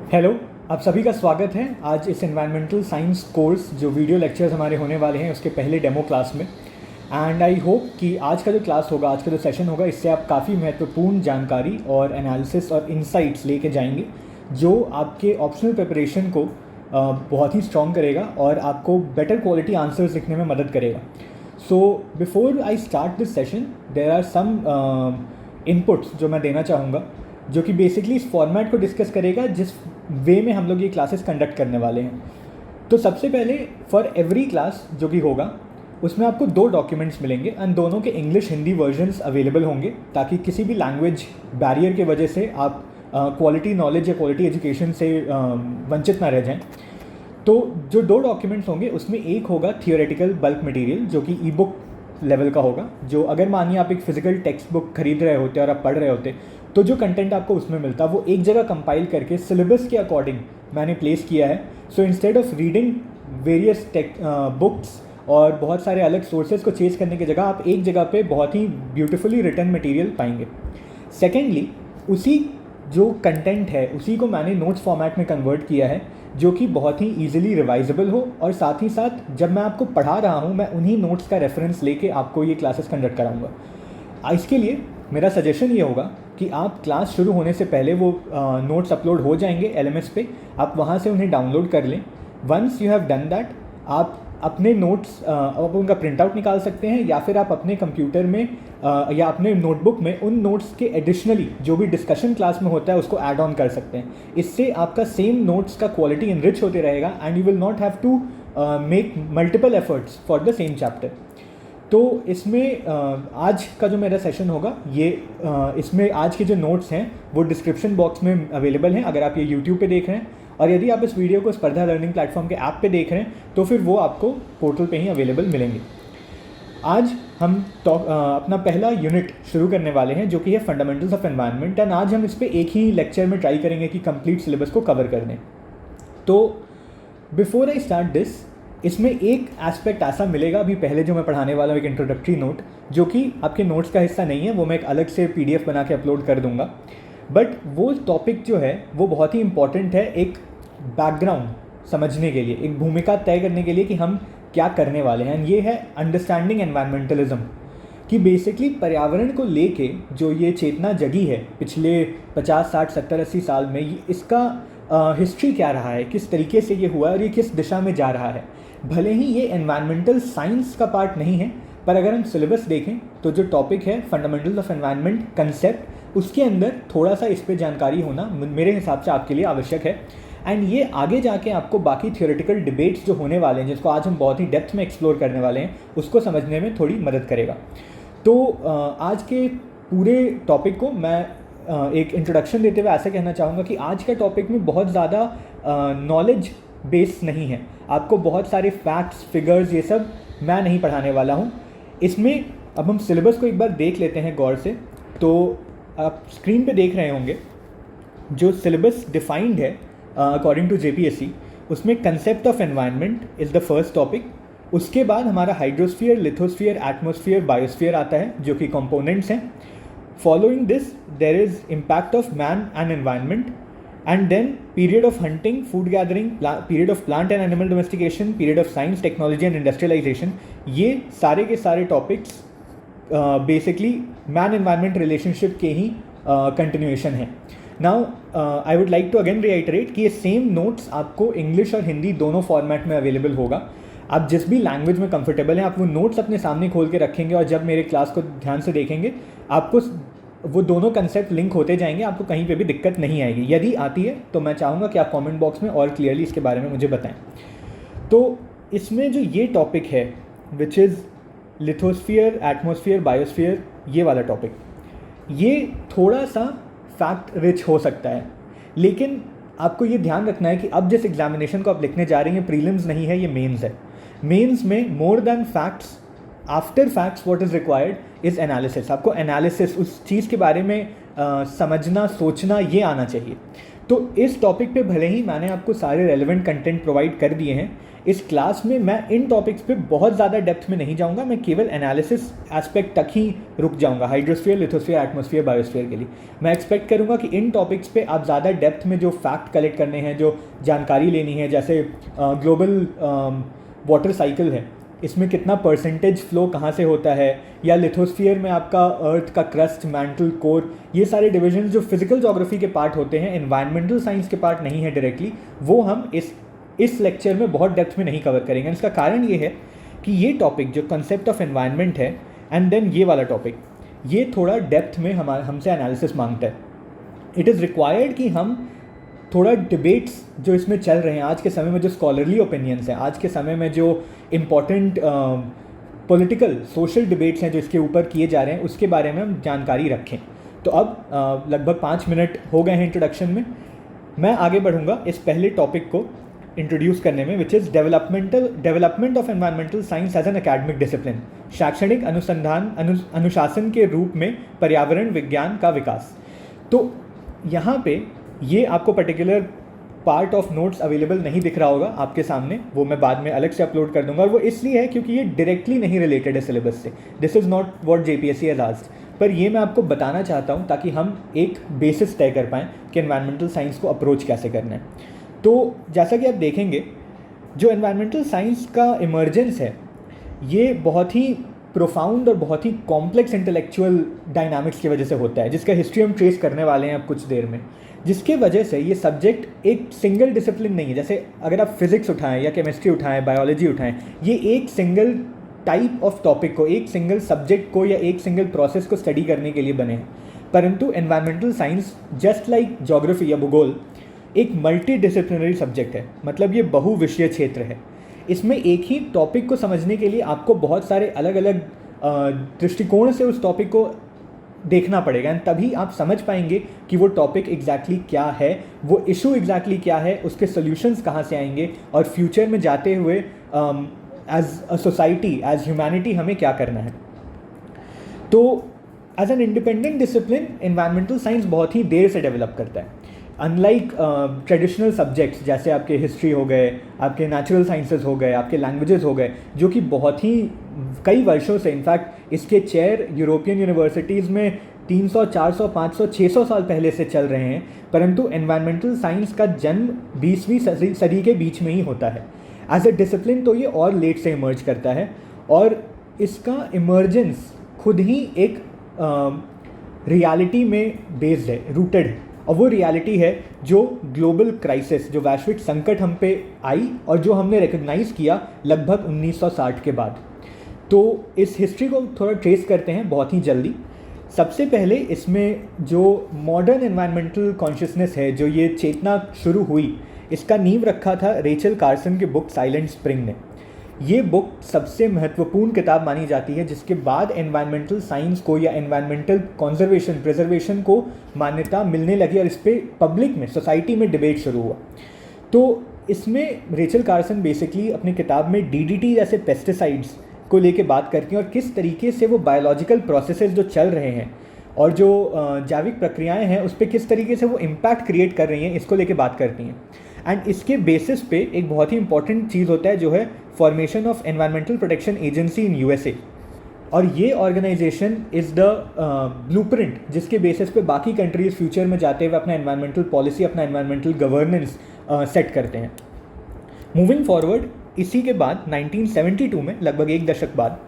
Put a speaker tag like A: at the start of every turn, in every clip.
A: Hello. आप सभी का स्वागत है आज इस एनवायरमेंटल साइंस कोर्स जो वीडियो लेक्चर्स हमारे होने वाले हैं उसके पहले डेमो क्लास में। एंड आई होप कि आज का जो क्लास होगा, आज का जो सेशन होगा, इससे आप काफ़ी महत्वपूर्ण जानकारी और एनालिसिस और इंसाइट्स लेके जाएंगे जो आपके ऑप्शनल प्रिपरेशन को बहुत ही स्ट्रॉन्ग करेगा और आपको बेटर क्वालिटी आंसर्स लिखने में मदद करेगा। So before I start this session there are some inputs जो मैं देना चाहूँगा, जो कि बेसिकली इस फॉर्मेट को डिस्कस करेगा जिस वे में हम लोग ये क्लासेस कंडक्ट करने वाले हैं। तो सबसे पहले फॉर एवरी क्लास जो कि होगा उसमें आपको 2 डॉक्यूमेंट्स मिलेंगे एंड दोनों के इंग्लिश हिंदी वर्जन्स अवेलेबल होंगे, ताकि किसी भी लैंग्वेज बैरियर के वजह से आप क्वालिटी नॉलेज या क्वालिटी एजुकेशन से वंचित ना रह जाएं। तो जो 2 डॉक्यूमेंट्स होंगे उसमें एक होगा थियोरेटिकल बल्क मटेरियल जो कि ई बुक लेवल का होगा, जो अगर मानिए आप एक फिजिकल टेक्स्ट बुक खरीद रहे होते और आप पढ़ रहे होते तो जो कंटेंट आपको उसमें मिलता वो एक जगह कंपाइल करके सिलेबस के अकॉर्डिंग मैंने प्लेस किया है। So instead of reading various books और बहुत सारे अलग सोर्सेज को चेज करने की जगह आप एक जगह पे बहुत ही ब्यूटीफुली रिटन मटेरियल पाएंगे। सेकेंडली, उसी जो कंटेंट है उसी को मैंने नोट्स फॉर्मेट में कन्वर्ट किया है, जो कि बहुत ही ईजिली रिवाइजेबल हो और साथ ही साथ जब मैं आपको पढ़ा रहा हूँ मैं उन्हीं नोट्स का रेफरेंस लेके आपको ये क्लासेस कंडक्ट कराऊंगा। इसके लिए मेरा सजेशन ये होगा कि आप क्लास शुरू होने से पहले वो नोट्स अपलोड हो जाएंगे LMS पे, आप वहाँ से उन्हें डाउनलोड कर लें। Once you have done that, आप अपने नोट्स आप उनका प्रिंट आउट निकाल सकते हैं या फिर आप अपने कंप्यूटर में या अपने नोटबुक में उन नोट्स के एडिशनली जो भी डिस्कशन क्लास में होता है उसको ऐड ऑन कर सकते हैं। इससे आपका सेम नोट्स का क्वालिटी इनरिच होते रहेगा and you will not have to make multiple efforts for the same chapter. तो इसमें आज का जो मेरा सेशन होगा ये इसमें आज के जो नोट्स हैं वो डिस्क्रिप्शन बॉक्स में अवेलेबल हैं अगर आप ये यूट्यूब पे देख रहे हैं, और यदि आप इस वीडियो को स्पर्धा लर्निंग प्लेटफॉर्म के ऐप पे देख रहे हैं तो फिर वो आपको पोर्टल पे ही अवेलेबल मिलेंगे। आज हम अपना पहला यूनिट शुरू करने वाले हैं जो कि है फंडामेंटल्स ऑफ एनवायरनमेंट, एंड आज हम इस पर एक ही लेक्चर में ट्राई करेंगे कि कंप्लीट सिलेबस को कवर कर दें। तो बिफोर आई स्टार्ट दिस, इसमें एक एस्पेक्ट ऐसा मिलेगा अभी पहले जो मैं पढ़ाने वाला हूँ, एक इंट्रोडक्टरी नोट जो कि आपके नोट्स का हिस्सा नहीं है, वो मैं एक अलग से PDF बना के अपलोड कर दूंगा। बट वो टॉपिक जो है वो बहुत ही इंपॉर्टेंट है एक बैकग्राउंड समझने के लिए, एक भूमिका तय करने के लिए कि हम क्या करने वाले हैं। ये है अंडरस्टैंडिंग एनवायरमेंटलिज्म, कि बेसिकली पर्यावरण को लेके जो ये चेतना जगी है पिछले 50, 60, 70, 80 साल में, इसका हिस्ट्री क्या रहा है, किस तरीके से ये हुआ और ये किस दिशा में जा रहा है। भले ही ये एनवायरमेंटल साइंस का पार्ट नहीं है, पर अगर हम सिलेबस देखें तो जो टॉपिक है फंडामेंटल्स ऑफ एनवायरनमेंट कंसेप्ट, उसके अंदर थोड़ा सा इस पर जानकारी होना मेरे हिसाब से आपके लिए आवश्यक है। एंड ये आगे जाके आपको बाकी थियोरेटिकल डिबेट्स जो होने वाले हैं, जिसको आज हम बहुत ही डेप्थ में एक्सप्लोर करने वाले हैं, उसको समझने में थोड़ी मदद करेगा। तो आज के पूरे टॉपिक को मैं एक इंट्रोडक्शन देते हुए ऐसे कहना चाहूँगा कि आज के टॉपिक में बहुत ज़्यादा नॉलेज बेस नहीं है, आपको बहुत सारे फैक्ट्स, फिगर्स, ये सब मैं नहीं पढ़ाने वाला हूँ इसमें। अब हम सिलेबस को एक बार देख लेते हैं गौर से। तो आप स्क्रीन पे देख रहे होंगे जो सिलेबस डिफाइंड है अकॉर्डिंग टू JPSC, उसमें concept of environment is the first topic. उसके बाद हमारा हाइड्रोस्फीयर, लिथोस्फीयर, एटमॉस्फेयर, बायोस्फीयर आता है जो कि कंपोनेंट्स हैं। Following this there is impact of man and environment, and then period of hunting, food gathering, period of plant and animal domestication, period of science, technology and industrialization। ये सारे के सारे topics basically man environment relationship के ही continuation है। Now I would like to again reiterate कि ये same notes आपको इंग्लिश और हिंदी दोनों फॉर्मेट में अवेलेबल होगा। आप जिस भी लैंग्वेज में कंफर्टेबल हैं आप वो नोट्स अपने सामने खोल के रखेंगे और जब मेरे क्लास को ध्यान से देखेंगे आपको वो दोनों कंसेप्ट लिंक होते जाएंगे, आपको कहीं पे भी दिक्कत नहीं आएगी। यदि आती है तो मैं चाहूँगा कि आप कमेंट बॉक्स में और क्लियरली इसके बारे में मुझे बताएं। तो इसमें जो ये टॉपिक है which is lithosphere, atmosphere, biosphere, ये वाला टॉपिक, ये थोड़ा सा फैक्ट रिच हो सकता है, लेकिन आपको ये ध्यान रखना है कि अब जिस एग्जामिनेशन को आप लिखने जा रहे हैं प्रीलिम्स नहीं है, ये मेंस है। मेंस में more than facts, after facts what is required is analysis. आपको एनालिसिस, उस चीज़ के बारे में समझना, सोचना, ये आना चाहिए। तो इस टॉपिक पे भले ही मैंने आपको सारे रेलेवेंट कंटेंट प्रोवाइड कर दिए हैं, इस क्लास में मैं इन टॉपिक्स पे बहुत ज़्यादा डेप्थ में नहीं जाऊंगा, मैं केवल एनालिसिस एस्पेक्ट तक ही रुक जाऊंगा, हाइड्रोस्फीयर, लिथोस्फीयर, एटमॉस्फेयर, बायोस्फीयर के लिए। मैं एक्सपेक्ट करूंगा कि इन टॉपिक्स पे आप ज़्यादा डेप्थ में जो फैक्ट कलेक्ट करने हैं, जो जानकारी लेनी है, जैसे ग्लोबल वाटर साइकिल है, इसमें कितना परसेंटेज फ्लो कहाँ से होता है, या लिथोस्फीयर में आपका अर्थ का क्रस्ट, मैंटल, कोर, ये सारे डिविजन जो फिजिकल ज्योग्राफी के पार्ट होते हैं, एनवायरमेंटल साइंस के पार्ट नहीं है डायरेक्टली, वो हम इस लेक्चर में बहुत डेप्थ में नहीं कवर करेंगे। इसका कारण ये है कि ये टॉपिक जो कंसेप्ट ऑफ एनवायरनमेंट है एंड देन ये वाला टॉपिक, ये थोड़ा डेप्थ में हमसे एनालिसिस मांगता है। इट इज़ रिक्वायर्ड कि हम थोड़ा डिबेट्स जो इसमें चल रहे हैं आज के समय में, जो स्कॉलरली ओपिनियंस हैं, आज के समय में जो इम्पॉर्टेंट पॉलिटिकल सोशल डिबेट्स हैं जो इसके ऊपर किए जा रहे हैं, उसके बारे में हम जानकारी रखें। तो अब लगभग 5 मिनट हो गए हैं इंट्रोडक्शन में, मैं आगे बढ़ूंगा इस पहले टॉपिक को इंट्रोड्यूस करने में, which is development of environmental science as an academic discipline, शैक्षणिक अनुसंधान अनुशासन के रूप में पर्यावरण विज्ञान का विकास। तो यहाँ पे ये आपको particular part of notes available नहीं दिख रहा होगा आपके सामने, वो मैं बाद में अलग से अपलोड कर दूंगा, और वो इसलिए है क्योंकि ये डायरेक्टली नहीं रिलेटेड है सिलेबस से। This is not what JPSC has asked, पर ये मैं आपको बताना चाहता हूँ ताकि हम एक बेसिस तय कर पाएँ कि एनवायरमेंटल साइंस को अप्रोच कैसे करना है। तो जैसा कि आप देखेंगे, जो एनवायरमेंटल साइंस का इमर्जेंस है, ये बहुत ही प्रोफाउंड और बहुत ही कॉम्प्लेक्स इंटेलेक्चुअल डायनामिक्स की वजह से होता है, जिसका हिस्ट्री हम ट्रेस करने वाले हैं अब कुछ देर में, जिसके वजह से ये सब्जेक्ट एक सिंगल डिसिप्लिन नहीं है। जैसे अगर आप फिजिक्स उठाएं या केमिस्ट्री उठाएं, बायोलॉजी उठाएं, ये एक सिंगल टाइप ऑफ टॉपिक को, एक सिंगल सब्जेक्ट को या एक सिंगल प्रोसेस को स्टडी करने के लिए बने हैं। परंतु environmental science just like geography या भूगोल एक मल्टी डिसिप्लिनरी सब्जेक्ट है, मतलब ये बहुविषय क्षेत्र है। इसमें एक ही टॉपिक को समझने के लिए आपको बहुत सारे अलग अलग दृष्टिकोण से उस टॉपिक को देखना पड़ेगा, एंड तभी आप समझ पाएंगे कि वो टॉपिक एग्जैक्टली क्या है, वो इशू एग्जैक्टली क्या है, उसके सॉल्यूशंस कहाँ से आएंगे, और फ्यूचर में जाते हुए as a society, as humanity हमें क्या करना है। तो as an independent discipline environmental science बहुत ही देर से डेवलप करता है। अनलाइक ट्रेडिशनल सब्जेक्ट्स जैसे आपके हिस्ट्री हो गए, आपके नेचुरल साइंसेज हो गए, आपके लैंग्वेजेस हो गए, जो कि बहुत ही कई वर्षों से, इनफैक्ट इसके चेयर यूरोपियन यूनिवर्सिटीज़ में 300, 400, 500, 600 साल पहले से चल रहे हैं, परंतु एनवायरमेंटल साइंस का जन्म 20वीं सदी के बीच में ही होता है। एज ए डिसिप्लिन तो ये और लेट से इमर्ज करता है, और इसका इमर्जेंस खुद ही एक रियलिटी में बेस्ड है, रूटेड है, और वो रियलिटी है जो ग्लोबल क्राइसिस, जो वैश्विक संकट हम पे आई और जो हमने रिकग्नाइज़ किया लगभग 1960 के बाद। तो इस हिस्ट्री को थोड़ा ट्रेस करते हैं बहुत ही जल्दी। सबसे पहले इसमें जो मॉडर्न एनवायरमेंटल कॉन्शियसनेस है, जो ये चेतना शुरू हुई, इसका नींव रखा था रेचल कार्सन की बुक साइलेंट स्प्रिंग ने। ये बुक सबसे महत्वपूर्ण किताब मानी जाती है, जिसके बाद एनवायरमेंटल साइंस को या एनवायरमेंटल कंजर्वेशन, प्रिजर्वेशन को मान्यता मिलने लगी, और इस पर पब्लिक में, सोसाइटी में डिबेट शुरू हुआ। तो इसमें रेचल कार्सन बेसिकली अपनी किताब में डीडीटी जैसे पेस्टिसाइड्स को लेके बात करती हैं, और किस तरीके से वो बायोलॉजिकल प्रोसेसेस जो चल रहे हैं और जो जैविक प्रक्रियाएं हैं उस पर किस तरीके से वो इम्पैक्ट क्रिएट कर रही हैं, इसको लेके बात करती हैं। एंड इसके बेसिस पे एक बहुत ही इंपॉर्टेंट चीज़ होता है, जो है formation of environmental protection agency in USA, और ये ऑर्गेनाइजेशन इज़ द ब्लूप्रिंट जिसके बेसिस पे बाकी कंट्रीज़ फ्यूचर में जाते हुए अपना एनवायरमेंटल पॉलिसी, अपना एनवायरमेंटल गवर्नेंस सेट करते हैं। मूविंग फॉरवर्ड, इसी के बाद 1972 में, लगभग एक दशक बाद,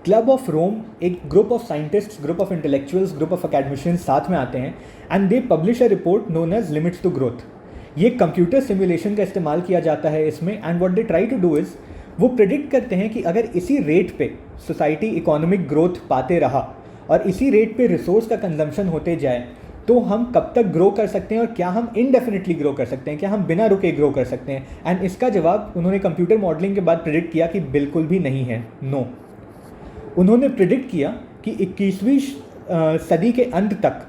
A: क्लब ऑफ रोम, एक group of scientists, group of intellectuals, group of academicians साथ में आते हैं, and they publish a report known as limits to growth. ये कंप्यूटर सिमुलेशन का इस्तेमाल किया जाता है इसमें, and what they try to do is, वो प्रिडिक्ट करते हैं कि अगर इसी रेट पे सोसाइटी इकोनॉमिक ग्रोथ पाते रहा और इसी रेट पे रिसोर्स का कंजम्पशन होते जाए, तो हम कब तक ग्रो कर सकते हैं, और क्या हम इनडेफिनेटली ग्रो कर सकते हैं, क्या हम बिना रुके ग्रो कर सकते हैं। एंड इसका जवाब उन्होंने कंप्यूटर मॉडलिंग के बाद प्रिडिक्ट किया कि बिल्कुल भी नहीं है, नो। उन्होंने प्रिडिक्ट किया कि 21वीं सदी के अंत तक,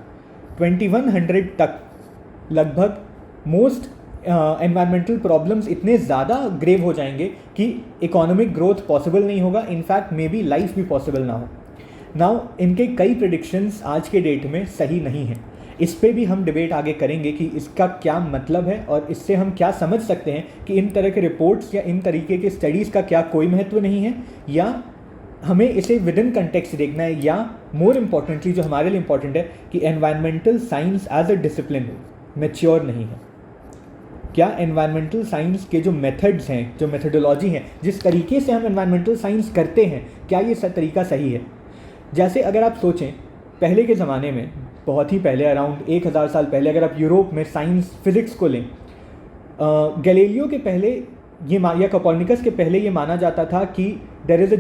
A: 2100 तक, लगभग मोस्ट एनवायरमेंटल प्रॉब्लम्स इतने ज़्यादा ग्रेव हो जाएंगे कि इकोनॉमिक ग्रोथ पॉसिबल नहीं होगा, इनफैक्ट मे बी लाइफ भी पॉसिबल ना हो। नाउ इनके कई प्रिडिक्शंस आज के डेट में सही नहीं हैं। इस पे भी हम डिबेट आगे करेंगे कि इसका क्या मतलब है और इससे हम क्या समझ सकते हैं कि इन तरह के रिपोर्ट्स या इन तरीके के स्टडीज़ का क्या कोई महत्व नहीं है, या हमें इसे विद इन कंटेक्स्ट देखना है, या मोर इम्पॉर्टेंटली जो हमारे लिए इम्पॉर्टेंट है कि environmental science as a discipline mature नहीं है। क्या एनवायरमेंटल साइंस के जो मेथड्स हैं, जो मेथडोलॉजी हैं, जिस तरीके से हम एनवायरमेंटल साइंस करते हैं, क्या ये तरीका सही है? जैसे अगर आप सोचें पहले के ज़माने में, बहुत ही पहले, अराउंड 1000 साल पहले, अगर आप यूरोप में साइंस फिज़िक्स को लें, गैलीलियो के पहले ये या कोपर्निकस के पहले ये माना जाता था कि there is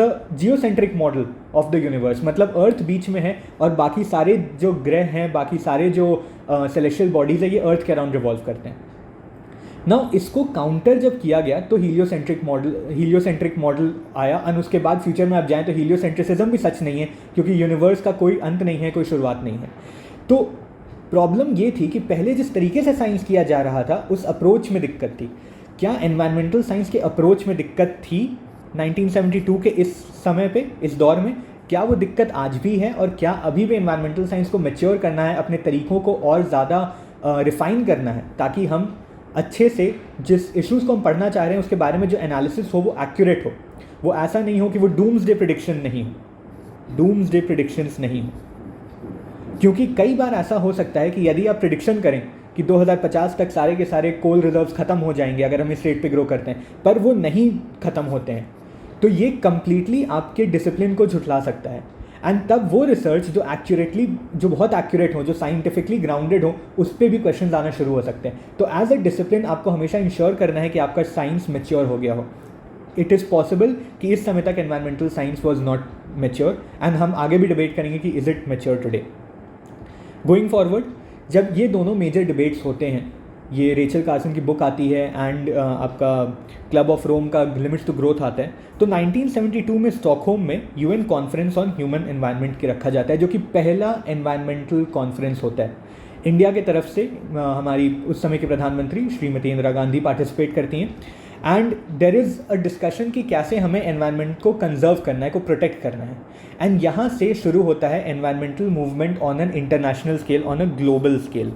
A: a geocentric model of the universe, मतलब अर्थ बीच में है और बाकी सारे जो ग्रह हैं, बाकी सारे जो सेलेस्टियल बॉडीज़ है, ये अर्थ के अराउंड रिवॉल्व करते हैं। नाउ इसको काउंटर जब किया गया तो हीलियोसेंट्रिक मॉडल आया, और उसके बाद फ्यूचर में आप जाएँ तो हीलियोसेंट्रिसिज्म भी सच नहीं है, क्योंकि यूनिवर्स का कोई अंत नहीं है, कोई शुरुआत नहीं है। तो प्रॉब्लम ये थी कि पहले जिस तरीके से साइंस किया जा रहा था उस अप्रोच में दिक्कत थी। क्या एनवायरमेंटल साइंस के अप्रोच में दिक्कत थी 1972 के इस समय पे, इस दौर में? क्या वो दिक्कत आज भी है? और क्या अभी भी एनवायरमेंटल साइंस को मैच्योर करना है, अपने तरीक़ों को और ज़्यादा रिफ़ाइन करना है, ताकि हम अच्छे से जिस इश्यूज़ को हम पढ़ना चाह रहे हैं उसके बारे में जो एनालिसिस हो वो एक्यूरेट हो, वो ऐसा नहीं हो कि वो डूम्सडे प्रेडिक्शन नहीं हो, डूम्सडे प्रेडिक्शंस नहीं हो। क्योंकि कई बार ऐसा हो सकता है कि यदि आप प्रेडिक्शन करें कि 2050 तक सारे के सारे कोल रिजर्व्स ख़त्म हो जाएंगे अगर हम इस रेट पे ग्रो करते हैं, पर वो नहीं ख़त्म होते हैं, तो ये कम्प्लीटली आपके डिसिप्लिन को झुठला सकता है। एंड तब वो रिसर्च जो बहुत एक्यूरेट हो, जो साइंटिफिकली ग्राउंडेड हो, उस पर भी क्वेश्चन आना शुरू हो सकते हैं। तो एज अ डिसिप्लिन आपको हमेशा इंश्योर करना है कि आपका साइंस मैच्योर हो गया हो। इट इज़ पॉसिबल कि इस समय तक environmental science was not mature, and हम आगे भी डिबेट करेंगे कि is it mature today. Going forward, जब ये दोनों मेजर डिबेट्स होते हैं, ये रेचल कार्सन की बुक आती है एंड आपका क्लब ऑफ रोम का लिमिट्स टू ग्रोथ आता है, तो 1972 में स्टॉकहोम में UN conference on human environment की रखा जाता है, जो कि पहला एनवायरमेंटल कॉन्फ्रेंस होता है। इंडिया के तरफ से हमारी उस समय की प्रधानमंत्री श्रीमती इंदिरा गांधी पार्टिसिपेट करती हैं, and there is a discussion कि कैसे हमें एनवायरनमेंट को कंजर्व करना है, को प्रोटेक्ट करना है। एंड यहाँ से शुरू होता है environmental movement on an international scale, on a global scale.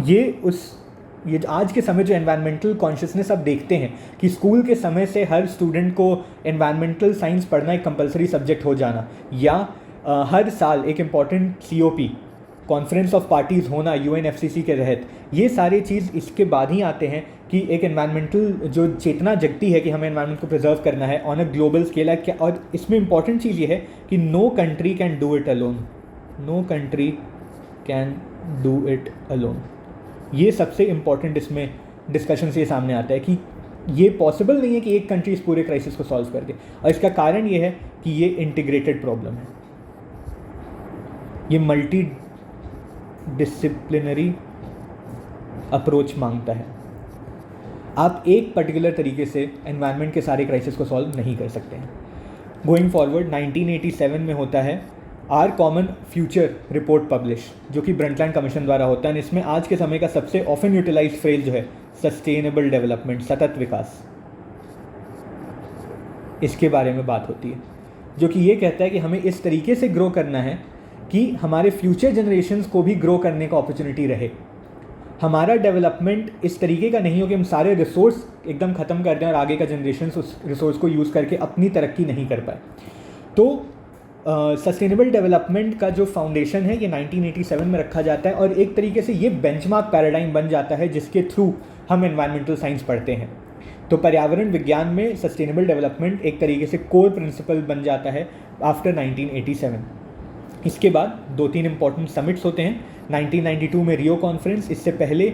A: ये आज के समय जो एनवायरमेंटल कॉन्शियसनेस आप देखते हैं कि स्कूल के समय से हर स्टूडेंट को एनवायरमेंटल साइंस पढ़ना एक कंपलसरी सब्जेक्ट हो जाना, या हर साल एक important COP conference of parties होना UNFCCC के तहत, ये सारी चीज़ इसके बाद ही आते हैं कि एक एनवायरमेंटल जो चेतना जगती है कि हमें एनवायरमेंट को प्रिजर्व करना है ऑन अ ग्लोबल स्केल है क्या। और इसमें इंपॉर्टेंट चीज़ ये है कि no country can do it alone, no country can do it alone. ये सबसे इम्पॉर्टेंट इसमें डिस्कशन से ये सामने आता है कि ये पॉसिबल नहीं है कि एक कंट्री इस पूरे क्राइसिस को सॉल्व कर दे, और इसका कारण ये है कि ये इंटीग्रेटेड प्रॉब्लम है, ये मल्टी डिसिप्लिनरी अप्रोच मांगता है। आप एक पर्टिकुलर तरीके से एनवायरनमेंट के सारे क्राइसिस को सॉल्व नहीं कर सकते हैं। गोइंग फॉरवर्ड 1987 में होता है our common future report publish, जो कि ब्रंटलैंड कमीशन द्वारा होता है। इसमें आज के समय का सबसे ऑफन यूटिलाइज्ड फ्रेज जो है सस्टेनेबल डेवलपमेंट, सतत विकास, इसके बारे में बात होती है, जो कि ये कहता है कि हमें इस तरीके से ग्रो करना है कि हमारे फ्यूचर जनरेशन्स को भी ग्रो करने का अपॉर्चुनिटी रहे। हमारा डेवलपमेंट इस तरीके का नहीं हो कि हम सारे रिसोर्स एकदम ख़त्म कर दें और आगे का जनरेशन उस रिसोर्स को यूज़ करके अपनी तरक्की नहीं कर पाए। तो सस्टेनेबल डेवलपमेंट का जो फाउंडेशन है ये 1987 में रखा जाता है, और एक तरीके से ये बेंचमार्क पैराडाइम बन जाता है जिसके थ्रू हम एनवायरमेंटल साइंस पढ़ते हैं। तो पर्यावरण विज्ञान में सस्टेनेबल डेवलपमेंट एक तरीके से कोर प्रिंसिपल बन जाता है आफ्टर 1987। इसके बाद 2-3 इंपॉर्टेंट समिट्स होते हैं। 1992 में रियो कॉन्फ्रेंस, इससे पहले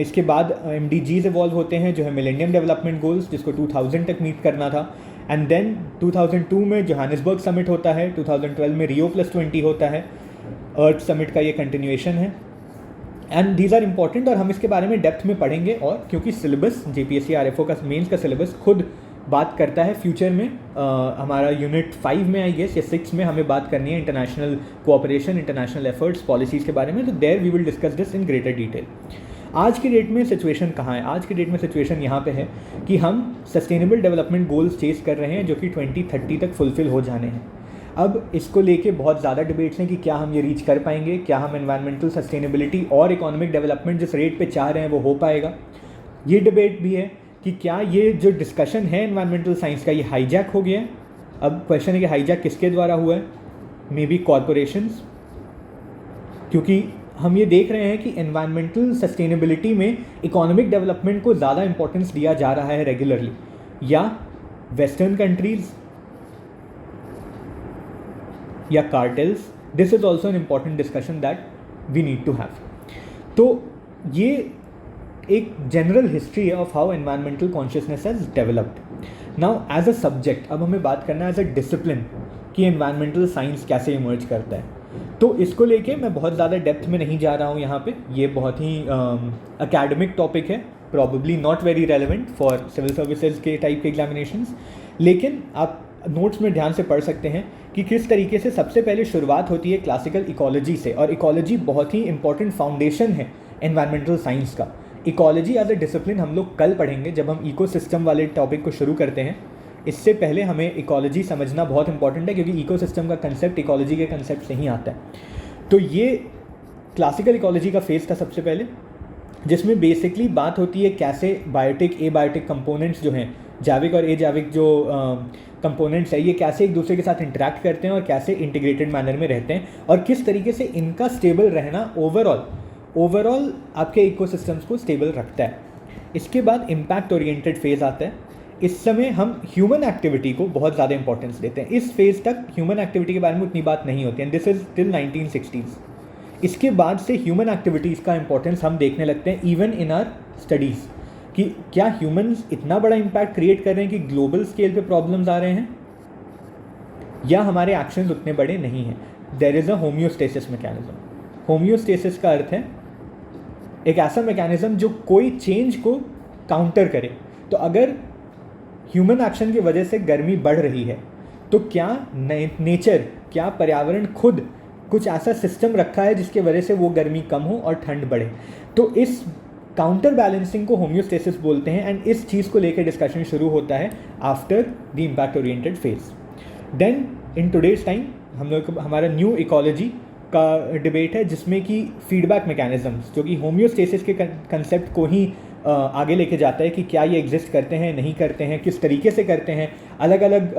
A: इसके बाद MDGs इवॉल्व होते हैं, जो है मिलेनियम डेवलपमेंट गोल्स, जिसको 2000 तक मीट करना था। एंड देन 2002 में जोहानिसबर्ग समिट होता है, 2012 में रियो +20 होता है, अर्थ समिट का ये कंटिन्यूएशन है। एंड दीज आर इंपॉर्टेंट, और हम इसके बारे में डेप्थ में पढ़ेंगे, और क्योंकि सिलेबस JPSC RFO का मेंस का सिलेबस खुद बात करता है फ्यूचर में। हमारा यूनिट 5 में आई गेस या 6 में हमें बात करनी है international cooperation, international efforts, policies के बारे में, तो there we will discuss this in greater detail. आज की डेट में सिचुएशन कहाँ है? आज की डेट में सिचुएशन यहाँ पे है कि हम सस्टेनेबल डेवलपमेंट गोल्स चेस कर रहे हैं जो कि 2030 तक फुलफिल हो जाने हैं। अब इसको लेके बहुत ज़्यादा डिबेट्स हैं कि क्या हम ये रीच कर पाएंगे, क्या हम एनवायरमेंटल सस्टेनेबिलिटी और इकोनॉमिक डेवलपमेंट जिस रेट पे चाह रहे हैं वो हो पाएगा। ये डिबेट भी है कि क्या ये जो डिस्कशन है एनवायरमेंटल साइंस का ये हाईजैक हो गया है। अब क्वेश्चन है कि हाईजैक किसके द्वारा हुआ है, मे बी कॉरपोरेशंस, क्योंकि हम ये देख रहे हैं कि एनवायरमेंटल सस्टेनेबिलिटी में इकोनॉमिक डेवलपमेंट को ज़्यादा इंपॉर्टेंस दिया जा रहा है रेगुलरली, या वेस्टर्न कंट्रीज़ या cartels. This is also an important discussion that we need to have. तो ये एक जनरल हिस्ट्री है of how environmental consciousness has developed. Now as a subject अब हमें बात करना है एज अ डिसिप्लिन कि एनवायरमेंटल साइंस कैसे इमर्ज करता है। तो इसको लेके मैं बहुत ज़्यादा डेप्थ में नहीं जा रहा हूँ यहाँ पे, ये बहुत ही एकेडमिक टॉपिक है, probably not very relevant for civil services के टाइप के एग्जामिनेशंस, लेकिन आप नोट्स में ध्यान से पढ़ सकते हैं कि किस तरीके से सबसे पहले शुरुआत होती है क्लासिकल इकोलॉजी से, और इकोलॉजी बहुत ही इंपॉर्टेंट फाउंडेशन है एनवायरमेंटल साइंस का। इकोलॉजी एज अ डिसिप्लिन हम लोग कल पढ़ेंगे जब हम इकोसिस्टम वाले टॉपिक को शुरू करते हैं। इससे पहले हमें इकोलॉजी समझना बहुत इंपॉर्टेंट है, क्योंकि इकोसिस्टम का कंसेप्ट इकोलॉजी के कंसेप्ट से ही आता है। तो ये क्लासिकल इकोलॉजी का फेज़ था सबसे पहले, जिसमें बेसिकली बात होती है कैसे बायोटिक एबायोटिक कंपोनेंट्स जो हैं, जैविक और एजैविक जो कंपोनेंट्स है, ये कैसे एक दूसरे के साथ इंटरेक्ट करते हैं और कैसे इंटीग्रेटेड मैनर में रहते हैं, और किस तरीके से इनका स्टेबल रहना ओवरऑल आपके इकोसिस्टम्स को स्टेबल रखता है। इसके बाद इम्पैक्ट ओरिएंटेड फेज़ आता है। इस समय हम ह्यूमन एक्टिविटी को बहुत ज़्यादा इंपॉर्टेंस देते हैं। इस फेज़ तक ह्यूमन एक्टिविटी के बारे में उतनी बात नहीं होती है, दिस इज़ टिल 1960s। इसके बाद से ह्यूमन एक्टिविटीज़ का इंपॉर्टेंस हम देखने लगते हैं इवन इन आर स्टडीज़, कि क्या ह्यूमंस इतना बड़ा इम्पैक्ट क्रिएट कर रहे हैं कि ग्लोबल स्केल पे प्रॉब्लम्स आ रहे हैं, या हमारे एक्शंस उतने बड़े नहीं हैं। There is a homeostasis mechanism. Homeostasis का अर्थ है एक ऐसा मैकेनिज्म जो कोई चेंज को काउंटर करे। तो अगर ह्यूमन एक्शन की वजह से गर्मी बढ़ रही है, तो क्या नेचर, क्या पर्यावरण खुद कुछ ऐसा सिस्टम रखा है जिसके वजह से वो गर्मी कम हो और ठंड बढ़े। तो इस काउंटर बैलेंसिंग को होम्योस्टेसिस बोलते हैं, एंड इस चीज़ को लेकर डिस्कशन शुरू होता है after the impact oriented phase. Then in today's time हम लोग हमारा न्यू इकोलॉजी का डिबेट है, जिसमें कि फीडबैक मैकेनिज्म्स, जो कि होम्योस्टेसिस के कंसेप्ट को ही आगे लेके जाता है कि क्या ये एग्जिस्ट करते हैं, नहीं करते हैं, किस तरीके से करते हैं। अलग अलग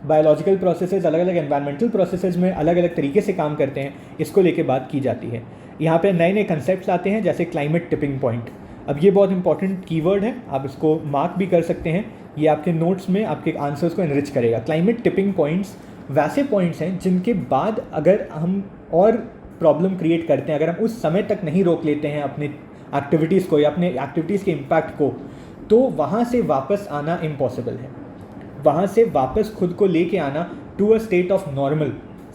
A: बायोलॉजिकल प्रोसेसेस, अलग अलग एनवायरमेंटल प्रोसेसेस में अलग अलग तरीके से काम करते हैं, इसको लेके बात की जाती है। यहाँ पे नए नए कंसेप्ट्स आते हैं, जैसे क्लाइमेट टिपिंग पॉइंट। अब ये बहुत इंपॉर्टेंट कीवर्ड है, आप इसको मार्क भी कर सकते हैं, ये आपके नोट्स में आपके आंसर्स को एनरिच करेगा। क्लाइमेट टिपिंग पॉइंट्स वैसे पॉइंट्स हैं जिनके बाद अगर हम और प्रॉब्लम क्रिएट करते हैं, अगर हम उस समय तक नहीं रोक लेते हैं अपने एक्टिविटीज़ को या अपने एक्टिविटीज़ के इम्पैक्ट को, तो वहाँ से वापस आना इम्पॉसिबल है। वहाँ से वापस खुद को लेके आना to a state of normal,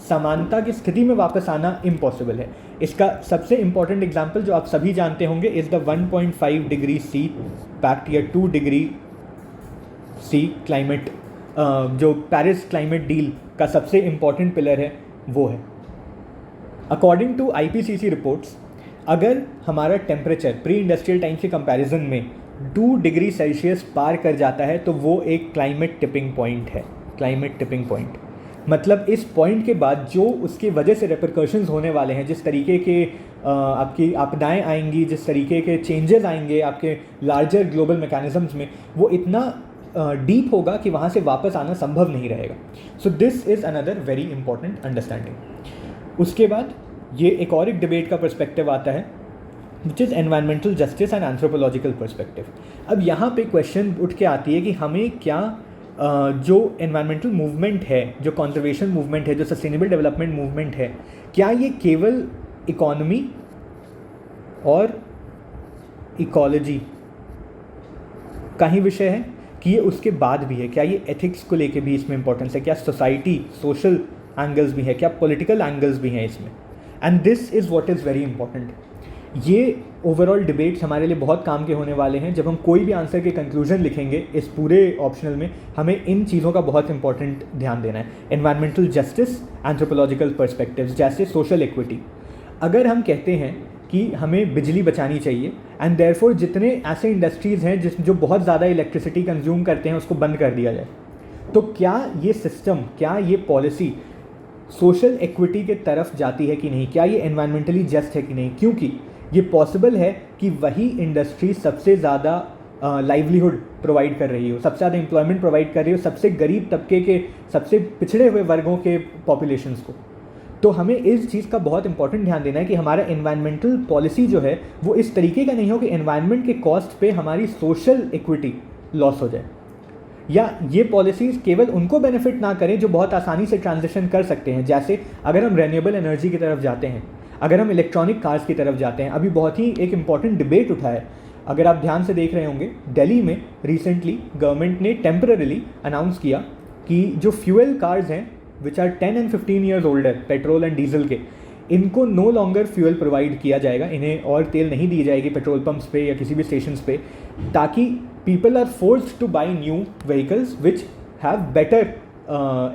A: समानता की स्थिति में वापस आना इम्पॉसिबल है। इसका सबसे इम्पॉर्टेंट एग्जाम्पल जो आप सभी जानते होंगे is the 1.5 degree C pact या 2 डिग्री सी क्लाइमेट, जो पेरिस क्लाइमेट डील का सबसे इम्पॉर्टेंट पिलर है वो है। अकॉर्डिंग टू IPCC रिपोर्ट्स, अगर हमारा टेम्परेचर प्री इंडस्ट्रियल टाइम के कंपैरिजन में 2 डिग्री सेल्सियस पार कर जाता है तो वो एक क्लाइमेट टिपिंग पॉइंट है। क्लाइमेट टिपिंग पॉइंट मतलब इस पॉइंट के बाद जो उसकी वजह से रेपरकशंस होने वाले हैं, जिस तरीके के आपकी आपदाएं आएंगी, जिस तरीके के चेंजेस आएंगे आपके लार्जर ग्लोबल मैकेनिज्म्स में, वो इतना डीप होगा कि वहाँ से वापस आना संभव नहीं रहेगा। So this is another very important understanding. उसके बाद ये एक और एक डिबेट का पर्सपेक्टिव आता है, which is environmental justice and anthropological perspective. अब यहाँ पे क्वेश्चन उठ के आती है कि हमें क्या जो एनवायरमेंटल मूवमेंट है, जो कंजर्वेशन मूवमेंट है, जो सस्टेनेबल डेवलपमेंट मूवमेंट है, क्या ये केवल इकोनॉमी और इकोलॉजी का ही विषय है कि ये उसके बाद भी है? क्या ये एथिक्स को लेके भी इसमें इंपॉर्टेंस है? क्या सोसाइटी सोशल एंगल्स भी है? क्या पॉलिटिकल एंगल्स भी हैं इसमें? And this is what is very important. ये ओवरऑल डिबेट्स हमारे लिए बहुत काम के होने वाले हैं। जब हम कोई भी आंसर के कंक्लूजन लिखेंगे इस पूरे ऑप्शनल में, हमें इन चीज़ों का बहुत इंपॉर्टेंट ध्यान देना है। एनवायरमेंटल जस्टिस, एंथ्रोपोलॉजिकल पर्सपेक्टिव्स, जैसे सोशल इक्विटी। अगर हम कहते हैं कि हमें बिजली बचानी चाहिए एंड देयरफॉर जितने ऐसे इंडस्ट्रीज़ हैं जो बहुत ज़्यादा इलेक्ट्रिसिटी कंज्यूम करते हैं उसको बंद कर दिया जाए, तो क्या ये सिस्टम, क्या ये पॉलिसी सोशल इक्विटी के तरफ जाती है कि नहीं, क्या ये एनवायरमेंटली जस्ट है कि नहीं, क्योंकि ये पॉसिबल है कि वही इंडस्ट्री सबसे ज़्यादा लाइवलीहुड प्रोवाइड कर रही हो, सबसे ज़्यादा एम्प्लॉयमेंट प्रोवाइड कर रही हो सबसे गरीब तबके के, सबसे पिछड़े हुए वर्गों के पॉपुलेशंस को। तो हमें इस चीज़ का बहुत इंपॉर्टेंट ध्यान देना है कि हमारा एनवायरमेंटल पॉलिसी जो है वो इस तरीके का नहीं हो कि एनवायरनमेंट के कॉस्ट पे हमारी सोशल इक्विटी लॉस हो जाए, या ये पॉलिसीज़ केवल उनको बेनिफिट ना करें जो बहुत आसानी से ट्रांजिशन कर सकते हैं। जैसे अगर हम रेन्यूएबल एनर्जी की तरफ जाते हैं, अगर हम इलेक्ट्रॉनिक कार्स की तरफ जाते हैं, अभी बहुत ही एक इम्पॉर्टेंट डिबेट उठा है, अगर आप ध्यान से देख रहे होंगे, दिल्ली में रिसेंटली गवर्नमेंट ने टेम्पररीली अनाउंस किया कि जो फ्यूल कार्स हैं which are 10 and 15 years older, petrol and diesel के, इनको नो लॉन्गर फ्यूल प्रोवाइड किया जाएगा, इन्हें और तेल नहीं दी जाएगी पेट्रोल पंप्स पे या किसी भी स्टेशंस पे, ताकि people are forced to buy new vehicles which have better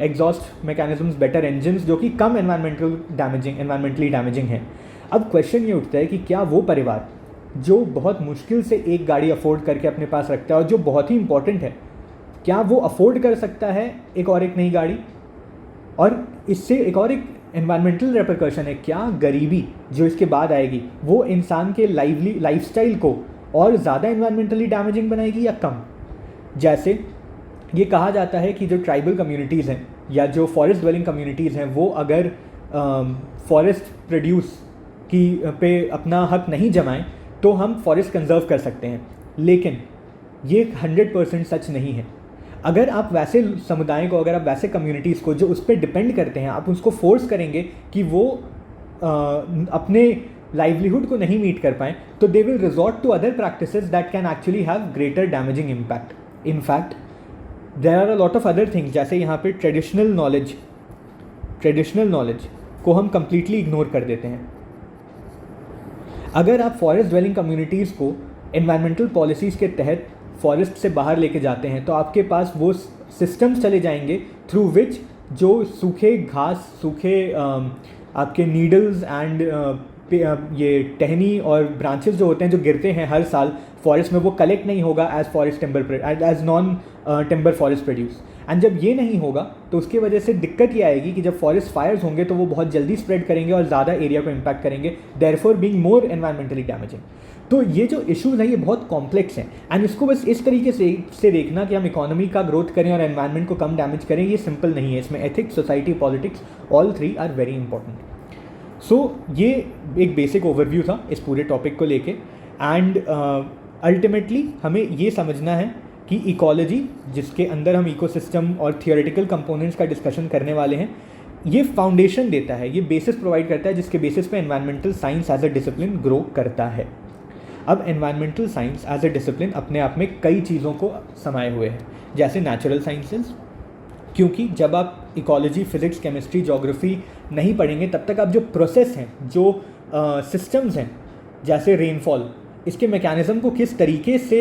A: exhaust mechanisms, better engines, जो कि कम एनवायरमेंटली डैमेजिंग हैं। अब क्वेश्चन ये उठता है कि क्या वो परिवार जो बहुत मुश्किल से एक गाड़ी अफोर्ड करके अपने पास रखता है और जो बहुत ही इंपॉर्टेंट है, क्या वो अफोर्ड कर सकता है एक नई गाड़ी? और इससे एक एनवायरमेंटल रेपरकशन है, क्या गरीबी जो इसके बाद आएगी वो इंसान के लाइफस्टाइल को और ज़्यादा एनवायरमेंटली डैमेजिंग बनाएगी या कम? जैसे ये कहा जाता है कि जो ट्राइबल कम्युनिटीज़ हैं या जो फॉरेस्ट ड्वेलिंग कम्युनिटीज़ हैं, वो अगर फॉरेस्ट प्रोड्यूस की पे अपना हक नहीं जमाएं तो हम फॉरेस्ट कंजर्व कर सकते हैं, लेकिन ये 100% सच नहीं है। अगर आप वैसे समुदाय को, अगर आप वैसे कम्युनिटीज़ को जो उस पर डिपेंड करते हैं, आप उसको फोर्स करेंगे कि वो अपने लाइवलीहुड को नहीं मीट कर पाएँ, तो they will resort to other practices that can actually have greater damaging impact. In fact there are a lot of other things, जैसे यहाँ पे ट्रेडिशनल नॉलेज को हम कम्प्लीटली इग्नोर कर देते हैं। अगर आप फॉरेस्ट ड्वेलिंग कम्युनिटीज़ को एनवायरमेंटल पॉलिसीज़ के तहत फॉरेस्ट से बाहर लेके जाते हैं, तो आपके पास वो सिस्टम्स चले जाएंगे थ्रू विच जो सूखे घास, सूखे आपके नीडल्स एंड ये टहनी और ब्रांचेस जो होते हैं जो गिरते हैं हर साल फॉरेस्ट में, वो कलेक्ट नहीं होगा as non timber forest produce. And जब ये नहीं होगा तो उसकी वजह से दिक्कत ये आएगी कि जब फॉरेस्ट फायर्स होंगे तो वो बहुत जल्दी स्प्रेड करेंगे और ज़्यादा एरिया को इम्पैक्ट करेंगे, therefore being more environmentally damaging. तो ये जो इश्यूज़ हैं ये बहुत कॉम्प्लेक्स हैं, एंड इसको बस इस तरीके से देखना कि हम इकोनॉमी का ग्रोथ करें और एनवायरनमेंट को कम डैमेज करें, ये सिंपल नहीं है। इसमें ethics, society, politics, all three are very important. So ये एक बेसिक ओवरव्यू था इस पूरे टॉपिक को लेके, एंड अल्टीमेटली हमें ये समझना है कि इकोलॉजी, जिसके अंदर हम इकोसिस्टम और थियोरेटिकल कंपोनेंट्स का डिस्कशन करने वाले हैं, ये फाउंडेशन देता है, ये बेसिस प्रोवाइड करता है जिसके बेसिस पे environmental science as a discipline grow करता है। अब environmental science as a discipline अपने आप में कई चीज़ों को समाये हुए हैं, जैसे नेचुरल साइंसेज, क्योंकि जब आप इकोलॉजी, फिजिक्स, केमिस्ट्री, ज्योग्राफी नहीं पढ़ेंगे तब तक आप जो प्रोसेस हैं, जो सिस्टम्स हैं, जैसे रेनफॉल, इसके मैकेनिज्म को किस तरीके से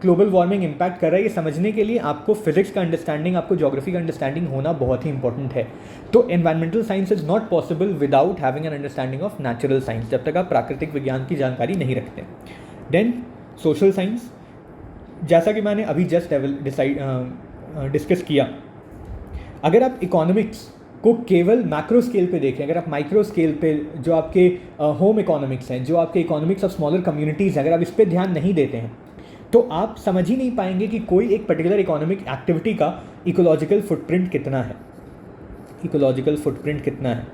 A: ग्लोबल वार्मिंग इम्पैक्ट कर रहा है, ये समझने के लिए आपको फिजिक्स का अंडरस्टैंडिंग, आपको ज्योग्राफी का अंडरस्टैंडिंग होना बहुत ही इंपॉर्टेंट है। तो environmental science is not possible without having an understanding of natural science, जब तक आप प्राकृतिक विज्ञान की जानकारी नहीं रखते। देन सोशल साइंस, जैसा कि मैंने अभी जस्ट डिस्कस किया, अगर आप इकोनॉमिक्स को केवल मैक्रो स्केल पे देखें, अगर आप माइक्रो स्केल पे जो आपके होम इकोनॉमिक्स हैं, जो आपके इकोनॉमिक्स ऑफ स्मॉलर कम्युनिटीज़ हैं, अगर आप इस पर ध्यान नहीं देते हैं तो आप समझ ही नहीं पाएंगे कि कोई एक पर्टिकुलर इकोनॉमिक एक्टिविटी का इकोलॉजिकल फुटप्रिंट कितना है,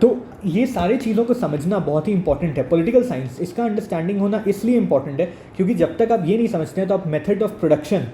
A: तो ये सारे चीज़ों को समझना बहुत ही इंपॉर्टेंट है। पॉलिटिकल साइंस, इसका अंडरस्टैंडिंग होना इसलिए इंपॉर्टेंट है क्योंकि जब तक आप ये नहीं समझते हैं तो आप मेथड ऑफ प्रोडक्शन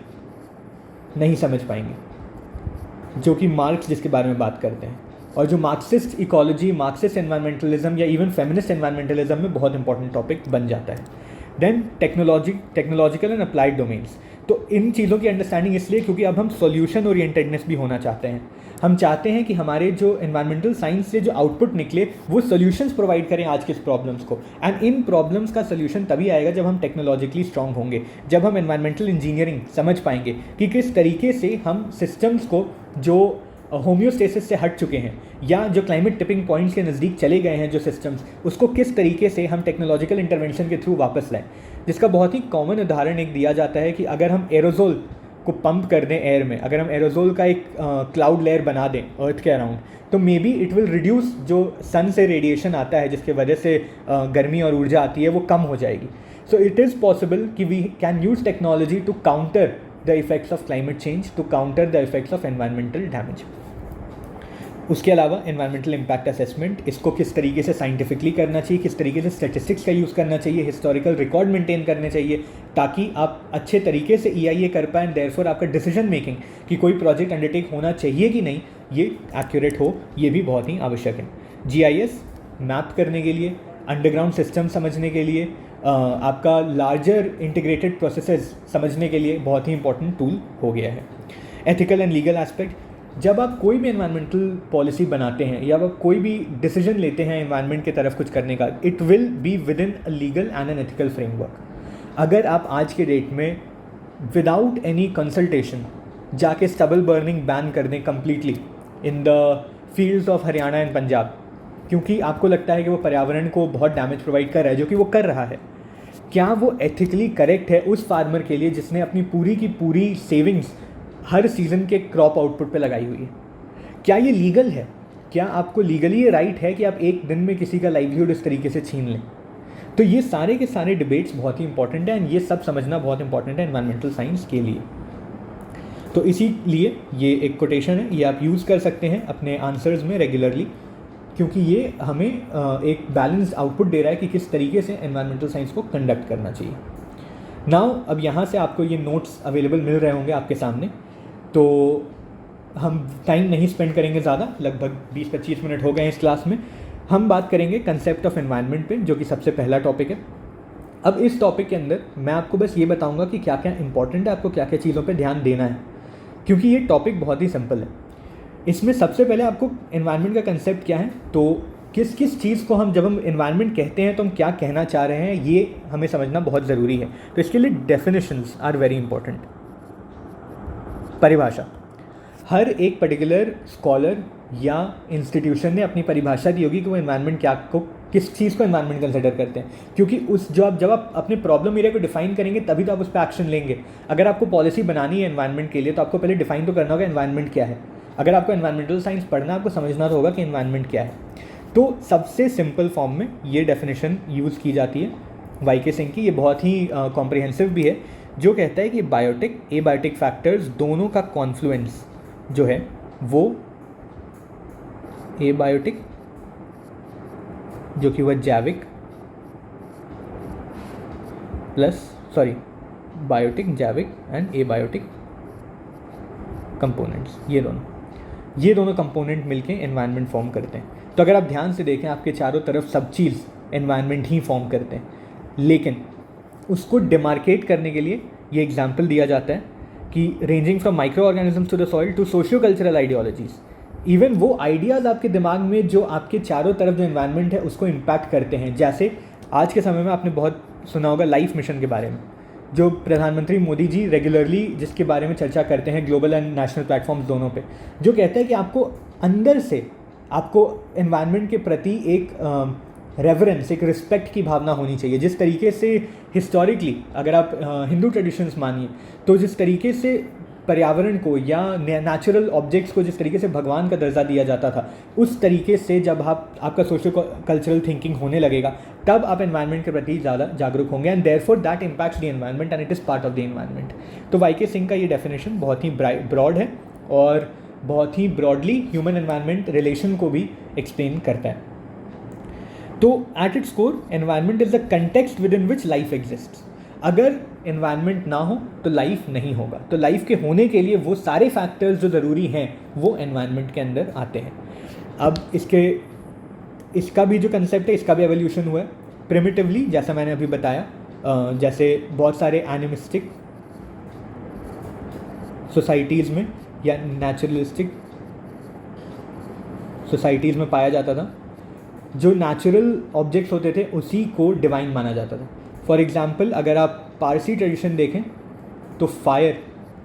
A: नहीं समझ पाएंगे, जो कि मार्क्स जिसके बारे में बात करते हैं, और जो मार्क्सिस्ट इकोलॉजी, मार्क्सिस्ट एनवायरमेंटलिज्म या इवन फेमिनिस्ट एनवायरमेंटलिज्म में बहुत इंपॉर्टेंट टॉपिक बन जाता है। Then technological and applied domains, तो इन चीज़ों की अंडरस्टैंडिंग इसलिए क्योंकि अब हम सॉल्यूशन ओरिएंटेडनेस भी होना चाहते हैं। हम चाहते हैं कि हमारे जो एनवायरमेंटल साइंस से जो आउटपुट निकले वो सॉल्यूशंस प्रोवाइड करें आज के प्रॉब्लम्स को, एंड इन प्रॉब्लम्स का सॉल्यूशन तभी आएगा जब हम टेक्नोलॉजिकली स्ट्रांग होंगे, जब हम एनवायरमेंटल इंजीनियरिंग समझ पाएंगे कि किस तरीके से हम सिस्टम्स को जो होम्योस्टेसिस से हट चुके हैं या जो क्लाइमेट टिपिंग पॉइंट्स के नज़दीक चले गए हैं जो सिस्टम्स, उसको किस तरीके से हम टेक्नोलॉजिकल इंटरवेंशन के थ्रू वापस लाएं। जिसका बहुत ही कॉमन उदाहरण एक दिया जाता है कि अगर हम एरोजोल को पंप कर दें एयर में, अगर हम एरोजोल का एक क्लाउड लेयर बना दें अर्थ के अराउंड, तो may be it will reduce जो सन से रेडिएशन आता है जिसके वजह से गर्मी और ऊर्जा आती है वो कम हो जाएगी. सो इट इज़ पॉसिबल कि we can use technology to counter the effects of climate change, to counter the effects of environmental damage. उसके अलावा एनवायरमेंटल इम्पैक्ट असेसमेंट, इसको किस तरीके से साइंटिफिकली करना चाहिए, किस तरीके से स्टैटिस्टिक्स का यूज़ करना चाहिए, हिस्टोरिकल रिकॉर्ड मेंटेन करने चाहिए, ताकि आप अच्छे तरीके से EIA कर पाएँ. देयरफॉर आपका डिसीजन मेकिंग कि कोई प्रोजेक्ट अंडरटेक होना चाहिए कि नहीं, ये एक्यूरेट हो, ये भी बहुत ही आवश्यक है. GIS मैप करने के लिए, अंडरग्राउंड सिस्टम समझने के लिए, आपका लार्जर इंटीग्रेटेड प्रोसेसेस समझने के लिए बहुत ही इंपॉर्टेंट टूल हो गया है. एथिकल एंड लीगल एस्पेक्ट, जब आप कोई भी एनवायरमेंटल पॉलिसी बनाते हैं या आप कोई भी डिसीजन लेते हैं एनवायरनमेंट की तरफ कुछ करने का, it will be with in a legal and an ethical framework. अगर आप आज के डेट में विदाउट एनी कंसल्टेशन जाके स्टबल बर्निंग बैन कर दें completely in the fields of Haryana and Punjab, क्योंकि आपको लगता है कि वो पर्यावरण को बहुत डैमेज प्रोवाइड कर रहा है, जो कि वो कर रहा है, क्या वो एथिकली करेक्ट है उस फार्मर के लिए जिसने अपनी पूरी की पूरी सेविंग्स हर सीज़न के क्रॉप आउटपुट पे लगाई हुई है? क्या ये लीगल है? क्या आपको लीगली ये राइट है कि आप एक दिन में किसी का लाइवलीहुड इस तरीके से छीन लें? तो ये सारे के सारे डिबेट्स बहुत ही इंपॉर्टेंट हैं, एंड ये सब समझना बहुत इंपॉर्टेंट है एनवायरमेंटल साइंस के लिए. तो इसीलिए ये एक कोटेशन है, ये आप यूज़ कर सकते हैं अपने आंसर्स में रेगुलरली, क्योंकि ये हमें एक बैलेंस आउटपुट दे रहा है कि किस तरीके से एनवायरमेंटल साइंस को कंडक्ट करना चाहिए. नाउ अब यहाँ से आपको ये नोट्स अवेलेबल मिल रहे होंगे आपके सामने, तो हम टाइम नहीं स्पेंड करेंगे ज़्यादा, लगभग 20-25 मिनट हो गए हैं इस क्लास में. हम बात करेंगे कंसेप्ट ऑफ एनवायरनमेंट पे, जो कि सबसे पहला टॉपिक है. अब इस टॉपिक के अंदर मैं आपको बस ये बताऊंगा कि क्या क्या इंपॉर्टेंट है, आपको क्या क्या चीज़ों पे ध्यान देना है, क्योंकि ये टॉपिक बहुत ही सिंपल है. इसमें सबसे पहले आपको एनवायरनमेंट का कंसेप्ट क्या है, तो किस किस चीज़ को हम, जब हम एनवायरनमेंट कहते हैं तो हम क्या कहना चाह रहे हैं, ये हमें समझना बहुत ज़रूरी है. तो इसके लिए डेफिनेशंस आर वेरी इंपॉर्टेंट. परिभाषा, हर एक पर्टिकुलर स्कॉलर या इंस्टीट्यूशन ने अपनी परिभाषा दी होगी कि वो एनवायरनमेंट क्या को, किस चीज़ को एनवायरनमेंट कंसिडर करते हैं, क्योंकि उस जब आप अपने प्रॉब्लम एरिया को डिफाइन करेंगे तभी तो आप उस पर एक्शन लेंगे. अगर आपको पॉलिसी बनानी है एनवायरनमेंट के लिए तो आपको पहले डिफाइन तो करना होगा एनवायरनमेंट क्या है. अगर आपको एनवायरमेंटल साइंस पढ़ना है, आपको समझना तो होगा कि एनवायरनमेंट क्या है. तो सबसे सिंपल फॉर्म में ये डेफिनेशन यूज़ की जाती है वाईके सिंह की, ये बहुत ही कॉम्प्रिहेंसिव भी है, जो कहता है कि बायोटिक एबायोटिक फैक्टर्स दोनों का कॉन्फ्लुएंस जो है वो एबायोटिक, जो कि वह जैविक बायोटिक, जैविक एंड एबायोटिक कंपोनेंट्स, ये दोनों कंपोनेंट मिलके एनवायरनमेंट फॉर्म करते हैं. तो अगर आप ध्यान से देखें, आपके चारों तरफ सब चीज़ एनवायरनमेंट ही फॉर्म करते हैं, लेकिन उसको डिमार्केट करने के लिए ये एग्जाम्पल दिया जाता है कि ranging from micro organisms to the soil to socio cultural ideologies, even वो आइडियाज़ आपके दिमाग में जो आपके चारों तरफ जो एनवायरनमेंट है उसको इम्पैक्ट करते हैं. जैसे आज के समय में आपने बहुत सुना होगा लाइफ मिशन के बारे में, जो प्रधानमंत्री मोदी जी रेगुलरली जिसके बारे में चर्चा करते हैं ग्लोबल एंड नेशनल प्लेटफॉर्म्स दोनों पे, जो कहता है कि आपको अंदर से आपको एनवायरनमेंट के प्रति एक रेवरेंस, एक रिस्पेक्ट की भावना होनी चाहिए. जिस तरीके से हिस्टोरिकली अगर आप हिंदू ट्रेडिशंस मानिए तो जिस तरीके से पर्यावरण को या नेचुरल ऑब्जेक्ट्स को जिस तरीके से भगवान का दर्जा दिया जाता था, उस तरीके से जब आपका सोशियो कल्चरल थिंकिंग होने लगेगा तब आप एनवायरनमेंट के प्रति ज़्यादा जागरूक होंगे, and therefore that impacts the environment and it is part of the environment. तो वाईके सिंह का ये डेफिनेशन बहुत ही ब्रॉड है और बहुत ही ब्रॉडली ह्यूमन एनवायरनमेंट रिलेशन को भी एक्सप्लेन करता है. तो at its core environment is the context with in which life exists. अगर एनवायरनमेंट ना हो तो लाइफ नहीं होगा. तो लाइफ के होने के लिए वो सारे फैक्टर्स जो ज़रूरी हैं वो एनवायरनमेंट के अंदर आते हैं. अब इसका भी जो कंसेप्ट है इसका भी एवोल्यूशन हुआ है प्रिमिटिवली, जैसा मैंने अभी बताया. जैसे बहुत सारे एनिमिस्टिक सोसाइटीज़ में या नेचुरलिस्टिक सोसाइटीज़ में पाया जाता था, जो नेचुरल ऑब्जेक्ट्स होते थे उसी को डिवाइन माना जाता था. फॉर एग्जाम्पल अगर आप पारसी ट्रेडिशन देखें तो fire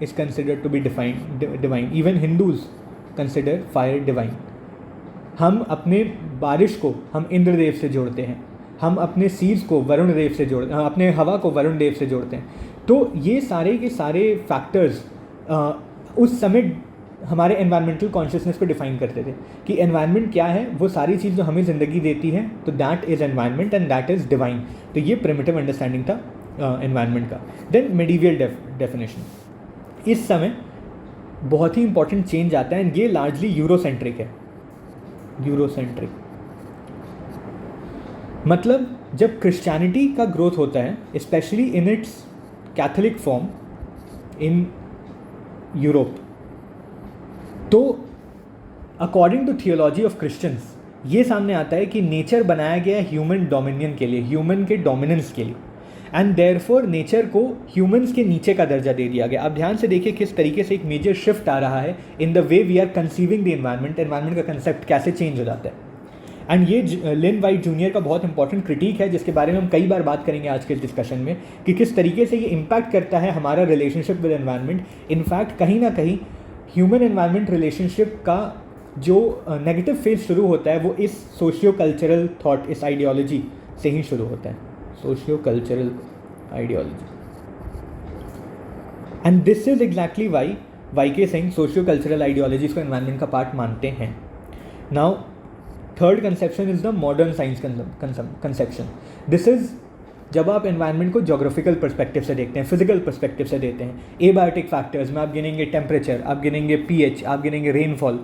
A: is considered to be divine. Even Hindus consider fire divine. हम अपने बारिश को हम इंद्रदेव से जोड़ते हैं, हम अपने सीड्स को वरुण देव से जोड़ते हैं, अपने हवा को वरुण देव से जोड़ते हैं. तो ये सारे के सारे फैक्टर्स उस समय हमारे एनवायरमेंटल कॉन्शियसनेस को डिफाइन करते थे कि एनवायरनमेंट क्या है, वो सारी चीज़ जो हमें ज़िंदगी देती है, तो that is environment and that is divine. तो ये प्रिमिटिव अंडरस्टैंडिंग था एनवायरनमेंट का। देन मेडिवियल डेफिनेशन, इस समय बहुत ही इंपॉर्टेंट चेंज आता है एंड ये लार्जली यूरोसेंट्रिक है। यूरोसेंट्रिक मतलब जब क्रिश्चियनिटी का ग्रोथ होता है, specially in its Catholic form in Europe, तो according to theology of Christians ये सामने आता है कि नेचर बनाया गया है ह्यूमन डोमिनियन के लिए, ह्यूमन के डोमिनेंस के लिए, एंड देयरफॉर नेचर को ह्यूमंस के नीचे का दर्जा दे दिया गया। अब ध्यान से देखिए किस तरीके से एक मेजर शिफ्ट आ रहा है in the way we are conceiving the environment. Environment का कंसेप्ट कैसे चेंज हो जाता है, एंड ये लिन वाइट जूनियर का बहुत इंपॉर्टेंट क्रिटिक है, जिसके बारे में हम कई बार बात करेंगे आज के डिस्कशन में, कि किस तरीके से ये इम्पैक्ट करता है हमारा रिलेशनशिप विद एनवायरनमेंट। इनफैक्ट कहीं ना कहीं ह्यूमन एनवायरनमेंट रिलेशनशिप का जो नेगेटिव फेज शुरू होता है वो इस सोशियो कल्चरल थॉट, इस आइडियोलॉजी से ही शुरू होता है, socio cultural ideology. And this is exactly Y के सिंह सोशियो कल्चरल आइडियोलॉजीज को एनवायरनमेंट का पार्ट मानते हैं। Now third conception is the modern science conception. This is जब आप एनवायरनमेंट को जोग्राफिकल पर्सपेक्टिव से देखते हैं, फिजिकल पर्सपेक्टिव से देखते हैं। एबायोटिक फैक्टर्स में आप गिनेंगे टेम्परेचर, आप गिनेंगे पीएच, आप गिनेंगे रेनफॉल।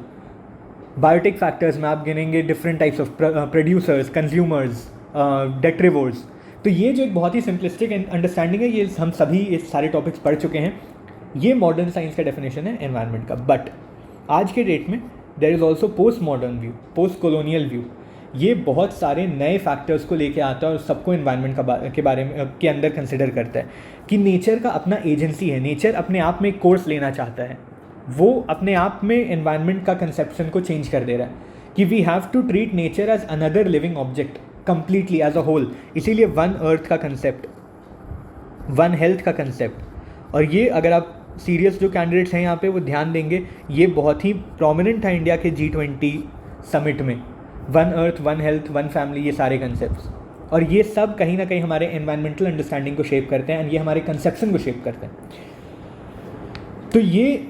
A: बायोटिक फैक्टर्स में आप गिनेंगे different types of producers, consumers, detritivores. तो ये जो एक बहुत ही सिंपलिस्टिक अंडरस्टैंडिंग है, ये हम सभी इस सारे टॉपिक्स पढ़ चुके हैं। ये मॉडर्न साइंस का डेफिनेशन है एनवायरनमेंट का। बट आज के डेट में there is also post modern view, post colonial view. ये बहुत सारे नए फैक्टर्स को लेके आता है और सबको एनवायरनमेंट के बारे में के अंदर कंसिडर करता है कि नेचर का अपना एजेंसी है, नेचर अपने आप में एक कोर्स लेना चाहता है, वो अपने आप में एनवायरनमेंट का कंसेप्शन को चेंज कर दे रहा है कि we have to treat nature as another living object completely as a whole. इसीलिए वन अर्थ का कंसेप्ट, वन हेल्थ का कंसेप्ट, और ये अगर आप सीरियस जो कैंडिडेट्स हैं यहाँ पे वो ध्यान देंगे, ये बहुत ही प्रोमिनेंट था इंडिया के G20 समिट में। One earth, one health, one family, ये सारे कंसेप्ट्स, और ये सब कहीं ना कहीं हमारे एनवायरमेंटल अंडरस्टैंडिंग को शेप करते हैं एंड ये हमारे कंसेप्शन को शेप करते हैं। तो ये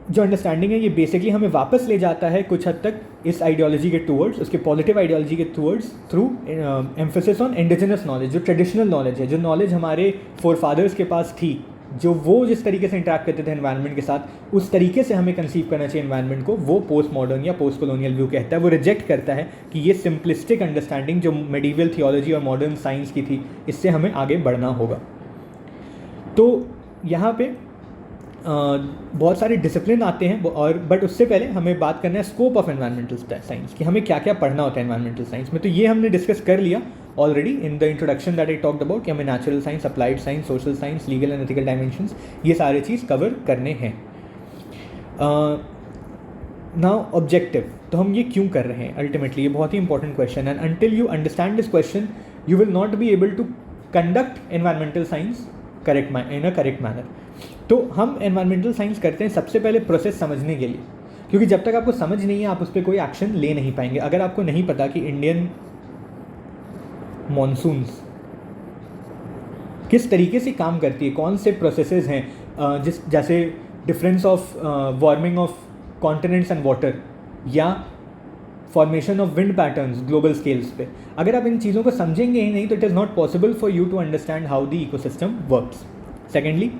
A: जो अंडरस्टैंडिंग है ये बेसिकली हमें वापस ले जाता है कुछ हद तक इस आइडियोलॉजी के टूवर्ड्स, उसके पॉजिटिव आइडियोलॉजी के towards through emphasis on indigenous knowledge, जो ट्रेडिशनल नॉलेज है, जो नॉलेज हमारे फोरफादर्स के पास थी, जो वो जिस तरीके से इंटरेक्ट करते थे एनवायरनमेंट के साथ, उस तरीके से हमें कंसीव करना चाहिए एनवायरनमेंट को, वो पोस्ट मॉडर्न या पोस्ट कॉलोनियल व्यू कहता है। वो रिजेक्ट करता है कि ये सिंपलिस्टिक अंडरस्टैंडिंग जो मेडिवल थियोलॉजी और मॉडर्न साइंस की थी, इससे हमें आगे बढ़ना होगा। तो यहाँ पे बहुत सारे डिसिप्लिन आते हैं, और बट उससे पहले हमें बात करना है स्कोप ऑफ एनवायरमेंटल साइंस, कि हमें क्या क्या पढ़ना होता है एनवायरमेंटल साइंस में। तो ये हमने डिस्कस कर लिया already in the introduction that I talked about, कि हमें natural science, applied science, social science, legal and ethical dimensions, ये सारे चीज़ कवर करने हैं। नाउ ऑब्जेक्टिव, तो हम ये क्यों कर रहे हैं अल्टीमेटली, ये बहुत ही इंपॉर्टेंट क्वेश्चन है। Until you understand this question you will not be able to conduct environmental science in a correct manner. तो हम एनवायरमेंटल साइंस करते हैं सबसे पहले प्रोसेस समझने के लिए, क्योंकि जब तक आपको समझ नहीं है आप उस पर कोई एक्शन ले नहीं पाएंगे। अगर आपको नहीं पता कि इंडियन मॉनसून्स किस तरीके से काम करती है, कौन से प्रोसेसेस हैं, जैसे difference of warming of continents and water, या formation of wind patterns global scales पे, अगर आप इन चीज़ों को समझेंगे ही नहीं तो it is not possible for you to understand how the ecosystem works. Secondly,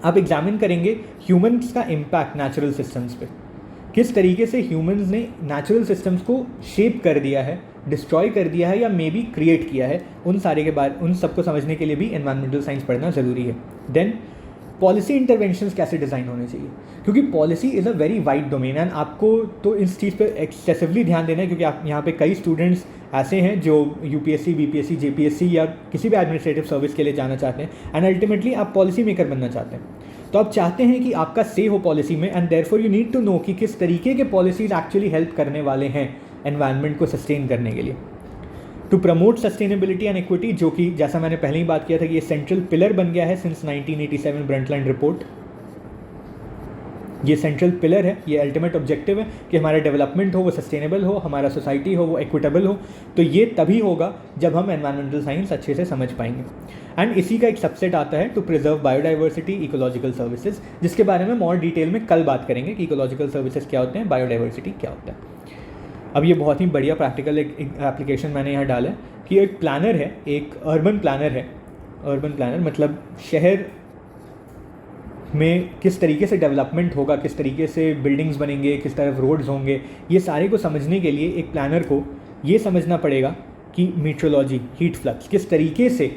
A: आप एग्जामिन करेंगे ह्यूमंस का इम्पैक्ट नेचुरल सिस्टम्स पे, किस तरीके से ह्यूमंस ने नेचुरल सिस्टम्स को शेप कर दिया है, डिस्ट्रॉय कर दिया है, या मे बी क्रिएट किया है। उन सारे के बारे, उन सबको समझने के लिए भी एनवायरमेंटल साइंस पढ़ना ज़रूरी है। देन पॉलिसी इंटरवेंशंस कैसे डिज़ाइन होने चाहिए, क्योंकि policy is a very wide domain and आपको तो इस चीज़ पे एक्सेसिवली ध्यान देना है, क्योंकि आप यहाँ पे कई स्टूडेंट्स ऐसे हैं जो यूपीएससी, बीपीएससी, जेपीएससी या किसी भी एडमिनिस्ट्रेटिव सर्विस के लिए जाना चाहते हैं एंड अल्टीमेटली आप पॉलिसी मेकर बनना चाहते हैं। तो आप चाहते हैं कि आपका से हो पॉलिसी में, and therefore you need to know कि किस तरीके के पॉलिसीज एक्चुअली हेल्प करने वाले हैं एनवायरनमेंट को सस्टेन करने के लिए। To promote sustainability and equity, जो कि जैसा मैंने पहले ही बात किया था कि ये सेंट्रल पिलर बन गया है सिंस 1987 ब्रंटलैंड रिपोर्ट। ये सेंट्रल पिलर है, ये अल्टीमेट ऑब्जेक्टिव है कि हमारा डेवलपमेंट हो वो सस्टेनेबल हो, हमारा सोसाइटी हो वो इक्विटेबल हो। तो ये तभी होगा जब हम एनवायरमेंटल साइंस अच्छे से समझ पाएंगे। एंड इसी का एक सबसेट आता है to preserve biodiversity ecological services, जिसके बारे में और डिटेल में कल बात करेंगे कि इकोलॉजिकल सर्विसेज क्या होते हैं, बायोडाइवर्सिटी क्या होता है। अब ये बहुत ही बढ़िया प्रैक्टिकल एक एप्लीकेशन मैंने यहाँ डाला है कि एक प्लानर है, एक अर्बन प्लानर है। अर्बन प्लानर मतलब शहर में किस तरीके से डेवलपमेंट होगा, किस तरीके से बिल्डिंग्स बनेंगे, किस तरफ रोड्स होंगे, ये सारे को समझने के लिए एक प्लानर को ये समझना पड़ेगा कि मीट्रोलॉजी, हीट फ्लक्स किस तरीके से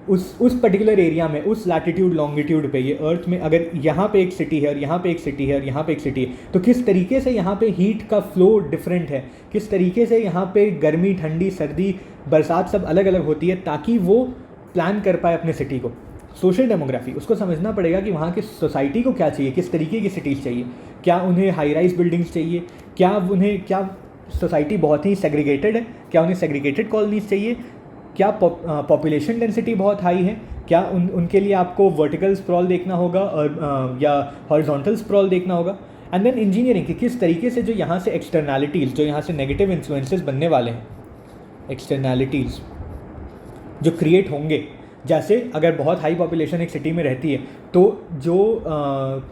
A: उस पर्टिकुलर एरिया में, उस लैटिट्यूड लॉन्गिट्यूड पे, ये अर्थ में अगर यहाँ पे एक सिटी है और यहाँ पे एक सिटी है और यहाँ पे एक सिटी है, तो किस तरीके से यहाँ पे हीट का फ्लो डिफरेंट है, किस तरीके से यहाँ पे गर्मी, ठंडी, सर्दी, बरसात सब अलग अलग होती है, ताकि वो प्लान कर पाए अपने सिटी को। सोशल डेमोग्राफी, उसको समझना पड़ेगा कि वहाँ की सोसाइटी को क्या चाहिए, किस तरीके की सिटीज़ चाहिए, क्या उन्हें हाई राइज बिल्डिंग्स चाहिए, क्या सोसाइटी बहुत ही सेग्रीगेटेड है, क्या उन्हें सेग्रीगेटेड कॉलोनीज चाहिए, क्या पॉपुलेशन डेंसिटी बहुत हाई है, क्या उनके लिए आपको वर्टिकल स्प्रॉल देखना होगा और या हॉरिजॉन्टल स्प्रॉल देखना होगा। एंड देन इंजीनियरिंग कि किस तरीके से जो यहाँ से एक्सटर्नैलिटीज़, जो यहाँ से नेगेटिव इन्फ्लुएंसेस बनने वाले हैं, एक्सटर्नैलिटीज़ जो क्रिएट होंगे, जैसे अगर बहुत हाई पॉपुलेशन एक सिटी में रहती है तो जो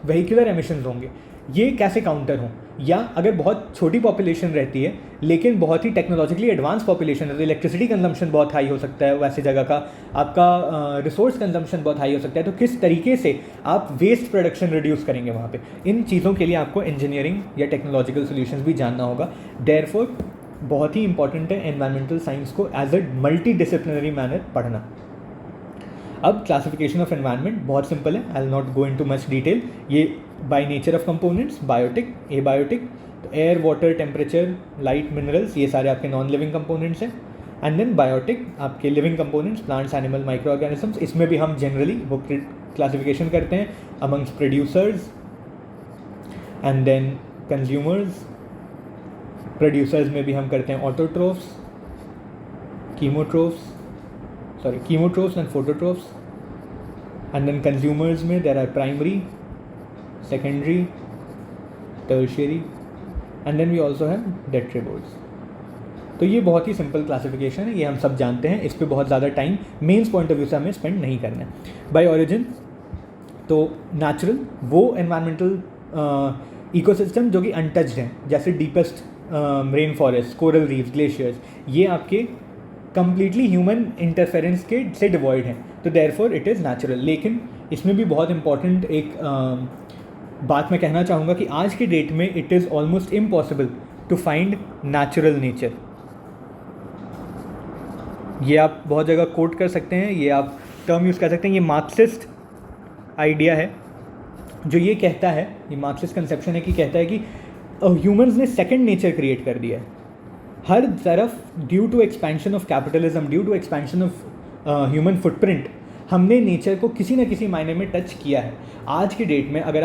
A: व्हीकुलर एमिशंस होंगे ये कैसे काउंटर हों, या अगर बहुत छोटी पॉपुलेशन रहती है लेकिन बहुत ही टेक्नोलॉजिकली एडवांस पॉपुलेशन है तो इलेक्ट्रिसिटी कंजम्पशन बहुत हाई हो सकता है, वैसे जगह का आपका रिसोर्स कंजम्पशन बहुत हाई हो सकता है, तो किस तरीके से आप वेस्ट प्रोडक्शन रिड्यूस करेंगे वहाँ पे। इन चीज़ों के लिए आपको इंजीनियरिंग या टेक्नोलॉजिकल सोल्यूशंस भी जानना होगा। देयरफॉर बहुत ही इंपॉर्टेंट है एनवायरमेंटल साइंस को as a multidisciplinary manner पढ़ना। अब क्लासिफिकेशन ऑफ एनवायरनमेंट बहुत सिंपल है, I will not go into much detail. ये by nature of components, biotic, abiotic, तो air, water, temperature, light, minerals, ये सारे आपके नॉन लिविंग कंपोनेंट्स हैं। एंड देन बायोटिक आपके living components, plants, animal, microorganisms. इसमें भी हम जनरली वो क्लासिफिकेशन करते हैं amongst producers and then consumers. Producers में भी हम करते हैं autotrophs, chemotrophs and phototrophs. And then consumers में there are primary, secondary, tertiary, and then we also have detritivores. तो ये बहुत ही सिंपल क्लासिफिकेशन है, ये हम सब जानते हैं, इस पर बहुत ज़्यादा time mains point of view से हमें स्पेंड नहीं करना है। बाय ऑरिजिन तो नेचुरल वो एनवायरमेंटल इकोसिस्टम जो कि अनटच्ड हैं, जैसे deepest rain forest, coral reefs, glaciers, ये आपके कम्प्लीटली ह्यूमन इंटरफेरेंस के से डिवॉइड हैं, तो देयरफॉर इट इज़ नेचुरल। लेकिन इसमें भी बहुत इंपॉर्टेंट एक बात मैं कहना चाहूँगा कि आज के डेट में it is almost impossible to find natural nature. ये आप बहुत जगह कोट कर सकते हैं, ये आप टर्म यूज़ कर सकते हैं। ये मार्क्सिस्ट आइडिया है जो ये कहता है, ये मार्क्सिस्ट कंसेप्शन है कि कहता है कि ह्यूमंस ने सेकंड नेचर क्रिएट कर दिया है हर तरफ, due to expansion of capitalism, due to expansion of human footprint, हमने नेचर को किसी न किसी मायने में टच किया है। आज की डेट में अगर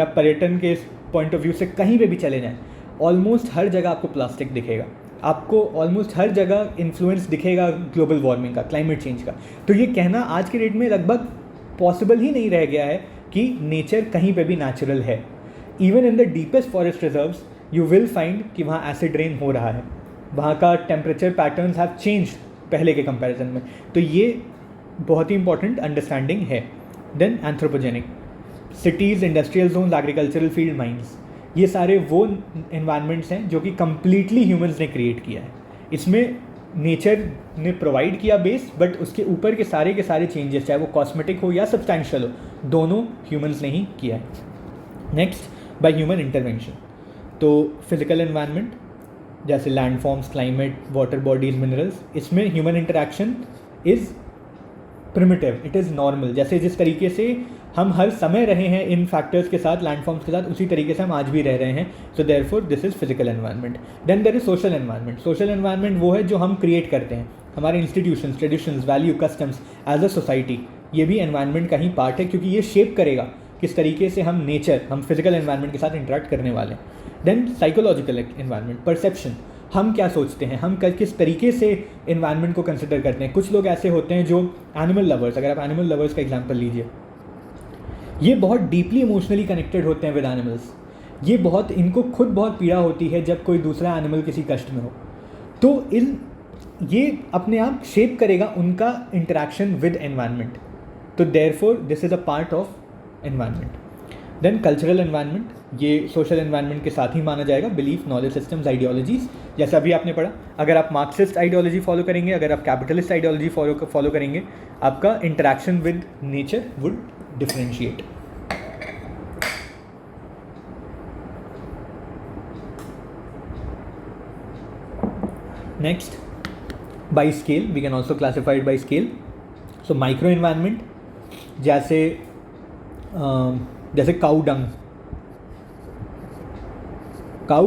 A: आप पर्यटन के पॉइंट ऑफ व्यू से कहीं पे भी चले जाएं, ऑलमोस्ट हर जगह आपको प्लास्टिक दिखेगा, आपको ऑलमोस्ट हर जगह इन्फ्लुएंस दिखेगा ग्लोबल वार्मिंग का, क्लाइमेट चेंज का। तो ये कहना आज के डेट में लगभग पॉसिबल ही नहीं रह गया है कि नेचर कहीं पे भी नेचुरल है। Even in the deepest forest reserves you will find कि वहाँ एसिड रेन हो रहा है, वहाँ का टेम्परेचर पैटर्न्स हैव चेंज पहले के कंपैरिजन में। तो ये बहुत ही इंपॉर्टेंट अंडरस्टैंडिंग है। Then anthropogenic, cities, industrial zones, agricultural field, mines, ये सारे वो एनवायरनमेंट्स हैं जो कि कम्प्लीटली ह्यूमंस ने क्रिएट किया है। इसमें नेचर ने प्रोवाइड किया बेस, बट उसके ऊपर के सारे चेंजेस, चाहे वो कॉस्मेटिक हो या सब्सटैंशियल हो, दोनों ह्यूमंस ने ही किया है। नेक्स्ट, बाय ह्यूमन इंटरवेंशन, तो फिजिकल एनवायरनमेंट जैसे landforms, climate, water bodies, minerals, इसमें human interaction is primitive, it is normal. जैसे जिस तरीके से हम हर समय रहे हैं इन फैक्टर्स के साथ, लैंडफॉर्म्स के साथ, उसी तरीके से हम आज भी रह रहे हैं। So therefore this is physical environment. Then there is social environment. Social environment वो है जो हम क्रिएट करते हैं, हमारे institutions, traditions, value, customs as a society, ये भी एनवायरनमेंट का ही पार्ट है, क्योंकि ये शेप करेगा किस तरीके से हम नेचर, हम फिजिकल एनवायरनमेंट के साथ इंटरेक्ट करने वाले हैं। देन साइकोलॉजिकल एनवायरनमेंट, परसेप्शन, हम क्या सोचते हैं, हम किस तरीके से एनवायरनमेंट को कंसिडर करते हैं। कुछ लोग ऐसे होते हैं जो एनिमल लवर्स, अगर आप एनिमल लवर्स का एग्जांपल लीजिए, ये बहुत डीपली इमोशनली कनेक्टेड होते हैं विद एनिमल्स। ये बहुत, इनको खुद बहुत पीड़ा होती है जब कोई दूसरा एनिमल किसी कष्ट में हो। तो ये अपने आप शेप करेगा उनका इंटरेक्शन विद एनवायरनमेंट। तो therefore this is a part of environment. Then cultural environment, ये सोशल एनवायरनमेंट के साथ ही माना जाएगा। बिलीफ, नॉलेज सिस्टम्स, आइडियोलॉजीज, जैसा अभी आपने पढ़ा। अगर आप मार्क्सिस्ट आइडियोलॉजी फॉलो करेंगे, अगर आप कैपिटलिस्ट आइडियोलॉजी फॉलो करेंगे, आपका interaction with nature would differentiate. Next, by scale, we can also classified by scale. So micro environment, जैसे काऊ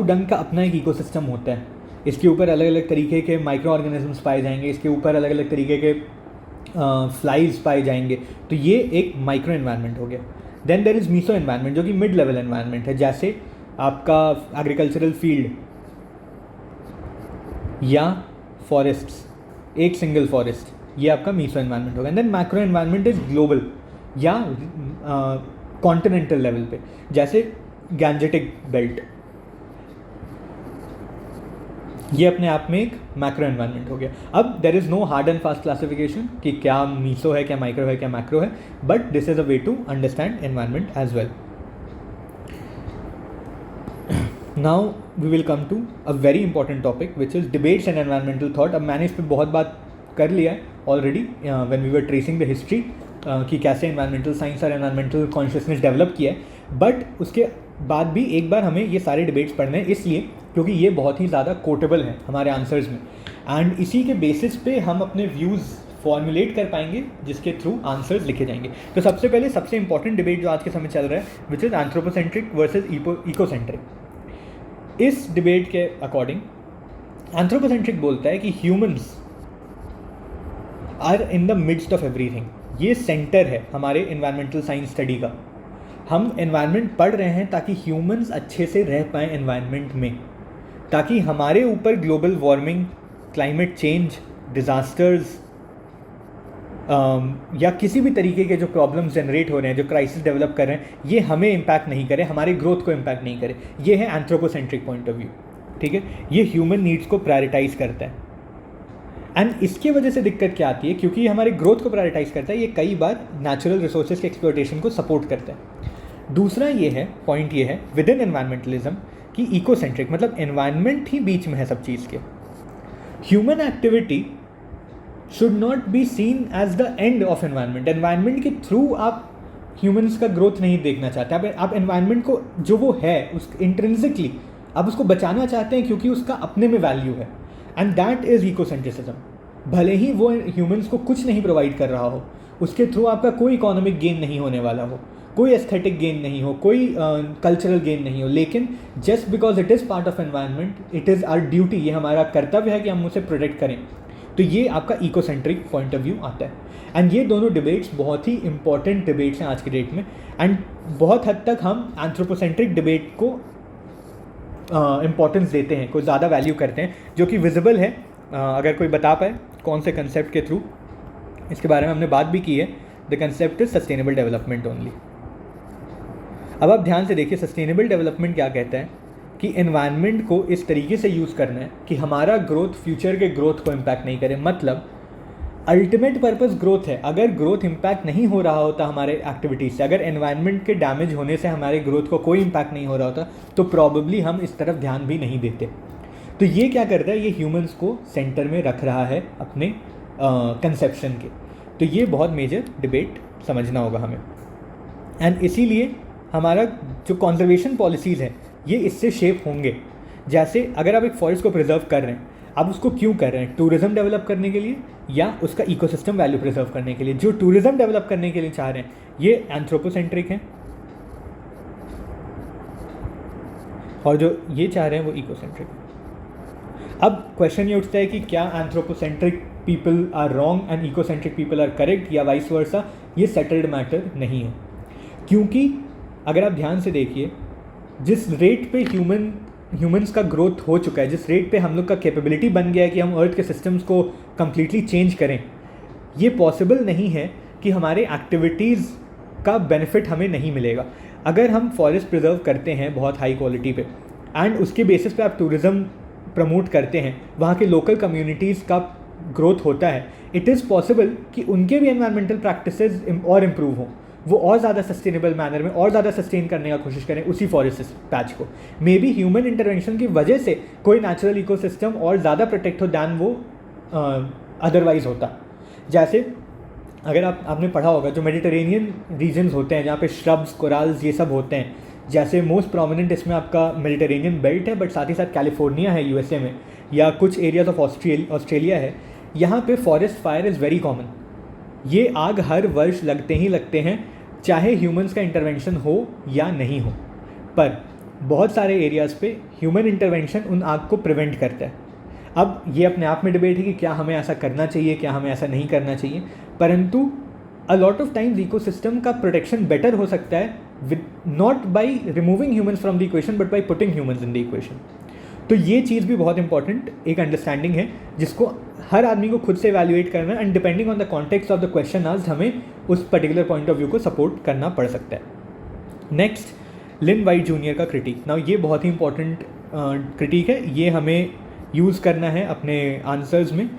A: डंग का अपना एक इकोसिस्टम होता है। इसके ऊपर अलग अलग तरीके के माइक्रो ऑर्गेनिजम्स पाए जाएंगे, इसके ऊपर अलग अलग तरीके के फ्लाइज पाए जाएंगे। तो ये एक माइक्रो एनवायरनमेंट हो गया। Then there is meso environment, जो कि मिड लेवल एनवायरनमेंट है, जैसे आपका एग्रीकल्चरल फील्ड या फॉरेस्ट्स, एक सिंगल फॉरेस्ट, ये आपका मीसो एनवायरनमेंट होगा। Then macro environment is global या कॉन्टिनेंटल लेवल पे, जैसे गैंजेटिक बेल्ट, ये अपने आप में एक मैक्रो एनवायरनमेंट हो गया। अब there is no hard and fast classification कि क्या मीसो है, क्या माइक्रो है, क्या मैक्रो है, but this is a way to understand environment as well. Now we will come to a very important topic which is debates and environmental thought. अब मैंने इस पर बहुत बात कर लिया है already when we were tracing the history कि कैसे एनवायरमेंटल साइंस और एनवायरमेंटल कॉन्शियसनेस डेवलप किया है। बट उसके बाद भी एक बार हमें ये सारे डिबेट्स पढ़ने हैं, इसलिए क्योंकि ये बहुत ही ज़्यादा कोटेबल है हमारे आंसर्स में, एंड इसी के बेसिस पे हम अपने व्यूज़ फॉर्मुलेट कर पाएंगे, जिसके थ्रू आंसर्स लिखे जाएंगे। तो सबसे पहले सबसे इंपॉर्टेंट डिबेट जो आज के समय चल रहा है, which is anthropocentric versus ecocentric. इस डिबेट के अकॉर्डिंग एंथ्रोपोसेंट्रिक बोलता है कि humans are in the midst of everything. ये सेंटर है हमारे एनवायरमेंटल साइंस स्टडी का। हम एनवायरनमेंट पढ़ रहे हैं ताकि ह्यूमंस अच्छे से रह पाएँ एनवायरनमेंट में, ताकि हमारे ऊपर global warming, climate change, disasters या किसी भी तरीके के जो प्रॉब्लम्स जनरेट हो रहे हैं, जो क्राइसिस डेवलप कर रहे हैं, ये हमें इम्पैक्ट नहीं करे, हमारे ग्रोथ को इम्पैक्ट नहीं करे। ये है एंथ्रोपोसेंट्रिक पॉइंट ऑफ व्यू, ठीक है। ये ह्यूमन नीड्स को प्रायोरिटाइज करता है, एंड इसकी वजह से दिक्कत क्या आती है, क्योंकि ये हमारे ग्रोथ को प्रायोरिटाइज करता है, ये कई बार नेचुरल रिसोर्सेज के एक्सप्लॉयटेशन को सपोर्ट करता है। दूसरा ये है, पॉइंट ये है विद इन एनवायरमेंटलिज्म कि इकोसेंट्रिक मतलब एनवायरनमेंट ही बीच में है सब चीज़ के। Human activity should not be seen as the end of environment. Environment के थ्रू आप ह्यूमंस का ग्रोथ नहीं देखना चाहते, आप एनवायरनमेंट को जो वो है उस इंट्रिंसिकली आप उसको बचाना चाहते हैं, क्योंकि उसका अपने में वैल्यू है, एंड दैट इज़ इकोसेंट्रिसिज्म। भले ही वो ह्यूमंस को कुछ नहीं प्रोवाइड कर रहा हो, उसके थ्रू आपका कोई इकोनॉमिक गेन नहीं होने वाला हो, कोई एस्थेटिक गेन नहीं हो, कोई कल्चरल गेन नहीं हो, लेकिन just because it is part of environment, it is our duty, ये हमारा कर्तव्य है कि हम उसे प्रोटेक्ट करें। तो ये आपका इकोसेंट्रिक पॉइंट ऑफ व्यू आता है, एंड ये दोनों डिबेट्स बहुत ही इंपॉर्टेंट डिबेट्स हैं आज के डेट में, एंड बहुत हद तक हम एंथ्रोपोसेंट्रिक डिबेट को इम्पॉर्टेंस देते हैं, कोई ज़्यादा वैल्यू करते हैं, जो कि विजिबल है। अगर कोई बता पाए कौन से कंसेप्ट के थ्रू, इसके बारे में हमने बात भी की है। The concept is sustainable development only. अब आप ध्यान से देखिए, सस्टेनेबल डेवलपमेंट क्या कहता है कि एनवायरनमेंट को इस तरीके से यूज़ करना है कि हमारा ग्रोथ फ्यूचर के ग्रोथ को इम्पैक्ट नहीं करे। मतलब अल्टीमेट पर्पस ग्रोथ है। अगर ग्रोथ इम्पैक्ट नहीं हो रहा होता हमारे एक्टिविटीज़ से, अगर एनवायरनमेंट के डैमेज होने से हमारे ग्रोथ को कोई इम्पैक्ट नहीं हो रहा होता, तो प्रॉबेबली हम इस तरफ ध्यान भी नहीं देते। तो ये क्या करता है, ये ह्यूमंस को सेंटर में रख रहा है अपने कंसेप्शन के। तो ये बहुत मेजर डिबेट समझना होगा हमें, एंड इसीलिए हमारा जो कंजर्वेशन पॉलिसीज़ हैं ये इससे शेप होंगे। जैसे अगर आप एक फॉरेस्ट को प्रिजर्व कर रहे हैं, आप उसको क्यों कर रहे हैं? टूरिज़्म डेवलप करने के लिए या उसका इकोसिस्टम वैल्यू प्रिजर्व करने के लिए? जो टूरिज़्म डेवलप करने के लिए चाह रहे हैं ये एंथ्रोपोसेंट्रिक है, और जो ये चाह रहे हैं वो इकोसेंट्रिक। अब क्वेश्चन ये उठता है कि क्या anthropocentric people are wrong and ecocentric people are correct, या वाइस वर्सा? ये सेटल्ड मैटर नहीं है, क्योंकि अगर आप ध्यान से देखिए, जिस रेट पे ह्यूमंस का ग्रोथ हो चुका है, जिस रेट पे हम लोग का कैपेबिलिटी बन गया है कि हम अर्थ के सिस्टम्स को कम्प्लीटली चेंज करें, ये पॉसिबल नहीं है कि हमारे एक्टिविटीज़ का बेनिफिट हमें नहीं मिलेगा। अगर हम फॉरेस्ट प्रिजर्व करते हैं बहुत हाई क्वालिटी पे एंड उसके बेसिस पे आप टूरिज़्म प्रमोट करते हैं, वहाँ के लोकल कम्युनिटीज़ का ग्रोथ होता है, इट इज़ पॉसिबल कि उनके भी एनवायरमेंटल प्रैक्टिसेस और इम्प्रूव हों, वो और ज़्यादा सस्टेनेबल मैनर में और ज़्यादा सस्टेन करने का कोशिश करें उसी फॉरेस्ट पैच को। मे बी ह्यूमन इंटरवेंशन की वजह से कोई नेचुरल इकोसिस्टम और ज़्यादा प्रोटेक्ट हो दैन वो अदरवाइज होता। जैसे अगर आपने पढ़ा होगा जो मेडिटेरेनियन रीजन्स होते हैं जहाँ पे श्रब्स, कोराल्स ये सब होते हैं, जैसे मोस्ट प्रोमिनेंट इसमें आपका मेडिटेरेनियन बेल्ट है, बट साथ ही साथ कैलिफोर्निया है यूएसए में, या कुछ एरियाज ऑफ ऑस्ट्रेलिया है, यहाँ पे forest fire is very common. ये आग हर वर्ष लगते ही लगते हैं, चाहे ह्यूमंस का इंटरवेंशन हो या नहीं हो। पर बहुत सारे एरियाज़ पे ह्यूमन इंटरवेंशन उन आग को प्रिवेंट करता है। अब ये अपने आप में डिबेट है कि क्या हमें ऐसा करना चाहिए, क्या हमें ऐसा नहीं करना चाहिए, परंतु अ लॉट ऑफ टाइम्स इकोसिस्टम का प्रोटेक्शन बेटर हो सकता है with not by removing humans from the equation but by putting humans in the equation. तो ये चीज़ भी बहुत इंपॉर्टेंट एक अंडरस्टैंडिंग है जिसको हर आदमी को खुद से एवेल्युएट करना है, and depending on the context of the question asked हमें उस पर्टिकुलर पॉइंट ऑफ व्यू को सपोर्ट करना पड़ सकता है। नेक्स्ट, लिन वाइट जूनियर का क्रिटिक। नाउ ये बहुत ही इंपॉर्टेंट क्रिटिक है, ये हमें यूज़ करना है अपने आंसर्स में।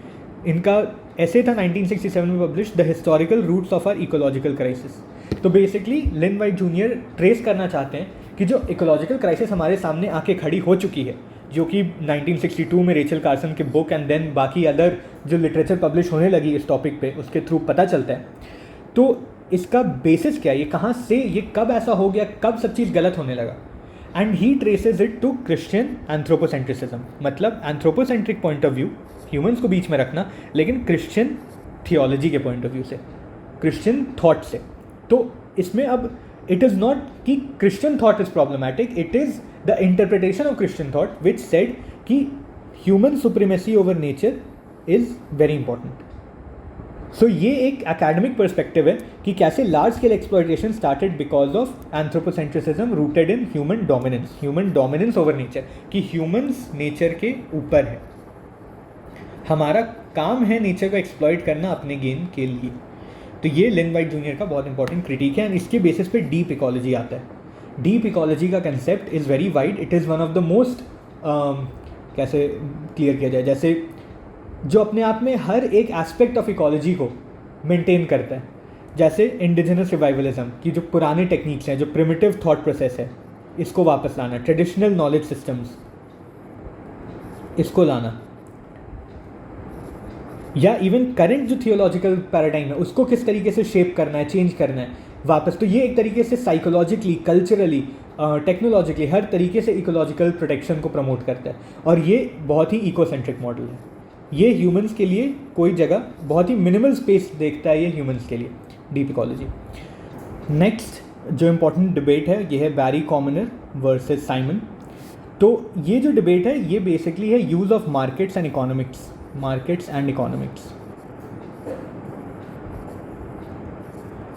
A: इनका ऐसे था 1967 में publish, the historical roots of our ecological crisis. तो basically Lynn White junior trace करना चाहते हैं कि जो इकोलॉजिकल क्राइसिस हमारे सामने आके खड़ी हो चुकी है, जो कि 1962 में रेचल कार्सन के बुक एंड देन बाकी अदर जो लिटरेचर पब्लिश होने लगी इस टॉपिक पे, उसके थ्रू पता चलता है। तो इसका बेसिस क्या है, ये कहाँ से, ये कब ऐसा हो गया, कब सब चीज़ गलत होने लगा। And he traces it to Christian anthropocentrism, मतलब anthropocentric point of view, humans को बीच में रखना, लेकिन क्रिश्चियन थियोलॉजी के पॉइंट ऑफ व्यू से, क्रिश्चियन थॉट से। तो इसमें अब इट इज़ नॉट कि Christian thought is problematic, it is the interpretation of Christian thought which said कि human supremacy over nature is very important. So ये एक एकेडमिक पर्सपेक्टिव है कि कैसे large scale exploitation started because of anthropocentrism rooted in human dominance over nature, कि humans nature के ऊपर है, हमारा काम है नेचर को एक्सप्लॉइट करना अपने गेन के लिए। तो ये लिन वाइट जूनियर का बहुत इंपॉर्टेंट क्रिटिक है, एंड इसके बेसिस पे डीप इकोलॉजी आता है। डीप इकोलॉजी का concept is very wide, it is one of the most, कैसे क्लियर किया जाए, जैसे जो अपने आप में हर एक एस्पेक्ट ऑफ इकोलॉजी को मेंटेन करता है। जैसे इंडिजिनस रिवाइवलिज्म की जो पुराने टेक्निक्स हैं, जो प्रिमिटिव थॉट प्रोसेस है, इसको वापस लाना, ट्रेडिशनल नॉलेज सिस्टम्स इसको लाना, या इवन करंट जो थियोलॉजिकल पैराडाइम है उसको किस तरीके से शेप करना है, चेंज करना है वापस। तो ये एक तरीके से साइकोलॉजिकली, कल्चरली, टेक्नोलॉजिकली हर तरीके से इकोलॉजिकल प्रोटेक्शन को प्रमोट करता है, और ये बहुत ही इकोसेंट्रिक मॉडल है। ये ह्यूमंस के लिए कोई जगह, बहुत ही मिनिमल स्पेस देखता है ये ह्यूमंस के लिए, डीप इकोलॉजी। नेक्स्ट जो इम्पोर्टेंट डिबेट है ये है बैरी कॉमनर वर्सेस साइमन। तो ये जो डिबेट है ये बेसिकली है use of markets and economics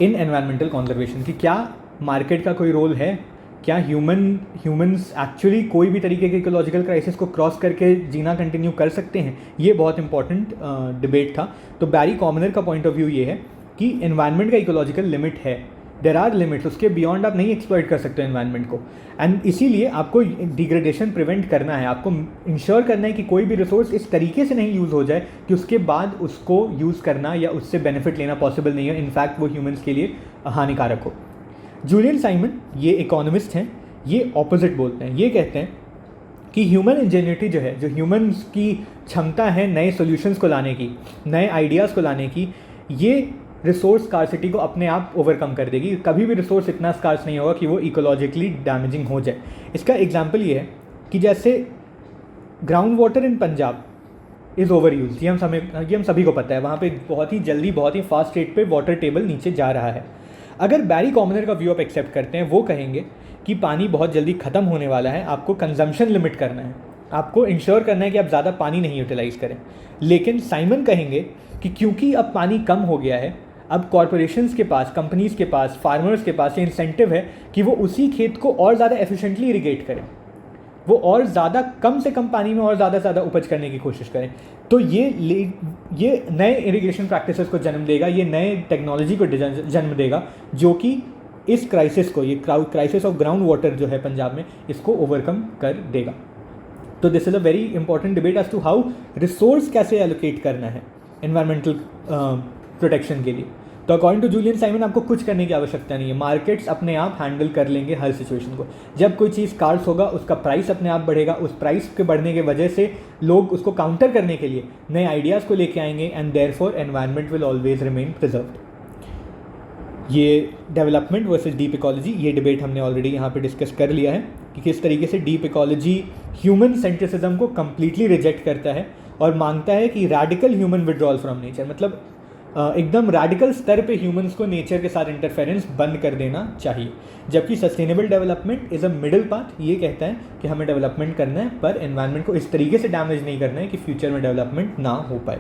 A: in environmental conservation, कि क्या मार्केट का कोई रोल है, क्या ह्यूमंस एक्चुअली कोई भी तरीके के इकोलॉजिकल क्राइसिस को क्रॉस करके जीना कंटिन्यू कर सकते हैं। ये बहुत इंपॉर्टेंट डिबेट था। तो बैरी कॉमनर का पॉइंट ऑफ व्यू ये है कि एनवायरनमेंट का इकोलॉजिकल लिमिट है, देर आर लिमिट्स, उसके बियॉन्ड आप नहीं एक्सप्लॉइट कर सकते एनवायरनमेंट को, एंड इसीलिए आपको डिग्रेडेशन प्रिवेंट करना है, आपको इंश्योर करना है कि कोई भी रिसोर्स इस तरीके से नहीं यूज़ हो जाए कि उसके बाद उसको यूज़ करना या उससे बेनिफिट लेना पॉसिबल नहीं है, इनफैक्ट वो ह्यूमंस के लिए हानिकारक हो। जूलियन साइमन ये इकोनॉमिस्ट हैं, ये ऑपोजिट बोलते हैं, ये कहते हैं कि ह्यूमन इंजेन्यूटी जो है, जो ह्यूमंस की क्षमता है नए सॉल्यूशंस को लाने की, नए आइडियाज़ को लाने की, ये रिसोर्स स्कार्सिटी को अपने आप ओवरकम कर देगी। कभी भी रिसोर्स इतना स्कार्स नहीं होगा कि वो इकोलॉजिकली डैमेजिंग हो जाए। इसका एग्जांपल ये है कि जैसे ground water in Punjab is over use, ये हम सभी को पता है, वहाँ पे बहुत ही जल्दी, बहुत ही फास्ट रेट पे वाटर टेबल नीचे जा रहा है। अगर बैरी कॉमनर का व्यू आप एक्सेप्ट करते हैं, वो कहेंगे कि पानी बहुत जल्दी ख़त्म होने वाला है, आपको कंजम्पशन लिमिट करना है, आपको इंश्योर करना है कि आप ज़्यादा पानी नहीं यूटिलाइज़ करें। लेकिन साइमन कहेंगे कि क्योंकि अब पानी कम हो गया है, अब कॉरपोरेशंस के पास, कंपनीज़ के पास, फार्मर्स के पास ये इंसेंटिव है कि वो उसी खेत को और ज़्यादा एफिशिएंटली इरिगेट करें, वो और ज़्यादा कम से कम पानी में और ज़्यादा से ज़्यादा उपज करने की कोशिश करें। तो ये नए इरिगेशन प्रैक्टिसेस को जन्म देगा, ये नए टेक्नोलॉजी को जन्म देगा, जो कि इस क्राइसिस को, ये क्राइसिस ऑफ ग्राउंड वाटर जो है पंजाब में, इसको ओवरकम कर देगा। तो this is a very important debate as to how resource कैसे एलोकेट करना है एनवायरमेंटल प्रोटेक्शन के लिए। तो अकॉर्डिंग टू जूलियन साइमन आपको कुछ करने की आवश्यकता नहीं है, मार्केट्स अपने आप हैंडल कर लेंगे हर सिचुएशन को। जब कोई चीज़ स्कार्स होगा उसका प्राइस अपने आप बढ़ेगा, उस प्राइस के बढ़ने की वजह से लोग उसको काउंटर करने के लिए नए आइडियाज़ को लेके आएंगे and therefore environment will always remain preserved. ये डेवलपमेंट वर्सेस डीप इकोलॉजी, ये डिबेट हमने ऑलरेडी यहाँ पे डिस्कस कर लिया है कि किस तरीके से डीप इकोलॉजी ह्यूमन सेंट्रिसिज्म को कम्प्लीटली रिजेक्ट करता है और मांगता है कि radical human withdrawal from nature, मतलब एकदम रैडिकल स्तर पे ह्यूमंस को नेचर के साथ इंटरफेरेंस बंद कर देना चाहिए। जबकि sustainable development is a middle path, ये कहता है कि हमें डेवलपमेंट करना है पर एनवायरनमेंट को इस तरीके से डैमेज नहीं करना है कि फ्यूचर में डेवलपमेंट ना हो पाए।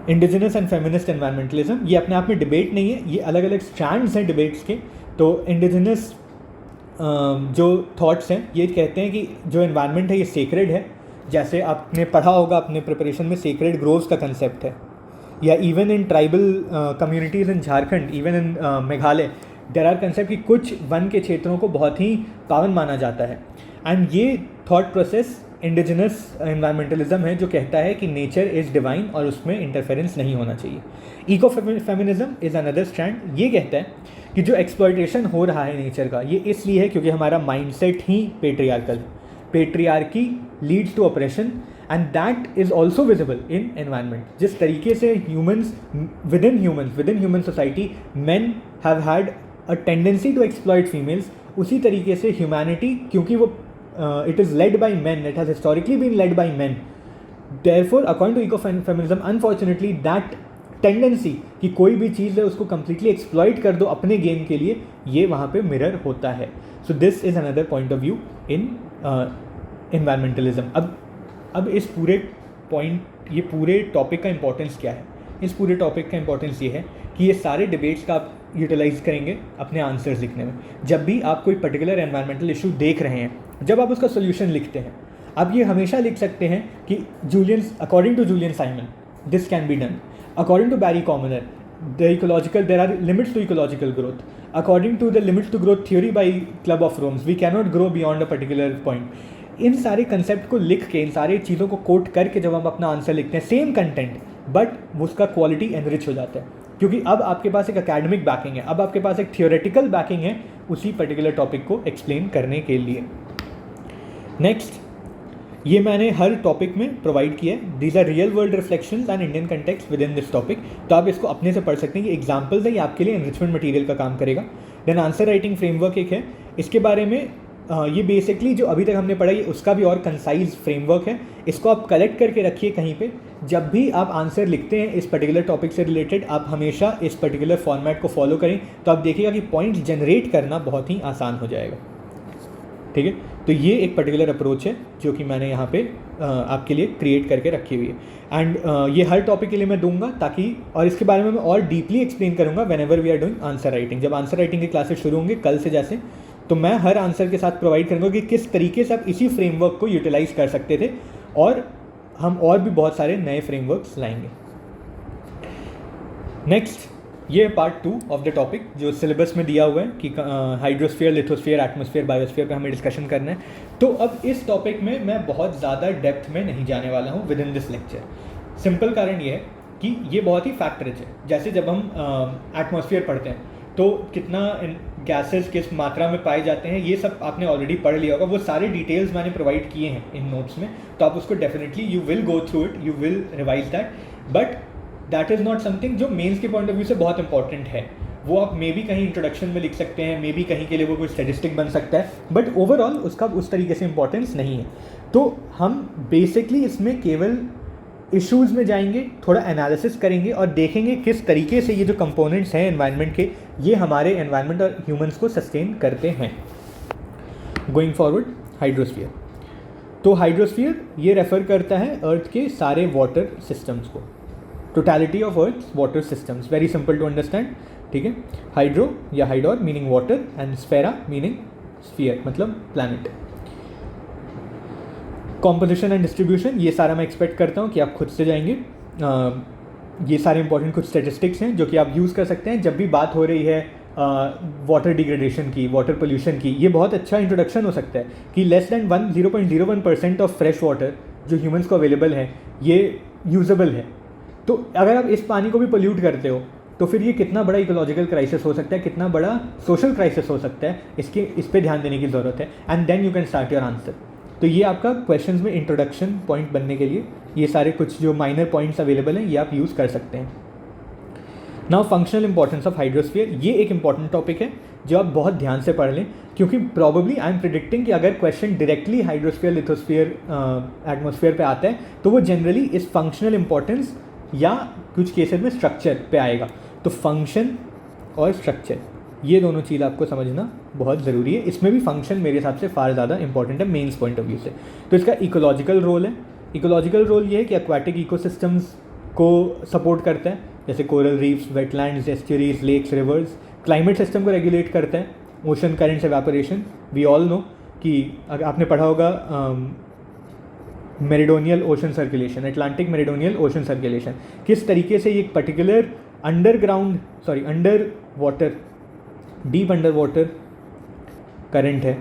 A: इंडिजिनस एंड फेमिनिस्ट एनवायरमेंटलिज्म, ये अपने आप में डिबेट नहीं है, ये अलग अलग स्टैंड्स हैं डिबेट्स के। तो इंडिजिनस जो थॉट्स हैं ये कहते हैं कि जो एनवायरनमेंट है ये सेक्रेड है, जैसे आपने पढ़ा होगा अपने प्रिपरेशन में सेक्रेड ग्रोव्स का कंसेप्ट है, या even in tribal communities in Jharkhand, even in Meghalaya there are concept कि कुछ वन के क्षेत्रों को बहुत ही पावन माना जाता है। एंड ये थॉट प्रोसेस इंडिजिनस एनवायरमेंटलिज्म है जो कहता है कि नेचर इज़ डिवाइन और उसमें इंटरफेरेंस नहीं होना चाहिए। Eco feminism is another stand, ये कहता है कि जो एक्सप्लॉयटेशन हो रहा है नेचर का ये इसलिए है क्योंकि हमारा माइंडसेट ही पेट्रियार्कल है। Patriarchy leads to oppression and that is also visible in environment. जिस तरीके से humans within human society men have had a tendency to exploit females, उसी तरीके से ह्यूमैनिटी, क्योंकि वो it is led by men, it has historically been led by men, therefore according to ecofeminism unfortunately that tendency कि कोई भी चीज़ है उसको completely exploit कर दो अपने गेम के लिए, ये वहाँ पे मिरर होता है। so this is another point of view in environmentalism। अब इस पूरे पॉइंट, ये पूरे टॉपिक का इंपॉर्टेंस क्या है? इस पूरे टॉपिक का इंपॉर्टेंस ये है कि ये सारे डिबेट्स का आप यूटिलाइज करेंगे अपने आंसर्स लिखने में। जब भी आप कोई पर्टिकुलर एनवायरमेंटल इशू देख रहे हैं, जब आप उसका सोल्यूशन लिखते हैं, आप ये हमेशा लिख सकते हैं कि according to Julian Simon this can be done, according to Barry Commoner there are limits to ecological growth, according to the limits to growth theory by Club of Romes we cannot grow beyond a particular point. इन सारे concept को लिख के, इन सारी चीज़ों को coat करके जब हम अपना आंसर लिखते हैं, सेम कंटेंट बट उसका क्वालिटी एनरिच हो जाता है, क्योंकि अब आपके पास एक एकेडमिक बैकिंग है, अब आपके पास एक थियोरेटिकल बैकिंग है उसी पर्टिकुलर टॉपिक को एक्सप्लेन करने के लिए। नेक्स्ट, ये मैंने हर टॉपिक में प्रोवाइड किया है, these are real world reflections and Indian context within this topic. तो आप इसको अपने से पढ़ सकते हैं कि एग्जाम्पल्स है, ये आपके लिए एनरिचमेंट मटेरियल का काम करेगा। देन आंसर राइटिंग फ्रेमवर्क एक है, इसके बारे में ये बेसिकली जो अभी तक हमने पढ़ा है उसका भी और कंसाइज फ्रेमवर्क है, इसको आप कलेक्ट करके रखिए कहीं पे। जब भी आप आंसर लिखते हैं इस पर्टिकुलर टॉपिक से रिलेटेड, आप हमेशा इस पर्टिकुलर फॉर्मेट को फॉलो करें, तो आप देखिएगा कि पॉइंट्स जनरेट करना बहुत ही आसान हो जाएगा। ठीक है, तो ये एक पर्टिकुलर अप्रोच है जो कि मैंने यहाँ पे आपके लिए क्रिएट करके रखी हुई है। एंड ये हर टॉपिक के लिए मैं दूंगा ताकि, और इसके बारे में मैं और डीपली एक्सप्लेन करूँगा whenever we are doing answer writing. जब आंसर राइटिंग की क्लासेस शुरू होंगे कल से जैसे, तो मैं हर आंसर के साथ प्रोवाइड करूँगा कि किस तरीके से आप इसी फ्रेमवर्क को यूटिलाइज कर सकते थे, और हम और भी बहुत सारे नए फ्रेमवर्क्स लाएंगे। नेक्स्ट, ये पार्ट 2 ऑफ द टॉपिक जो सिलेबस में दिया हुआ है कि हाइड्रोस्फीयर, लिथोस्फीयर, एटमॉस्फेयर, बायोस्फीयर का हमें डिस्कशन करना है। तो अब इस टॉपिक में मैं बहुत ज़्यादा डेप्थ में नहीं जाने वाला हूँ with in this lecture. Simple कारण ये है कि ये बहुत ही फैक्ट रिच है। जैसे जब हम एटमॉस्फेयर पढ़ते हैं तो कितना गैसेस किस मात्रा में पाए जाते हैं, ये सब आपने ऑलरेडी पढ़ लिया होगा, वो सारे डिटेल्स मैंने प्रोवाइड किए हैं इन नोट्स में, तो आप उसको definitely you will go through it, you will revise that, but that is not something जो मेंस के पॉइंट ऑफ व्यू से बहुत इंपॉर्टेंट है। वो आप मे बी कहीं इंट्रोडक्शन में लिख सकते हैं, मे बी कहीं के लिए वो कोई स्टैटिस्टिक बन सकता है, बट ओवरऑल उसका उस तरीके से इंपॉर्टेंस नहीं है। तो हम बेसिकली इसमें केवल इश्यूज़ में जाएंगे, थोड़ा एनालिसिस करेंगे और देखेंगे किस तरीके से ये जो कंपोनेंट्स हैं एनवायरनमेंट के, ये हमारे एनवायरनमेंट और ह्यूमंस को सस्टेन करते हैं। Going forward, hydrosphere. तो हाइड्रोस्फीयर ये रेफ़र करता है अर्थ के सारे वाटर सिस्टम्स को, totality of earth water systems, very simple to understand. ठीक है, हाइड्रो या hydor meaning water and sphaera meaning sphere मतलब प्लैनेट। कॉम्पोजिशन एंड डिस्ट्रीब्यूशन, ये सारा मैं एक्सपेक्ट करता हूँ कि आप खुद से जाएंगे। ये सारे इंपॉर्टेंट कुछ स्टैटिस्टिक्स हैं जो कि आप यूज़ कर सकते हैं जब भी बात हो रही है वाटर डिग्रेडेशन की, वाटर पोल्यूशन की, ये बहुत अच्छा इंट्रोडक्शन हो सकता है कि less than 0.01% of fresh water जो ह्यूमंस को अवेलेबल है ये यूजेबल है। तो अगर आप इस पानी को भी पोल्यूट करते हो तो फिर ये कितना बड़ा इकोलॉजिकल क्राइसिस हो सकता है, कितना बड़ा सोशल क्राइसिस हो सकता है, इस पर ध्यान देने की ज़रूरत है। And then you can start your answer. तो ये आपका क्वेश्चंस में इंट्रोडक्शन पॉइंट बनने के लिए ये सारे कुछ जो माइनर पॉइंट्स अवेलेबल हैं ये आप यूज़ कर सकते हैं। Now functional importance of hydrosphere, ये एक इंपॉर्टेंट टॉपिक है जो आप बहुत ध्यान से पढ़ लें, क्योंकि प्रॉबेबली आई एम प्रिडिक्टिंग कि अगर question directly hydrosphere lithosphere atmosphere पे आता है तो वो जनरली इस फंक्शनल इंपॉर्टेंस या कुछ केसेस में स्ट्रक्चर पे आएगा। तो फंक्शन और स्ट्रक्चर ये दोनों चीज़ आपको समझना बहुत ज़रूरी है। इसमें भी फंक्शन मेरे हिसाब से फार ज़्यादा इंपॉर्टेंट है मेन्स पॉइंट ऑफ व्यू से। तो इसका इकोलॉजिकल रोल है। इकोलॉजिकल रोल ये है कि एक्वाटिक इकोसिस्टम्स को सपोर्ट करता है, जैसे coral reefs, wetlands, estuaries, lakes, rivers. Climate system को रेगुलेट करता है, ocean currents, evaporation. We all know कि अगर आपने पढ़ा होगा meridional ocean circulation, Atlantic meridional ocean circulation, किस तरीके से ये एक particular under water, deep under water current है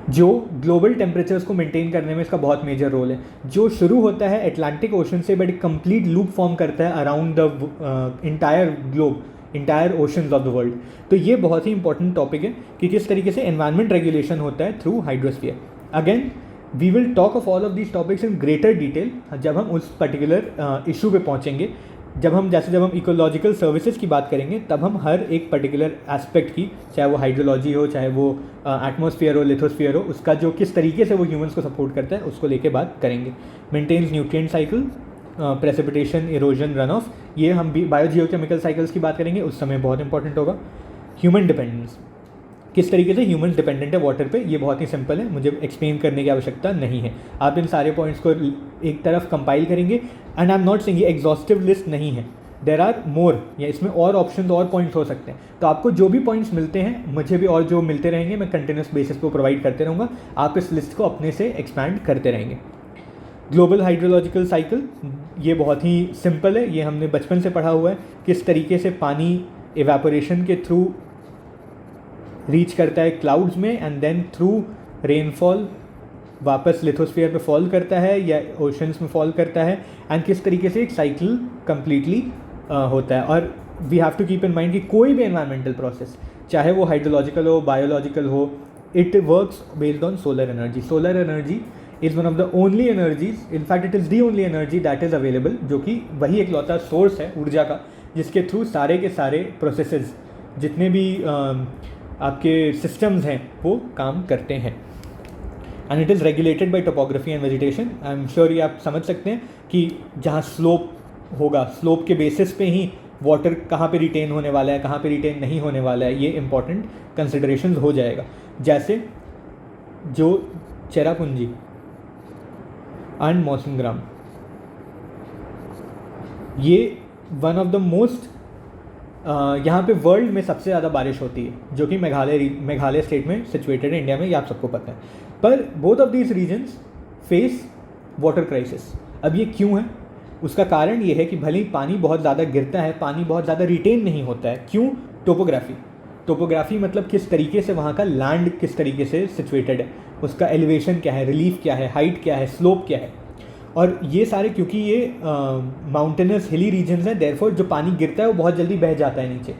A: जो ग्लोबल टेम्परेचर्स को मेंटेन करने में इसका बहुत मेजर रोल है, जो शुरू होता है अटलांटिक ओशन से बट एक कंप्लीट लूप फॉर्म करता है around the entire globe, entire oceans of the world. तो ये बहुत ही इंपॉर्टेंट टॉपिक है कि किस तरीके से एनवायरमेंट रेगुलेशन होता है through hydrosphere. Again we will talk of all of these topics in greater detail जब हम उस पर्टिकुलर इशू पे पहुंचेंगे। जब हम इकोलॉजिकल सर्विसेज की बात करेंगे तब हम हर एक पर्टिकुलर एस्पेक्ट की, चाहे वो हाइड्रोलॉजी हो, चाहे वो एटमॉस्फेयर हो, लिथोस्फीयर हो, उसका जो किस तरीके से वो ह्यूमंस को सपोर्ट करता है उसको लेके बात करेंगे। Maintains nutrient cycle, precipitation, erosion, run off, ये हम भी बायोजियोकेमिकल साइकिल्स की बात करेंगे, उस समय बहुत इंपॉर्टेंट होगा। ह्यूमन डिपेंडेंस, किस तरीके से ह्यूमन डिपेंडेंट है वाटर पे, ये बहुत ही सिंपल है, मुझे एक्सप्लेन करने की आवश्यकता नहीं है। आप इन सारे पॉइंट्स को एक तरफ कंपाइल करेंगे। And I am not saying ये एग्जॉस्टिव लिस्ट नहीं है, देर आर मोर, या इसमें और ऑप्शन और पॉइंट्स हो सकते हैं। तो आपको जो भी पॉइंट्स मिलते हैं, मुझे भी और जो मिलते रहेंगे, मैं कंटिन्यूस बेसिस पे प्रोवाइड करते रहूँगा। आप इस लिस्ट को अपने से एक्सपैंड करते रहेंगे। ग्लोबल हाइड्रोलॉजिकल साइकिल, ये बहुत ही सिंपल है, ये हमने बचपन से पढ़ा हुआ है, किस तरीके से पानी एवेपोरेशन के थ्रू रीच करता है क्लाउड्स में एंड देन थ्रू रेनफॉल वापस लिथोस्फीयर पे फॉल करता है या ओशंस में फॉल करता है, एंड किस तरीके से एक साइकिल कम्प्लीटली होता है। और we have to keep in mind कि कोई भी एनवायरमेंटल प्रोसेस, चाहे वो हाइड्रोलॉजिकल हो, बायोलॉजिकल हो, it works based on solar energy. Solar energy is one of the only energies, in fact it is the only energy that is available, जो कि वही एक लौता सोर्स है ऊर्जा का जिसके थ्रू सारे के सारे प्रोसेसेस, जितने भी आपके सिस्टम्स हैं वो काम करते हैं। And it is regulated by topography and vegetation. I am sure ये आप समझ सकते हैं कि जहाँ स्लोप होगा, स्लोप के बेसिस पे ही वाटर कहाँ पे रिटेन होने वाला है, कहाँ पे रिटेन नहीं होने वाला है, ये इंपॉर्टेंट कंसिडरेशन हो जाएगा। जैसे जो चेरापूंजी एंड मौसमग्राम, ये वन ऑफ द मोस्ट, यहाँ पे वर्ल्ड में सबसे ज़्यादा बारिश होती है, जो कि मेघालय स्टेट में सिचुएटेड है इंडिया में, ये आप सबको पता है। पर both of these regions face water crisis. अब ये क्यों है? उसका कारण ये है कि भले ही पानी बहुत ज़्यादा गिरता है, पानी बहुत ज़्यादा रिटेन नहीं होता है। क्यों? टोपोग्राफी मतलब किस तरीके से वहाँ का लैंड किस तरीके से सिचुएटेड है, उसका एलिवेशन क्या है, रिलीफ क्या है, हाइट क्या है, स्लोप क्या है। और ये सारे, क्योंकि ये माउंटेनस हिली रीजन्स हैं, देयरफॉर जो पानी गिरता है वो बहुत जल्दी बह जाता है नीचे,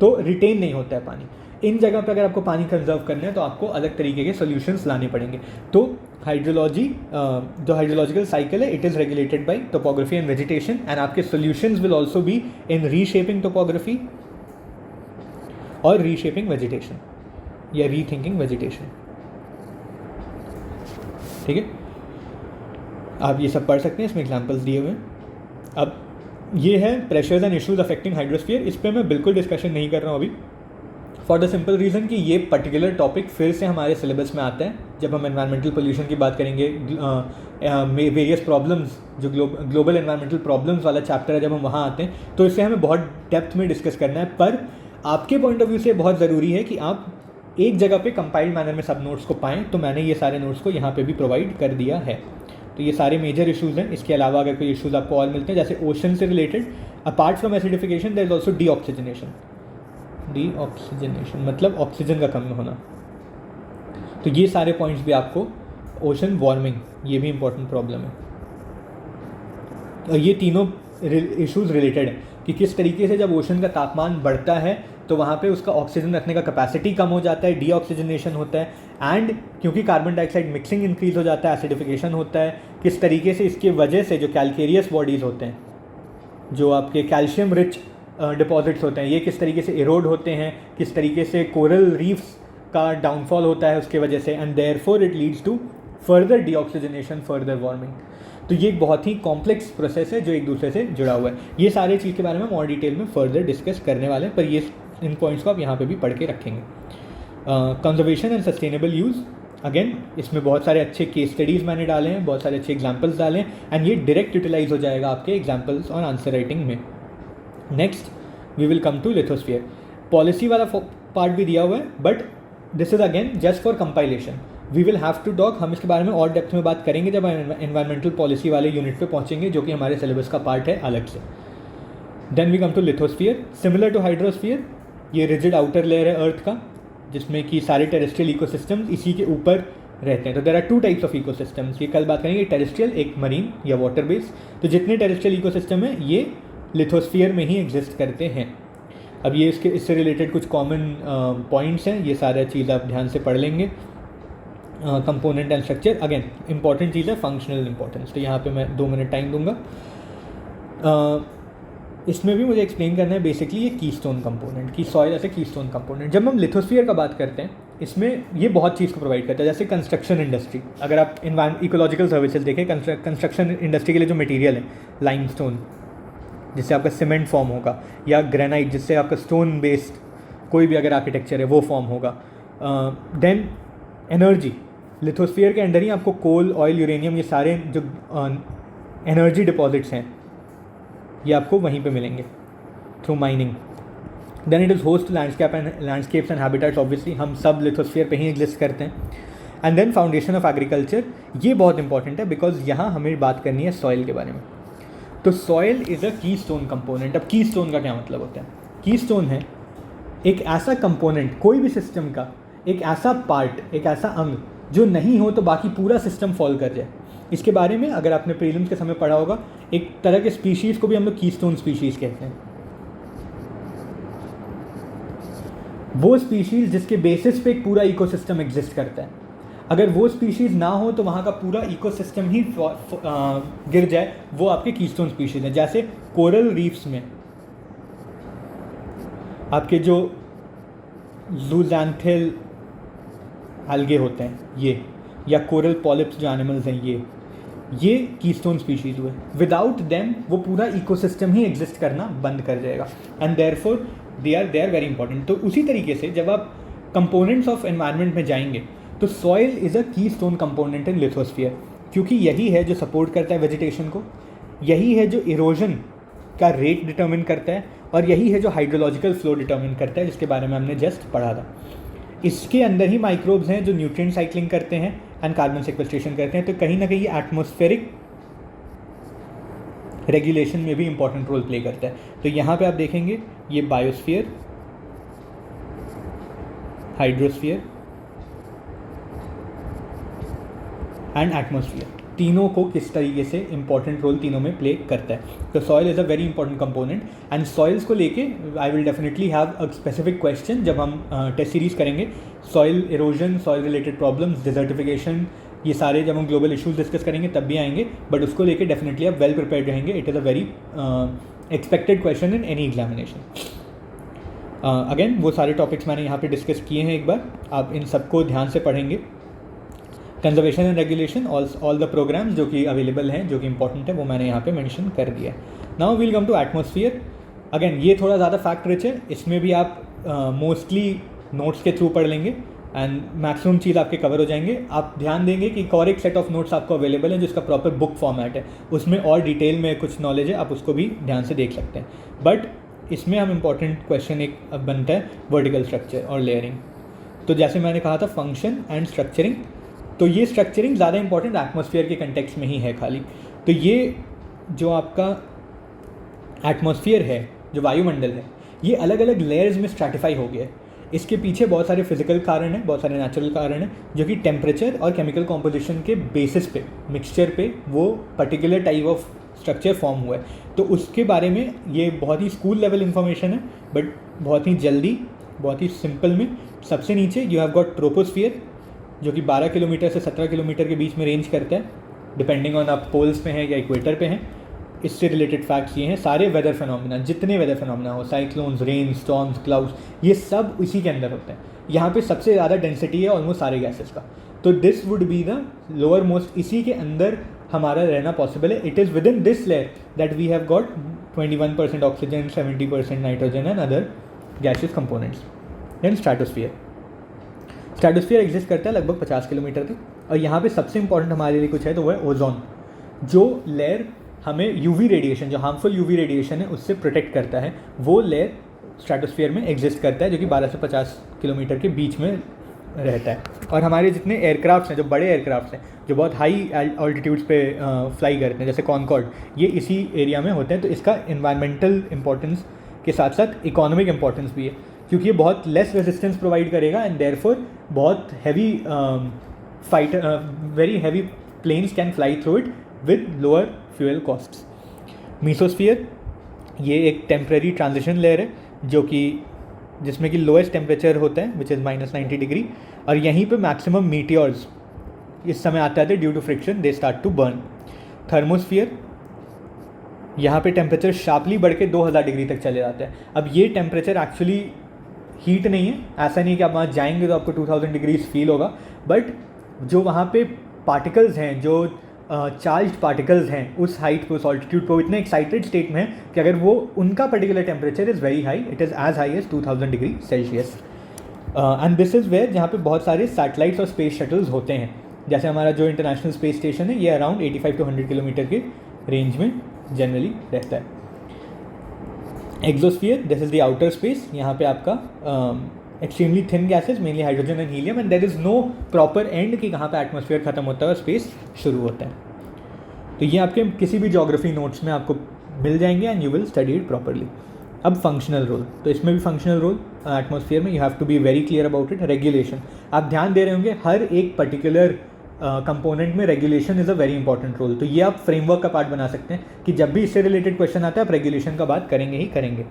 A: तो रिटेन नहीं होता है पानी। इन जगह पर अगर आपको पानी कंजर्व करना है तो आपको अलग तरीके के सॉल्यूशंस लाने पड़ेंगे। तो हाइड्रोलॉजी, जो हाइड्रोलॉजिकल साइकिल है, it is regulated by topography and vegetation, and आपके solutions will also be in reshaping topography और रीशेपिंग वेजिटेशन या रीथिंकिंग वेजिटेशन। ठीक है, आप ये सब पढ़ सकते हैं, इसमें एग्जाम्पल्स दिए हुए हैं। अब ये है pressures and issues affecting hydrosphere, इस पर मैं बिल्कुल डिस्कशन नहीं कर रहा हूँ अभी, फॉर द सिंपल रीज़न कि ये पर्टिकुलर टॉपिक फिर से हमारे सिलेबस में आता है जब हम एनवायरमेंटल पोल्यूशन की बात करेंगे। वेरियस प्रॉब्लम्स, जो ग्लोबल एनवायरमेंटल प्रॉब्लम्स वाला चैप्टर है, जब हम वहाँ आते हैं तो इससे हमें बहुत डेप्थ में डिस्कस करना है। पर आपके पॉइंट ऑफ व्यू से बहुत ज़रूरी है कि आप एक जगह पे कंपाइल्ड मैनर में सब नोट्स को पाएँ, तो मैंने ये सारे नोट्स को यहाँ पे भी प्रोवाइड कर दिया है। तो ये सारे मेजर इश्यूज़ हैं। इसके अलावा अगर कोई इश्यूज़ आपको और मिलते हैं, जैसे ओशन से related, apart from acidification there is also deoxygenation. Deoxygenation मतलब ऑक्सीजन का कमी होना। तो ये सारे पॉइंट्स भी आपको, ओशन वार्मिंग ये भी इंपॉर्टेंट प्रॉब्लम है। और ये तीनों इश्यूज रिलेटेड हैं कि किस तरीके से जब ओशन का तापमान बढ़ता है तो वहाँ पे उसका ऑक्सीजन रखने का कैपेसिटी कम हो जाता है, डीऑक्सीजनेशन होता है, एंड क्योंकि कार्बन डाइऑक्साइड मिक्सिंग इंक्रीज हो जाता है, एसिडिफिकेशन होता है, किस तरीके से इसकी वजह से जो कैल्केरियस बॉडीज़ होते हैं, जो आपके कैल्शियम रिच डिपॉजिट्स होते हैं, ये किस तरीके से इरोड होते हैं, किस तरीके से कोरल रीफ्स का डाउनफॉल होता है उसके वजह से, and therefore it leads to further deoxygenation, further warming. तो ये एक बहुत ही कॉम्प्लेक्स प्रोसेस है जो एक दूसरे से जुड़ा हुआ है। ये सारे चीज़ के बारे में हम और डिटेल में फर्दर डिस्कस करने वाले हैं, पर ये इन पॉइंट्स को आप यहाँ पे भी पढ़ के रखेंगे। Conservation and sustainable use, again इसमें बहुत सारे अच्छे केस स्टडीज़ मैंने डाले हैं, बहुत सारे अच्छे एग्जाम्पल्स डाले हैं, एंड ये डायरेक्ट यूटिलाइज हो जाएगा आपके एग्जाम्पल्स और आंसर राइटिंग में। Next we will come to lithosphere. Policy वाला पार्ट भी दिया हुआ है, but this is again just for compilation. We will have to talk, हम इसके बारे में और डेप्थ में बात करेंगे जब हम एनवायरमेंटल पॉलिसी वाले यूनिट पे पहुंचेंगे, जो कि हमारे सिलेबस का पार्ट है अलग से। Then we come to lithosphere, similar to hydrosphere. ये रिजिड आउटर लेयर है अर्थ का, जिसमें कि सारे टेरेस्ट्रियल इकोसिस्टम्स इसी के ऊपर रहते हैं। तो there are two types of ecosystems, ये कल बात करेंगे, टेरेस्ट्रियल, एक मरीन या वाटर बेस। तो जितने टेरेस्ट्रियल इकोसिस्टम है ये लिथोस्फीयर में ही एग्जिस्ट करते हैं। अब ये इससे रिलेटेड कुछ कॉमन पॉइंट्स हैं, ये सारा चीज़ आप ध्यान से पढ़ लेंगे। Component and structure, again important चीज़ है, फंक्शनल इंपॉर्टेंस। तो यहाँ पे मैं 2 मिनट टाइम दूंगा। इसमें भी मुझे एक्सप्लेन करना है बेसिकली ये कीस्टोन कंपोनेंट, की सॉइल ऐसे कीस्टोन कंपोनेंट। जब हम लिथोस्फीयर का बात करते हैं, इसमें ये बहुत चीज़ को प्रोवाइड करता है, जैसे कंस्ट्रक्शन इंडस्ट्री। अगर आप इकोलॉजिकल सर्विसेज देखें, कंस्ट्रक्शन इंडस्ट्री के लिए जो मटेरियल है, लाइमस्टोन जिससे आपका सीमेंट फॉर्म होगा, या ग्रेनाइट जिससे आपका स्टोन बेस्ड कोई भी अगर आर्किटेक्चर है वो फॉर्म होगा। देन एनर्जी, लिथोस्फीयर के अंडर ही आपको कोल, ऑयल, यूरेनियम, ये सारे जो एनर्जी डिपॉजिट्स हैं ये आपको वहीं पे मिलेंगे through mining. Then it is host landscapes and habitats, obviously हम सब लिथोस्फीयर पे ही एग्जिस्ट करते हैं। And then foundation of agriculture, ये बहुत इंपॉर्टेंट है बिकॉज यहाँ हमें बात करनी है सॉइल के बारे में। तो सॉइल इज़ अ की स्टोन कंपोनेंट। अब की स्टोन का क्या मतलब होता है? की स्टोन है एक ऐसा कंपोनेंट कोई भी सिस्टम का, एक ऐसा पार्ट, एक ऐसा अंग जो नहीं हो तो बाकी पूरा सिस्टम फॉल कर जाए। इसके बारे में अगर आपने प्रीलिम्स के समय पढ़ा होगा, एक तरह के स्पीशीज़ को भी हम लोग कीस्टोन स्पीशीज़ कहते हैं। वो स्पीशीज़ जिसके बेसिस पे एक पूरा इकोसिस्टम एग्जिस्ट करता है। अगर वो स्पीशीज़ ना हो तो वहाँ का पूरा इकोसिस्टम ही गिर जाए, वो आपके कीस्टोन स्पीशीज़ हैं। जैसे कोरल रीफ्स में आपके जो ज़ूज़ैंथिल एल्गे होते हैं ये, या कोरल पॉलिप्स जो एनिमल्स हैं ये कीस्टोन स्पीशीज़ हुए। विदाउट देम वो पूरा इकोसिस्टम ही एग्जिस्ट करना बंद कर जाएगा, and therefore they are very important. तो उसी तरीके से जब आप कंपोनेंट्स ऑफ एनवायरनमेंट में जाएंगे तो soil is a keystone component in lithosphere, क्योंकि यही है जो सपोर्ट करता है वेजिटेशन को, यही है जो इरोजन का रेट डिटर्मिन करता है, और यही है जो हाइड्रोलॉजिकल फ्लो डिटर्मिन करता है, जिसके बारे में हमने जस्ट पढ़ा था। इसके अंदर ही माइक्रोब्स हैं जो न्यूट्रिएंट साइक्लिंग करते हैं एंड कार्बन सेक्वेस्ट्रेशन करते हैं। तो कहीं ना कहीं एटमॉस्फेरिक रेगुलेशन में भी इंपॉर्टेंट रोल प्ले करता है। तो यहाँ पे आप देखेंगे ये बायोस्फीयर, हाइड्रोस्फीयर एंड एटमॉस्फेयर, तीनों को किस तरीके से इंपॉर्टेंट रोल तीनों में प्ले करता है। तो soil is a very important component, and soils को लेके I will definitely have a specific question जब हम टेस्ट सीरीज़ करेंगे। Soil erosion, soil related problems, desertification, ये सारे जब हम ग्लोबल इशूज़ डिस्कस करेंगे तब भी आएंगे, बट उसको लेके डेफिनेटली आप वेल प्रिपेयर्ड रहेंगे। It is a very expected question in any examination. Again वो सारे टॉपिक्स मैंने यहाँ पे डिस्कस किए हैं एक बार, आप इन सबको ध्यान से पढ़ेंगे। Conservation and regulation, all the programmes जो कि अवेलेबल हैं, जो कि इंपॉर्टेंट है, वो मैंने यहाँ पे मेंशन कर दिया है। Now we'll come to atmosphere. Again ये थोड़ा ज़्यादा फैक्ट रिच है, इसमें भी आप मोस्टली नोट्स के थ्रू पढ़ लेंगे एंड मैक्सिमम चीज़ आपके कवर हो जाएंगे। आप ध्यान देंगे कि और एक सेट ऑफ नोट्स आपको अवेलेबल है जिसका प्रॉपर बुक फॉर्मेट है, उसमें और डिटेल में कुछ नॉलेज है, आप उसको भी ध्यान से देख सकते हैं। बट इसमें हम इंपॉर्टेंट क्वेश्चन एक बनता है वर्टिकल स्ट्रक्चर और लेयरिंग। तो जैसे मैंने कहा था फंक्शन एंड स्ट्रक्चरिंग, तो ये स्ट्रक्चरिंग ज़्यादा इंपॉर्टेंट एटमॉस्फेयर के कंटेक्स्ट में ही है खाली। तो ये जो आपका एटमॉस्फेयर है, जो वायुमंडल है, ये अलग अलग लेयर्स में स्ट्रैटिफाई हो गया है। इसके पीछे बहुत सारे फिजिकल कारण हैं, बहुत सारे नेचुरल कारण हैं, जो कि टेम्परेचर और केमिकल कॉम्पोजिशन के बेसिस पे, मिक्सचर पे वो particular type of structure form हुआ है। तो उसके बारे में ये बहुत ही स्कूल लेवल इन्फॉर्मेशन है, बट बहुत ही जल्दी, बहुत ही सिंपल में। सबसे नीचे यू हैव गॉट ट्रोपोस्फियर, जो कि 12 किलोमीटर से 17 किलोमीटर के बीच में रेंज करता है, डिपेंडिंग ऑन आप पोल्स पे हैं या इक्वेटर पे हैं। इससे रिलेटेड फैक्ट्स ये हैं, सारे वेदर फिनोमिना, जितने वेदर फिनोमिना हो, साइक्लोन्स, रेन, स्टॉर्म्स, क्लाउड्स, ये सब इसी के अंदर होते हैं। यहाँ पे सबसे ज़्यादा डेंसिटी है ऑलमोस्ट सारे गैसेस का। तो this would be the lowermost, इसी के अंदर हमारा रहना पॉसिबल है। It is within this layer that we have got 21% oxygen, 70% nitrogen and other gases components. Then stratosphere. Stratosphere exist करता है लगभग 50 किलोमीटर तक, और यहाँ पे सबसे इंपॉर्टेंट हमारे लिए कुछ है, तो वो है ओजोन। जो लेयर हमें यूवी रेडिएशन, जो हार्मफुल यूवी रेडिएशन है उससे प्रोटेक्ट करता है, वो लेयर स्ट्रैटोस्फियर में एग्जिस्ट करता है, जो कि 12 से 50 किलोमीटर के बीच में रहता है। और हमारे जितने एयरक्राफ्ट्स हैं, जो बड़े एयरक्राफ्ट्स हैं, जो बहुत हाई ऑल्टीट्यूड्स पे फ्लाई करते हैं, जैसे कॉनकॉर्ड, ये इसी एरिया में होते हैं। तो इसका इन्वायरमेंटल इंपॉर्टेंस के साथ साथ इकोनॉमिक इंपॉर्टेंस भी है, क्योंकि ये बहुत लेस रेजिस्टेंस प्रोवाइड करेगा एंड देयरफॉर बहुत heavy very heavy planes can fly through it with lower fuel costs. Mesosphere, ये एक टेम्परेरी ट्रांजिशन लेयर है, जो कि जिसमें कि लोएस्ट टेम्परेचर होता है विच इज़ -90 डिग्री, और यहीं पे मैक्सिमम मीटियोर्स इस समय आते आते due to friction they start to burn. Thermosphere, यहाँ पे टेम्परेचर शार्पली बढ़ के 2000 डिग्री तक चले जाते हैं। अब ये टेम्परेचर एक्चुअली हीट नहीं है, ऐसा नहीं कि आप वहाँ जाएंगे तो आपको 2000 डिग्रीज फील होगा, बट जो वहाँ पे पार्टिकल्स हैं, जो चार्ज्ड पार्टिकल्स हैं उस हाइट पे, उस ऑल्टीट्यूड पे, वो इतने एक्साइटेड स्टेट में है कि अगर वो उनका particular temperature is very high, it is as high as 2000 degree Celsius. And this is where जहाँ पे बहुत सारे सैटेलाइट्स और स्पेस शटल्स होते हैं। जैसे हमारा जो इंटरनेशनल स्पेस स्टेशन है, ये अराउंड 85 to 100 किलोमीटर के रेंज में जनरली रहता है। Exosphere, this is the outer space. यहाँ पे आपका extremely thin gases, mainly hydrogen and helium, and there is no proper end कि कहाँ पे एटमॉस्फेयर खत्म होता है और स्पेस शुरू होता है। तो ये आपके किसी भी ज्योग्राफी नोट्स में आपको मिल जाएंगे and you will study it properly. अब फंक्शनल रोल, तो इसमें भी फंक्शनल रोल एटमॉस्फेयर में you have to be very clear about it. Regulation, आप ध्यान दे रहे होंगे हर एक पर्टिकुलर कंपोनेंट में regulation is a very important role. तो ये आप फ्रेमवर्क का पार्ट बना सकते हैं कि जब भी इससे रिलेटेड क्वेश्चन आता है आप रेगुलेशन का बात करेंगे ही करेंगे।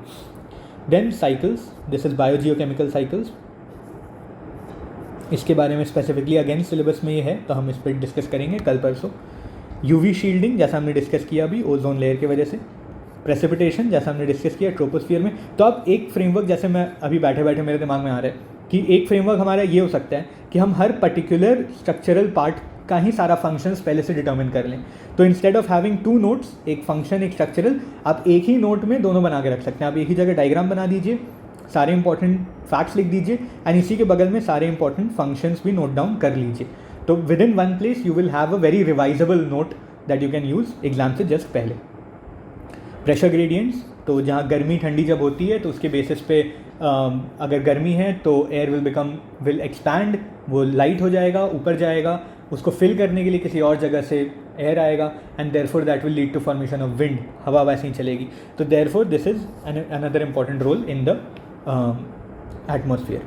A: Then cycles, this is biogeochemical cycles. इसके बारे में स्पेसिफिकली अगेन सिलेबस में ये है, तो हम इस पर डिस्कस करेंगे कल परसों। यूवी शील्डिंग, जैसा हमने डिस्कस किया अभी ओजोन लेयर की वजह से। प्रेसिपिटेशन, जैसा हमने डिस्कस किया ट्रोपोस्फियर में। तो अब एक फ्रेमवर्क, जैसे मैं अभी बैठे बैठे मेरे दिमाग में आ रहा है कि एक फ्रेमवर्क हमारा ये हो सकता है कि हम हर पर्टिकुलर स्ट्रक्चरल पार्ट का ही सारा फंक्शंस पहले से डिटर्मिन कर लें। तो इंस्टेड ऑफ हैविंग 2 नोट्स, एक फंक्शन एक स्ट्रक्चरल, आप एक ही नोट में दोनों बना के रख सकते हैं। आप एक ही जगह डायग्राम बना दीजिए, सारे इंपॉर्टेंट फैक्ट्स लिख दीजिए एंड इसी के बगल में सारे इंपॉर्टेंट फंक्शंस भी नोट डाउन कर लीजिए। तो within one place you will have a very revisable note that you can use exam से जस्ट पहले। प्रेशर ग्रेडियंट्स, तो जहाँ गर्मी ठंडी जब होती है तो उसके बेसिस पे अगर गर्मी है तो एयर विल एक्सपैंड, वो लाइट हो जाएगा, ऊपर जाएगा, उसको फिल करने के लिए किसी और जगह से एयर आएगा and therefore that will lead to formation of wind, हवा वैसे ही चलेगी। तो therefore this is another important role in the atmosphere.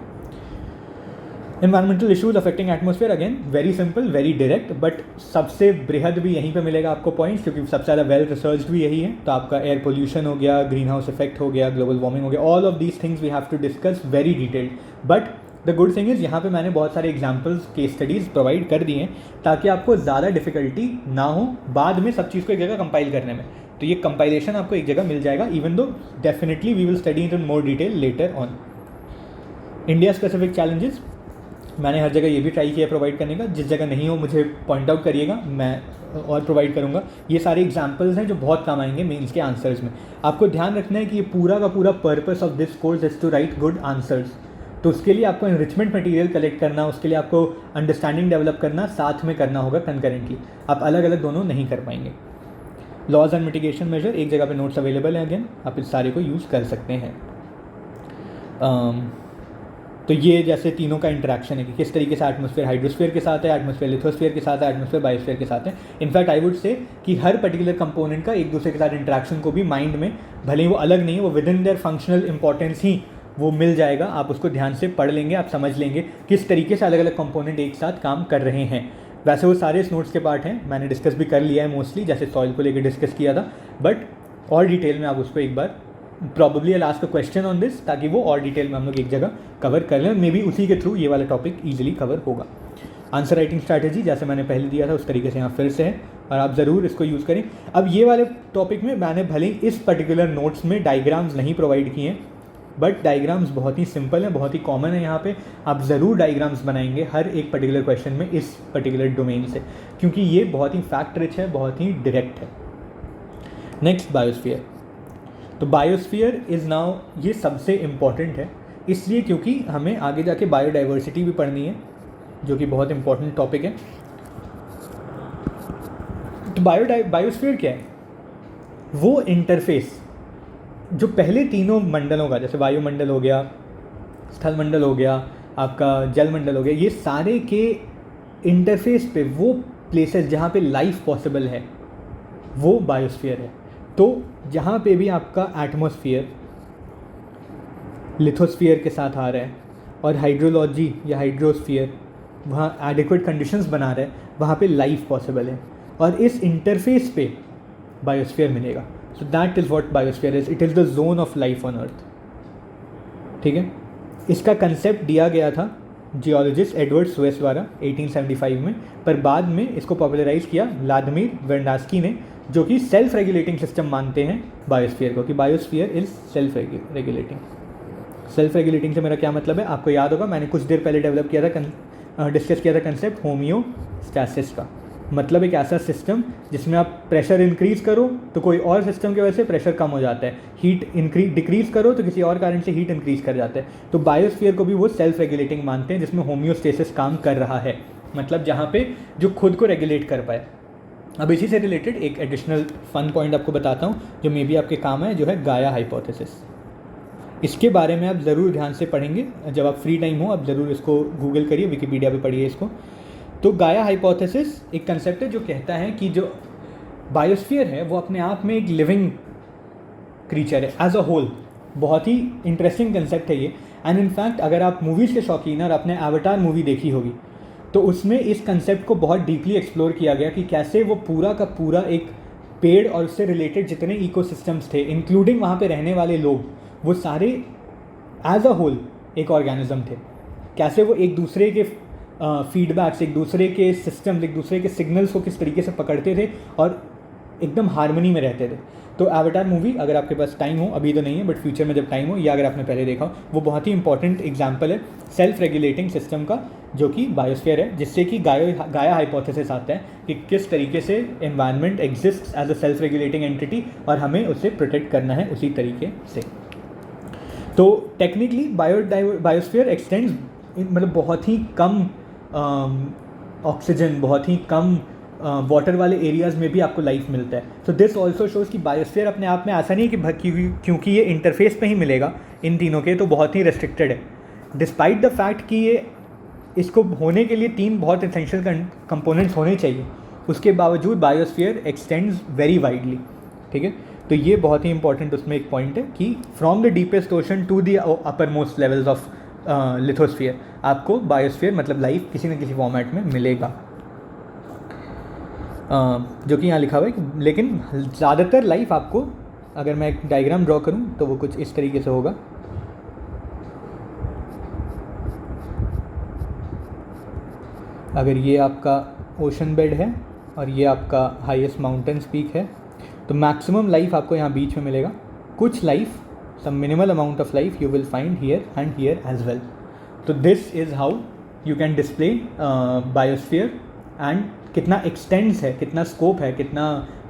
A: Environmental issues affecting atmosphere, again very simple, very direct, but सबसे बृहद भी यहीं पे मिलेगा आपको पॉइंट्स, क्योंकि सबसे ज़्यादा वेल रिसर्च्ड भी यही है। तो आपका एयर पोल्यूशन हो गया, ग्रीन हाउस इफेक्ट हो गया, ग्लोबल वार्मिंग हो गया, all of these things we have to discuss very detailed. But the good thing is यहाँ पे मैंने बहुत सारे एग्जाम्पल्स, केस स्टडीज़ प्रोवाइड कर दिए हैं ताकि आपको ज़्यादा डिफिकल्टी ना हो बाद में सब चीज़ को एक जगह कंपाइल करने में। तो ये कंपाइलेशन आपको एक जगह मिल जाएगा, even though definitely we will study it in more detail later on. India specific challenges, मैंने हर जगह ये भी ट्राई किया प्रोवाइड करने का, जिस जगह नहीं हो मुझे पॉइंट आउट करिएगा, मैं और प्रोवाइड करूँगा। ये सारे एग्जाम्पल्स हैं जो बहुत काम आएंगे मेंस के आंसर्स में। आपको ध्यान रखना है कि ये पूरा का पूरा purpose of this course is to write good answers. तो उसके लिए आपको एनरिचमेंट मटेरियल कलेक्ट करना, उसके लिए आपको अंडरस्टैंडिंग डेवलप करना साथ में करना होगा कंकरेंटली, आप अलग अलग दोनों नहीं कर पाएंगे। लॉज एंड मिटिगेशन मेजर, एक जगह पे नोट्स अवेलेबल हैं, अगेन आप इस सारे को यूज़ कर सकते हैं। तो ये जैसे तीनों का इंटरेक्शन है कि किस तरीके से एटमॉस्फेयर हाइड्रोस्फीयर के साथ है, एटमॉस्फेयर लिथोस्फीयर के साथ है, एटमॉस्फेयर बायोस्फीयर के साथ है। इनफैक्ट आई वुड से कि हर पर्टिकुलर कंपोनेंट का एक दूसरे के साथ इंटरेक्शन को भी माइंड में, भले ही वो अलग नहीं है, वो within their functional importance ही वो मिल जाएगा। आप उसको ध्यान से पढ़ लेंगे, आप समझ लेंगे किस तरीके से अलग अलग कंपोनेंट एक साथ काम कर रहे हैं। वैसे वो सारे इस नोट्स के पार्ट हैं, मैंने डिस्कस भी कर लिया है मोस्टली, जैसे सॉइल को लेकर डिस्कस किया था, बट और डिटेल में आप उसको एक बार probably I ask a question on this, ताकि वो और डिटेल में हम लोग एक जगह कवर कर लें, मे बी उसी के थ्रू ये वाला टॉपिक ईजिली कवर होगा। आंसर राइटिंग स्ट्रैटेजी जैसे मैंने पहले दिया था उस तरीके से यहाँ फिर से है, और आप ज़रूर इसको यूज़ करें। अब ये वाले टॉपिक में मैंने भले इस पर्टिकुलर नोट्स में डायग्राम्स नहीं प्रोवाइड किए हैं, बट डायग्राम्स बहुत ही सिंपल हैं, बहुत ही कॉमन है। यहाँ पे आप ज़रूर डायग्राम्स बनाएंगे हर एक पर्टिकुलर क्वेश्चन में इस पर्टिकुलर डोमेन से, क्योंकि ये बहुत ही फैक्ट रिच है, बहुत ही डायरेक्ट है। Next biosphere. तो बायोस्फीयर इज़ नाउ, ये सबसे इम्पॉर्टेंट है इसलिए क्योंकि हमें आगे जाके बायोडाइवर्सिटी भी पढ़नी है, जो कि बहुत इंपॉर्टेंट टॉपिक है। तो बायोस्फीयर क्या है? वो इंटरफेस जो पहले तीनों मंडलों का, जैसे वायुमंडल हो गया, स्थल मंडल हो गया, आपका जल मंडल हो गया, ये सारे के इंटरफेस पे वो प्लेसेस जहाँ पे लाइफ पॉसिबल है वो बायोस्फीयर है। तो जहाँ पे भी आपका एटमॉस्फेयर लिथोस्फीयर के साथ आ रहा है और हाइड्रोलॉजी या हाइड्रोस्फीयर वहाँ एडिक्वेट कंडीशंस बना रहा है, वहाँ पे लाइफ पॉसिबल है, और इस इंटरफेस पे बायोस्फीयर मिलेगा। So that is what biosphere is, it is the zone of life on earth. ठीक है, इसका कंसेप्ट दिया गया था जियोलॉजिस्ट एडवर्ड सुएस द्वारा 1875 में, पर बाद में इसको पॉपुलराइज किया व्लादिमीर वेर्नाद्स्की ने, जो कि सेल्फ रेगुलेटिंग सिस्टम मानते हैं बायोस्फीयर को, कि biosphere is self regulating. Self regulating से मेरा क्या मतलब है, आपको याद होगा मैंने कुछ देर पहले डेवलप किया था, डिस्कस किया था कंसेप्ट होम्योस्टैसिस का। मतलब एक ऐसा सिस्टम जिसमें आप प्रेशर इंक्रीज़ करो तो कोई और सिस्टम की वजह से प्रेशर कम हो जाता है, हीट डिक्रीज़ करो तो किसी और कारण से हीट इंक्रीज़ कर जाता है। तो बायोस्फीयर को भी वो सेल्फ रेगुलेटिंग मानते हैं, जिसमें होम्योस्टेसिस काम कर रहा है, मतलब जहाँ पे जो खुद को रेगुलेट कर पाए। अब इसी से रिलेटेड एक एडिशनल फन पॉइंट आपको बताता हूँ जो मे बी आपके काम है, जो है गाया हाइपोथेसिस। इसके बारे में आप ज़रूर ध्यान से पढ़ेंगे, जब आप फ्री टाइम हो आप ज़रूर इसको गूगल करिए, विकिपीडिया पे पढ़िए इसको। तो गाया हाइपोथेसिस एक कंसेप्ट है जो कहता है कि जो बायोस्फीयर है वो अपने आप में एक लिविंग क्रीचर है एज अ होल। बहुत ही इंटरेस्टिंग कंसेप्ट है ये, एंड इनफैक्ट अगर आप मूवीज़ के शौकीन और आपने एवाटार मूवी देखी होगी तो उसमें इस कंसेप्ट को बहुत डीपली एक्सप्लोर किया गया कि कैसे वो पूरा का पूरा एक पेड़ और उससे रिलेटेड जितने इकोसिस्टम्स थे, इंक्लूडिंग वहाँ पे रहने वाले लोग, वो सारे एज अ होल एक ऑर्गेनिज्म थे। कैसे वो एक दूसरे के फीडबैक्स, एक दूसरे के सिस्टम्स, एक दूसरे के सिग्नल्स को किस तरीके से पकड़ते थे और एकदम हार्मनी में रहते थे। तो एवाटार मूवी, अगर आपके पास टाइम हो, अभी तो नहीं है बट फ्यूचर में जब टाइम हो, या अगर आपने पहले देखा हो, वो बहुत ही इंपॉर्टेंट एग्जांपल है सेल्फ रेगुलेटिंग सिस्टम का, जो कि बायोस्फीयर है, जिससे कि गाया हाइपोथेसिस आता है कि किस तरीके से environment exist as a self regulating entity और हमें उसे प्रोटेक्ट करना है उसी तरीके से। तो टेक्निकली बायोस्फीयर एक्सटेंड्स, मतलब बहुत ही कम ऑक्सीजन, बहुत ही कम वाटर वाले एरियाज़ में भी आपको लाइफ मिलता है। सो दिस ऑल्सो शोज़ कि बायोस्फीयर अपने आप में ऐसा नहीं है कि क्योंकि ये इंटरफेस पे ही मिलेगा इन तीनों के, तो बहुत ही रेस्ट्रिक्टेड है, डिस्पाइट द फैक्ट कि ये इसको होने के लिए तीन बहुत एसेंशियल कंपोनेंट्स होने चाहिए, उसके बावजूद बायोस्फीयर एक्सटेंड्स वेरी वाइडली। ठीक है, तो ये बहुत ही इंपॉर्टेंट उसमें एक पॉइंट है कि from the deepest ocean to the upper most levels of lithosphere आपको बायोस्फीयर मतलब लाइफ किसी न किसी फॉर्मेट में मिलेगा, जो कि यहाँ लिखा हुआ है कि, लेकिन ज़्यादातर लाइफ आपको, अगर मैं एक डायग्राम ड्रॉ करूँ तो वो कुछ इस तरीके से होगा। अगर ये आपका ओशन बेड है और ये आपका हाईएस्ट माउंटेन पीक है, तो मैक्सिमम लाइफ आपको यहाँ बीच में मिलेगा। कुछ life, some minimal amount of life you will find here and here as well. So this is how you can display biosphere, and कितना extends है, कितना scope है, कितना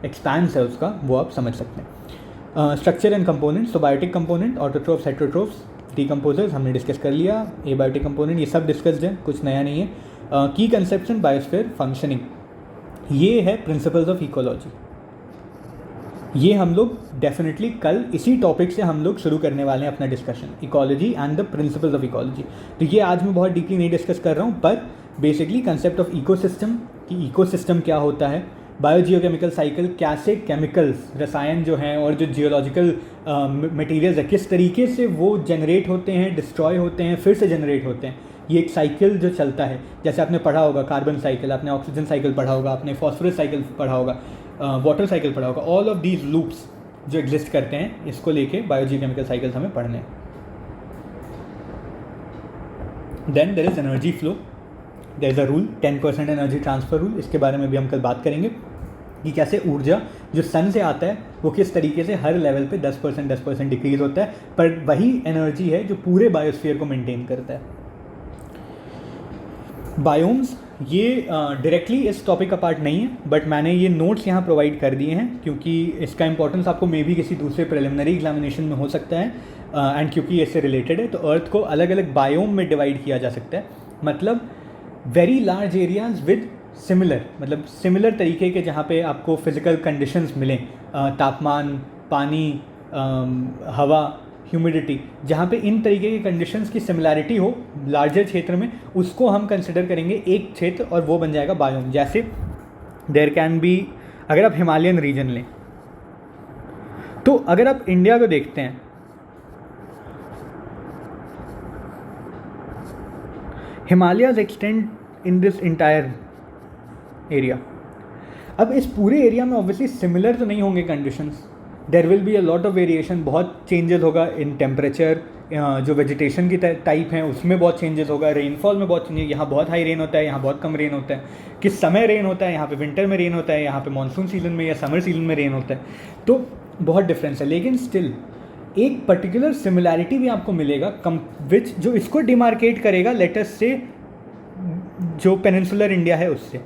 A: expands है उसका, वो आप समझ सकते हैं। Structure and components, so biotic component, autotrophs, heterotrophs, decomposers हमने डिस्कस कर लिया, abiotic component ये सब डिस्कस्ड है, कुछ नया नहीं है। की कंसेप्शन बायोस्फीयर फंक्शनिंग, ये है प्रिंसिपल्स ऑफ इकोलॉजी। ये हम लोग डेफिनेटली कल इसी टॉपिक से हम लोग शुरू करने वाले हैं अपना discussion, ecology and the principles of ecology. तो ये आज मैं बहुत डीपली नहीं डिस्कस कर रहा हूँ, पर बेसिकली कंसेप्ट ऑफ इकोसिस्टम कि इकोसिस्टम क्या होता है, बायोजियोकेमिकल साइकिल, कैसे केमिकल्स रसायन जो हैं और जो जियोलॉजिकल मटेरियल्स है किस तरीके से वो जनरेट होते हैं, डिस्ट्रॉय होते हैं, फिर से जनरेट होते हैं। ये एक साइकिल जो चलता है, जैसे आपने पढ़ा होगा कार्बन साइकिल, आपने ऑक्सीजन साइकिल पढ़ा होगा, आपने फॉस्फोरस साइकिल पढ़ा होगा, वाटर साइकिल पढ़ा होगा। ऑल ऑफ दीज लूप्स जो एग्जिस्ट करते हैं, इसको लेके बायोजियोकेमिकल साइकिल्स हमें पढ़ने हैं। Then there is energy flow, there is a rule 10% energy transfer rule. इसके बारे में भी हम कल बात करेंगे कि कैसे ऊर्जा जो सन से आता है वो किस तरीके से हर लेवल पे 10% डिक्रीज़ होता है, पर वही एनर्जी है जो पूरे बायोस्फीयर को मेंटेन करता है। बायोम्स ये डायरेक्टली इस टॉपिक का पार्ट नहीं है, बट मैंने ये नोट्स यहाँ प्रोवाइड कर दिए हैं क्योंकि इसका इंपॉर्टेंस आपको मे बी किसी दूसरे प्रिलिमिनरी एग्जामिनेशन में हो सकता है, एंड क्योंकि इससे रिलेटेड है। तो अर्थ को अलग अलग बायोम में डिवाइड किया जा सकता है, मतलब very large areas with similar, मतलब सिमिलर तरीके के जहाँ पे आपको फिजिकल कंडीशंस मिलें, तापमान, पानी, हवा, ह्यूमिडिटी, जहाँ पे इन तरीके की कंडीशंस की सिमिलैरिटी हो लार्जर क्षेत्र में, उसको हम कंसिडर करेंगे एक क्षेत्र और वो बन जाएगा बायोम। जैसे देयर कैन बी, अगर आप हिमालयन रीजन लें तो अगर आप इंडिया को देखते हैं, Himalayas extend in this entire area. अब इस पूरे एरिया में ऑब्वियसली सिमिलर तो नहीं होंगे conditions, there will be a lot of variation, बहुत चेंजेस होगा इन टेम्परेचर, जो वेजिटेशन की टाइप हैं उसमें बहुत चेंजेस होगा, रेनफॉल में बहुत चेंजेस, यहाँ बहुत हाई रेन होता है, यहाँ बहुत कम रेन होता है, किस समय रेन होता है, यहाँ पे विंटर में रेन होता है, यहाँ पे मानसून सीजन में या समर सीजन में रेन होता है, तो बहुत डिफरेंस है। लेकिन स्टिल एक पर्टिकुलर सिमिलैरिटी भी आपको मिलेगा विच जो इसको डिमार्केट करेगा लेटेस्ट से जो पेनिनसुलर इंडिया है उससे।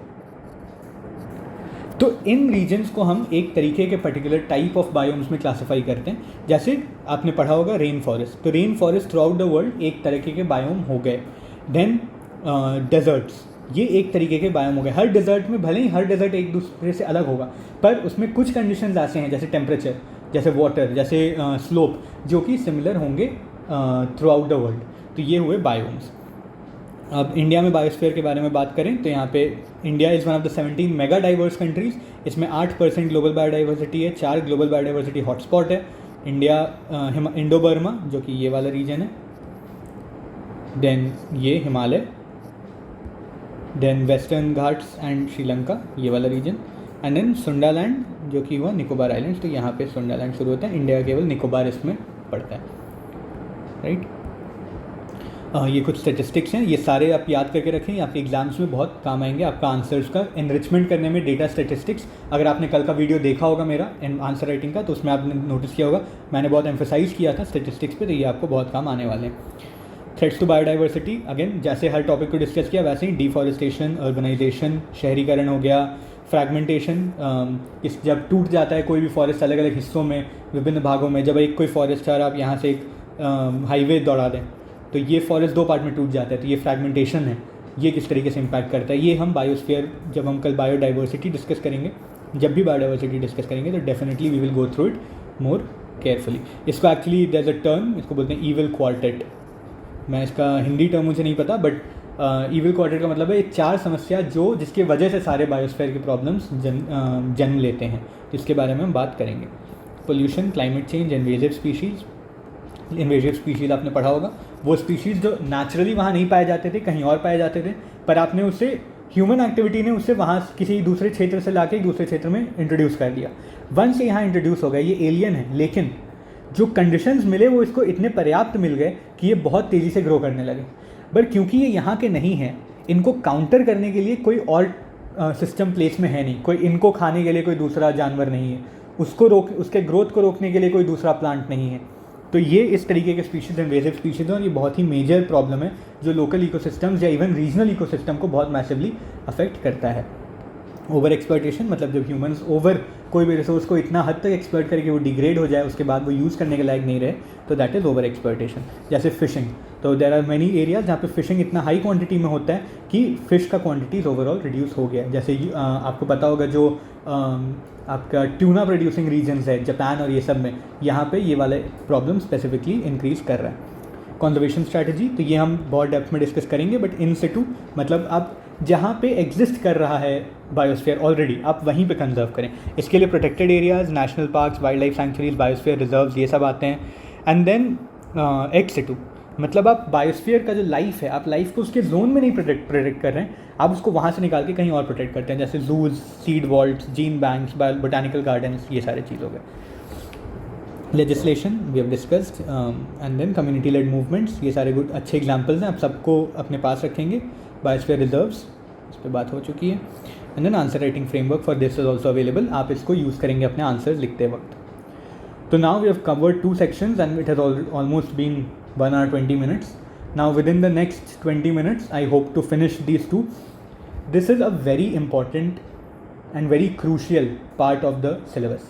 A: तो इन रीजन्स को हम एक तरीके के पर्टिकुलर टाइप ऑफ बायोम्स में क्लासिफाई करते हैं। जैसे आपने पढ़ा होगा रेन फॉरेस्ट, तो rain forest through out the world एक तरीके के बायोम हो गए। देन डेजर्ट्स, ये एक तरीके के बायोम हो गए। हर डेजर्ट में भले ही हर डेजर्ट एक दूसरे से अलग होगा, पर उसमें कुछ कंडीशंस ऐसे हैं जैसे टेम्परेचर, जैसे वाटर, जैसे स्लोप, जो कि सिमिलर होंगे थ्रू आउट द वर्ल्ड। तो ये हुए बायोम्स। अब इंडिया में बायोस्फीयर के बारे में बात करें तो यहाँ पे India is one of the 17 mega diverse countries. इसमें 8% ग्लोबल बायोडाइवर्सिटी है, 4 ग्लोबल बायोडाइवर्सिटी हॉटस्पॉट है। इंडिया इंडो बर्मा जो कि ये वाला रीजन है, देन ये Himalaya, then western Ghats and Sri Lanka ये वाला रीजन, एंड देन सुंडालैंड जो कि हुआ निकोबार आइलैंड्स। तो यहाँ पे सुंडालैंड शुरू होता है, इंडिया केवल निकोबार इसमें पड़ता है, राइट। ये कुछ स्टेटिस्टिक्स हैं, ये सारे आप याद करके रखें, आपके एग्जाम्स में बहुत काम आएंगे, आपका आंसर्स का एनरिचमेंट करने में। डेटा स्टेटिस्टिक्स, अगर आपने कल का वीडियो देखा होगा मेरा आंसर राइटिंग का, तो उसमें आपने नोटिस किया होगा मैंने बहुत एम्फोसाइज किया था स्टेटिस्टिक्स पे, तो ये आपको बहुत काम आने वाले हैं। थ्रेट्स टू बायोडाइवर्सिटी, अगेन जैसे हर टॉपिक को डिस्कस किया वैसे ही डिफॉरेस्टेशन, अर्बनाइजेशन, शहरीकरण हो गया, फ्रैगमेंटेशन, इस जब टूट जाता है कोई भी फॉरेस्ट अलग अलग हिस्सों में, विभिन्न भागों में, जब एक कोई फॉरेस्ट है और आप यहाँ से एक हाईवे दौड़ा दें तो ये फॉरेस्ट 2 पार्ट में टूट जाता है, तो ये फ्रैगमेंटेशन है। ये किस तरीके से इम्पैक्ट करता है, ये हम बायोस्फीयर, जब हम कल बायोडाइवर्सिटी डिस्कस करेंगे, जब भी बायोडाइवर्सिटी डिस्कस करेंगे तो definitely we will go through it more carefully. इसको actually there is a term, इसको बोलते हैं ईविल क्वार्टेट। मैं इसका हिंदी टर्म मुझे नहीं पता, बट ईविल क्वार्टेट का मतलब है ये 4 समस्या जो जिसकी वजह से सारे बायोस्फीयर के प्रॉब्लम्स जन्म लेते हैं, जिसके बारे में हम बात करेंगे। Pollution, climate change, invasive species. Invasive species आपने पढ़ा होगा, वो स्पीशीज़ जो नेचुरली वहाँ नहीं पाए जाते थे, कहीं और पाए जाते थे, पर आपने उसे ह्यूमन एक्टिविटी ने उससे वहाँ किसी दूसरे क्षेत्र से लाके दूसरे क्षेत्र में इंट्रोड्यूस कर दिया। वंस यहाँ इंट्रोड्यूस हो गया, ये एलियन है, लेकिन जो कंडीशंस मिले वो इसको इतने पर्याप्त मिल गए कि ये बहुत तेज़ी से ग्रो करने लगे। बट क्योंकि ये यहाँ के नहीं हैं, इनको काउंटर करने के लिए कोई और सिस्टम प्लेस में है नहीं, कोई इनको खाने के लिए कोई दूसरा जानवर नहीं है, उसके ग्रोथ को रोकने के लिए कोई दूसरा प्लांट नहीं है। तो ये इस तरीके के स्पीशीज़ इन्वेजिव स्पीशीज़ हैं और ये बहुत ही मेजर प्रॉब्लम है जो लोकल इकोसिस्टम्स या इवन रीजनल इकोसिस्टम को बहुत मैसिवली अफेक्ट करता है। ओवर एक्सप्लॉयटेशन, मतलब जब ह्यूमंस ओवर कोई भी रिसोर्स को इतना हद तक एक्सप्लॉयट करके वो डिग्रेड हो जाए, उसके बाद वो यूज़ करने के लायक नहीं रहे, तो दैट इज़ ओवर एक्सप्लॉयटेशन। जैसे फिशिंग, तो देयर आर मैनी एरियाज जहाँ पे फिशिंग इतना हाई क्वांटिटी में होता है कि फ़िश का क्वांटिटीज़ ओवरऑल रिड्यूस हो गया है। जैसे आपको पता होगा जो आपका ट्यूना प्रोड्यूसिंग रीजन्स है जापान और ये सब में, यहाँ पे ये वाले प्रॉब्लम स्पेसिफिकली इंक्रीज़ कर रहा है। कंजर्वेशन स्ट्रैटेजी, तो ये हम बहुत डेप्थ में डिस्कस करेंगे, बट इन सिटू मतलब आप जहाँ पे एग्जिस्ट कर रहा है बायोस्फीयर ऑलरेडी, आप वहीं पे कंजर्व करें। इसके लिए protected areas, national parks, wild life sanctuaries, biosphere reserves, ये सब आते हैं। एंड देन एक्स सिटू, मतलब आप बायोस्फीयर का जो लाइफ है, आप लाइफ को उसके जोन में नहीं प्रोटेक्ट कर रहे हैं, आप उसको वहाँ से निकाल के कहीं और प्रोटेक्ट करते हैं, जैसे zoos, seed vaults, gene banks, botanical gardens, ये सारे चीज़ हो गए। Legislation we have discussed, and then community led movements, ये सारे गुड अच्छे एग्जांपल्स हैं, आप सबको अपने पास रखेंगे। बायोस्फीयर रिजर्व्स, इस पर बात हो चुकी है। And then answer writing framework for this is also available, आप इसको यूज़ करेंगे अपने आंसर्स लिखते वक्त। तो now we have covered 2 sections and it has almost been 1 hour 20 minutes. Now within the next 20 minutes I hope to finish these 2. This is a very important and very crucial part of the syllabus.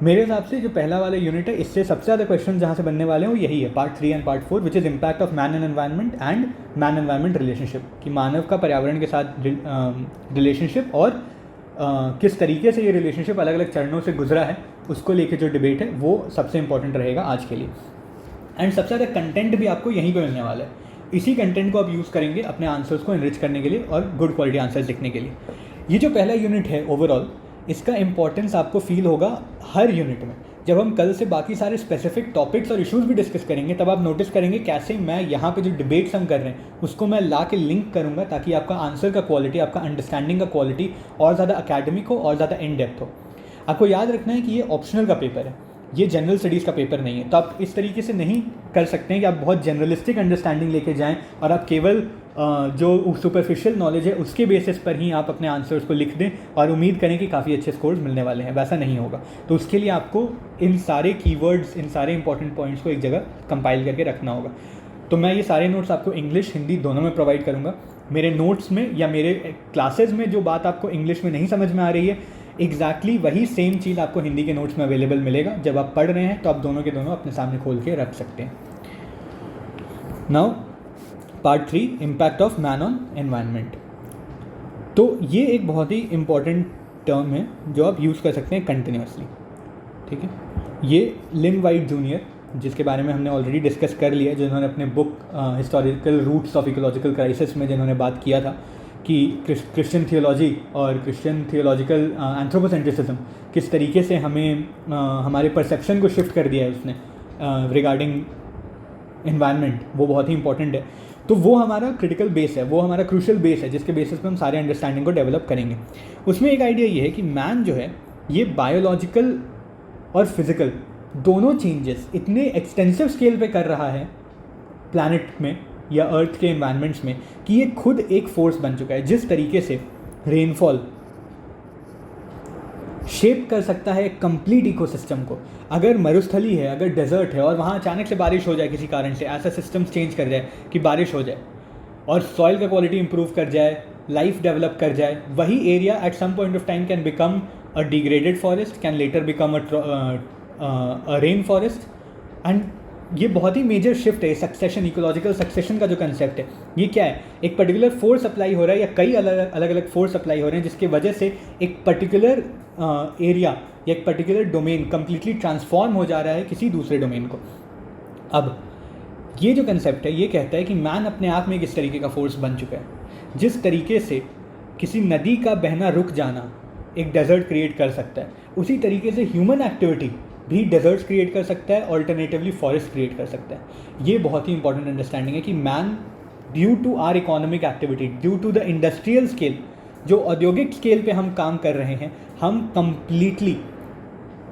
A: मेरे हिसाब से जो पहला वाला unit है, इससे सबसे ज़्यादा क्वेश्चन जहाँ से बनने वाले हैं वो यही है, part 3 and part 4, which is impact of man and environment and man environment relationship, कि मानव का पर्यावरण के साथ रिलेशनशिप और किस तरीके से ये रिलेशनशिप अलग अलग चरणों से गुजरा है, उसको लेके जो डिबेट है वो सबसे इंपॉर्टेंट रहेगा आज के लिए। एंड सबसे ज़्यादा कंटेंट भी आपको यहीं पे मिलने वाला है, इसी कंटेंट को आप यूज़ करेंगे अपने आंसर्स को इनरिच करने के लिए और गुड क्वालिटी आंसर्स लिखने के लिए। ये जो पहला यूनिट है ओवरऑल, इसका इंपॉर्टेंस आपको फील होगा हर यूनिट में। जब हम कल से बाकी सारे स्पेसिफिक टॉपिक्स और इश्यूज़ भी डिस्कस करेंगे, तब आप नोटिस करेंगे कैसे मैं यहाँ पे जो डिबेट्स हम कर रहे हैं उसको मैं ला के लिंक करूँगा, ताकि आपका आंसर का क्वालिटी, आपका अंडरस्टैंडिंग का क्वालिटी और ज़्यादा अकेडमिक हो और ज़्यादा इन डेप्थ हो। आपको याद रखना है कि ये ऑप्शनल का पेपर है, ये जनरल स्टडीज़ का पेपर नहीं है। तो आप इस तरीके से नहीं कर सकते हैं कि आप बहुत जनरलिस्टिक अंडरस्टैंडिंग लेके जाएं और आप केवल जो सुपरफिशियल नॉलेज है उसके बेसिस पर ही आप अपने आंसर्स को लिख दें और उम्मीद करें कि काफ़ी अच्छे स्कोर्स मिलने वाले हैं। वैसा नहीं होगा। तो उसके लिए आपको इन सारे कीवर्ड्स, इन सारे इंपॉर्टेंट पॉइंट्स को एक जगह कंपाइल करके रखना होगा। तो मैं ये सारे नोट्स आपको इंग्लिश हिंदी दोनों में प्रोवाइड करूँगा। मेरे नोट्स में या मेरे क्लासेज में जो बात आपको इंग्लिश में नहीं समझ में आ रही है, एग्जैक्टली वही सेम चीज़ आपको हिंदी के नोट्स में अवेलेबल मिलेगा। जब आप पढ़ रहे हैं तो आप दोनों के दोनों अपने सामने खोल के रख सकते हैं। Now part 3, impact of man on environment. तो ये एक बहुत ही इम्पॉर्टेंट टर्म है जो आप यूज़ कर सकते हैं कंटिन्यूसली, ठीक है। ये लिन वाइट जूनियर, जिसके बारे में हमने ऑलरेडी डिस्कस कर लिया, जिन्होंने अपने book historical roots of ecological crisis में जिन्होंने बात किया था कि क्रिश्चियन थियोलॉजी और क्रिश्चियन थियोलॉजिकल एंथ्रोपोसेंट्रिसिज्म किस तरीके से हमें हमारे परसेप्शन को शिफ्ट कर दिया है उसने रिगार्डिंग एनवायरनमेंट, वो बहुत ही इंपॉर्टेंट है। तो वो हमारा क्रिटिकल बेस है, वो हमारा क्रूशियल बेस है, जिसके बेसिस पे हम सारे अंडरस्टैंडिंग को डेवलप करेंगे। उसमें एक आइडिया ये है कि मैन जो है ये बायोलॉजिकल और फिज़िकल दोनों चेंजेस इतने एक्सटेंसिव स्केल पे कर रहा है प्लैनेट में या अर्थ के एनवायरनमेंट्स में कि ये खुद एक फोर्स बन चुका है। जिस तरीके से रेनफॉल शेप कर सकता है एक कंप्लीट इकोसिस्टम को, अगर मरुस्थली है, अगर डेजर्ट है और वहाँ अचानक से बारिश हो जाए किसी कारण से, ऐसा सिस्टम्स चेंज कर जाए कि बारिश हो जाए और सॉइल का क्वालिटी इंप्रूव कर जाए, लाइफ डेवलप कर जाए, वही area at some point of time can become a degraded forest, can later become a rain forest. And ये बहुत ही मेजर शिफ्ट है सक्सेशन, इकोलॉजिकल सक्सेशन का जो कंसेप्ट है, ये क्या है, एक पर्टिकुलर फोर्स अप्लाई हो रहा है या कई अलग अलग फोर्स अप्लाई हो रहे हैं, जिसकी वजह से एक पर्टिकुलर एरिया या एक पर्टिकुलर डोमेन कम्प्लीटली ट्रांसफॉर्म हो जा रहा है किसी दूसरे डोमेन को। अब ये जो कंसेप्ट है ये कहता है कि मैन अपने आप में एक इस तरीके का फोर्स बन चुका है। जिस तरीके से किसी नदी का बहना रुक जाना एक डेजर्ट क्रिएट कर सकता है, उसी तरीके से ह्यूमन एक्टिविटी भी डेजर्ट्स क्रिएट कर सकता है, ऑल्टरनेटिवली फॉरेस्ट क्रिएट कर सकता है। ये बहुत ही इंपॉर्टेंट अंडरस्टैंडिंग है कि man due to our economic activity, due to the industrial scale, जो औद्योगिक स्केल पे हम काम कर रहे हैं, हम कंप्लीटली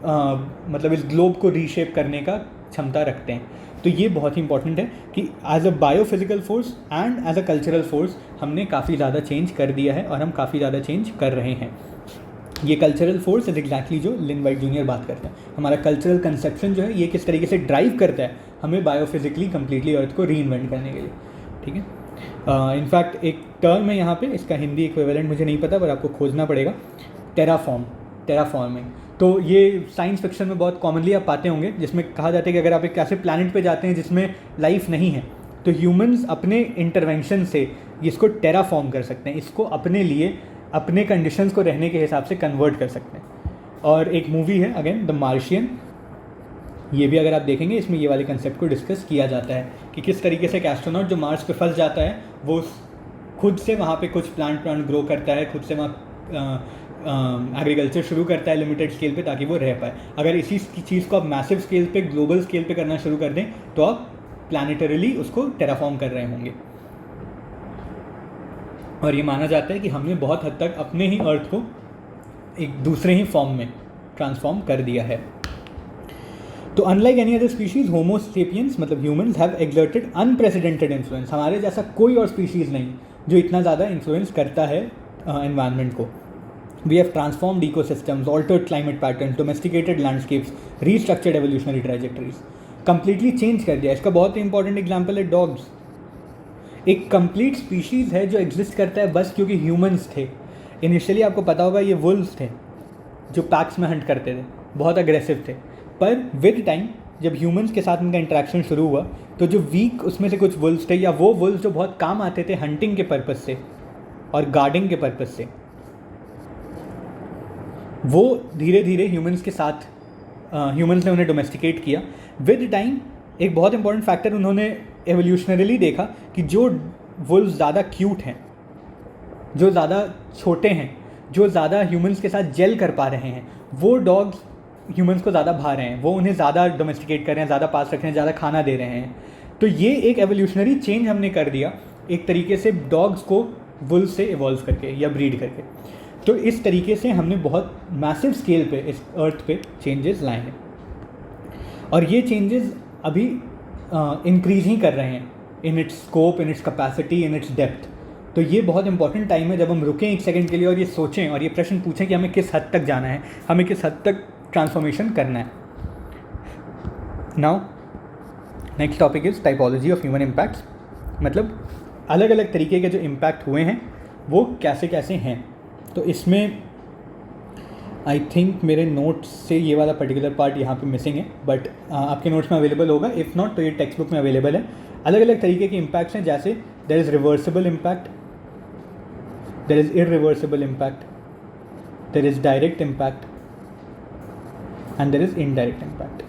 A: मतलब इस ग्लोब को रीशेप करने का क्षमता रखते हैं। तो ये बहुत ही इंपॉर्टेंट है कि as a biophysical force and as a cultural force हमने काफ़ी ज़्यादा चेंज कर दिया है और हम काफ़ी ज़्यादा चेंज कर रहे हैं। ये कल्चरल फोर्स इज एग्जैक्टली जो लिन वाइट जूनियर बात करते हैं। हमारा कल्चरल कंसेप्शन जो है ये किस तरीके से ड्राइव करता है हमें बायोफिजिकली कम्प्लीटली अर्थ को रीइन्वेंट करने के लिए, ठीक है। इनफैक्ट एक टर्म है यहाँ पे, इसका हिंदी इक्विवेलेंट मुझे नहीं पता पर आपको खोजना पड़ेगा, टेराफॉर्मिंग। तो ये साइंस फिक्शन में बहुत कॉमनली आप पाते होंगे, जिसमें कहा जाता है कि अगर आप एक ऐसे प्लैनेट पे जाते हैं जिसमें लाइफ नहीं है तो ह्यूमंस अपने इंटरवेंशन से इसको टेराफॉर्म कर सकते हैं, इसको अपने लिए अपने कंडीशंस को रहने के हिसाब से कन्वर्ट कर सकते हैं। और एक मूवी है अगेन द मार्शियन, ये भी अगर आप देखेंगे इसमें ये वाले कंसेप्ट को डिस्कस किया जाता है कि किस तरीके से एक एस्ट्रोनॉट जो मार्स पे फंस जाता है वो खुद से वहाँ पे कुछ प्लांट ग्रो करता है, खुद से वहाँ एग्रीकल्चर शुरू करता है लिमिटेड स्केल पे ताकि वो रह पाए। अगर इसी चीज़ को आप मैसिव स्केल पे ग्लोबल स्केल पे करना शुरू कर दें तो आप प्लानिटरली उसको टेराफॉर्म कर रहे होंगे। और ये माना जाता है कि हमने बहुत हद तक अपने ही अर्थ को एक दूसरे ही फॉर्म में ट्रांसफॉर्म कर दिया है। तो अनलाइक एनी अदर स्पीशीज़ होमो सेपियंस मतलब humans have exerted unprecedented influence, हमारे जैसा कोई और स्पीशीज़ नहीं जो इतना ज़्यादा इन्फ्लुएंस करता है एनवायरनमेंट को। We have transformed ecosystems, altered climate pattern, domesticated landscapes, restructured evolutionary trajectories, completely change कर दिया। इसका बहुत ही इंपॉर्टेंट एग्जाम्पल है डॉग्स। एक कंप्लीट स्पीशीज़ है जो एग्जिस्ट करता है बस क्योंकि ह्यूमंस थे। इनिशियली आपको पता होगा ये वुल्व्स थे जो पैक्स में हंट करते थे, बहुत अग्रेसिव थे, पर विद टाइम जब ह्यूमंस के साथ इनका इंटरेक्शन शुरू हुआ तो जो वीक उसमें से कुछ वुल्व्स थे या वो वुल्व्स जो बहुत काम आते थे हंटिंग के पर्पज़ से और गार्डिंग के पर्पज़ से, वो धीरे धीरे ह्यूमंस के साथ ह्यूमंस ने उन्हें डोमेस्टिकेट किया। विद टाइम एक बहुत इंपॉर्टेंट फैक्टर उन्होंने एवोल्यूशनरीली देखा कि जो वुल्व्स ज़्यादा क्यूट हैं, जो ज़्यादा छोटे हैं, जो ज़्यादा ह्यूमंस के साथ जेल कर पा रहे हैं, वो डॉग्स ह्यूमंस को ज़्यादा भा रहे हैं, वो उन्हें ज़्यादा डोमेस्टिकेट कर रहे हैं, ज़्यादा पास रख रहे हैं, ज़्यादा खाना दे रहे हैं। तो ये एक एवोल्यूशनरी चेंज हमने कर दिया एक तरीके से डॉग्स को वुल्व से इवॉल्व करके या ब्रीड करके। तो इस तरीके से हमने बहुत मैसिव स्केल पे इस अर्थ पे चेंजेस लाए हैं और ये चेंजेस अभी इंक्रीज ही कर रहे हैं in its scope, in its capacity, in its depth. तो ये बहुत इंपॉर्टेंट टाइम है जब हम रुकें एक सेकंड के लिए और ये सोचें और ये प्रश्न पूछें कि हमें किस हद तक जाना है, हमें किस हद तक ट्रांसफॉर्मेशन करना है। Now next topic is typology of human impacts, मतलब अलग अलग तरीके के जो इम्पैक्ट हुए हैं वो कैसे कैसे हैं। तो इसमें आई थिंक मेरे नोट्स से ये वाला पर्टिकुलर पार्ट यहाँ पे मिसिंग है, बट आपके नोट्स में अवेलेबल होगा, इफ़ नॉट तो ये टेक्स्ट बुक में अवेलेबल है। अलग अलग तरीके के इम्पैक्ट्स हैं, जैसे there is reversible impact, there is irreversible impact, there is direct impact and there is indirect impact.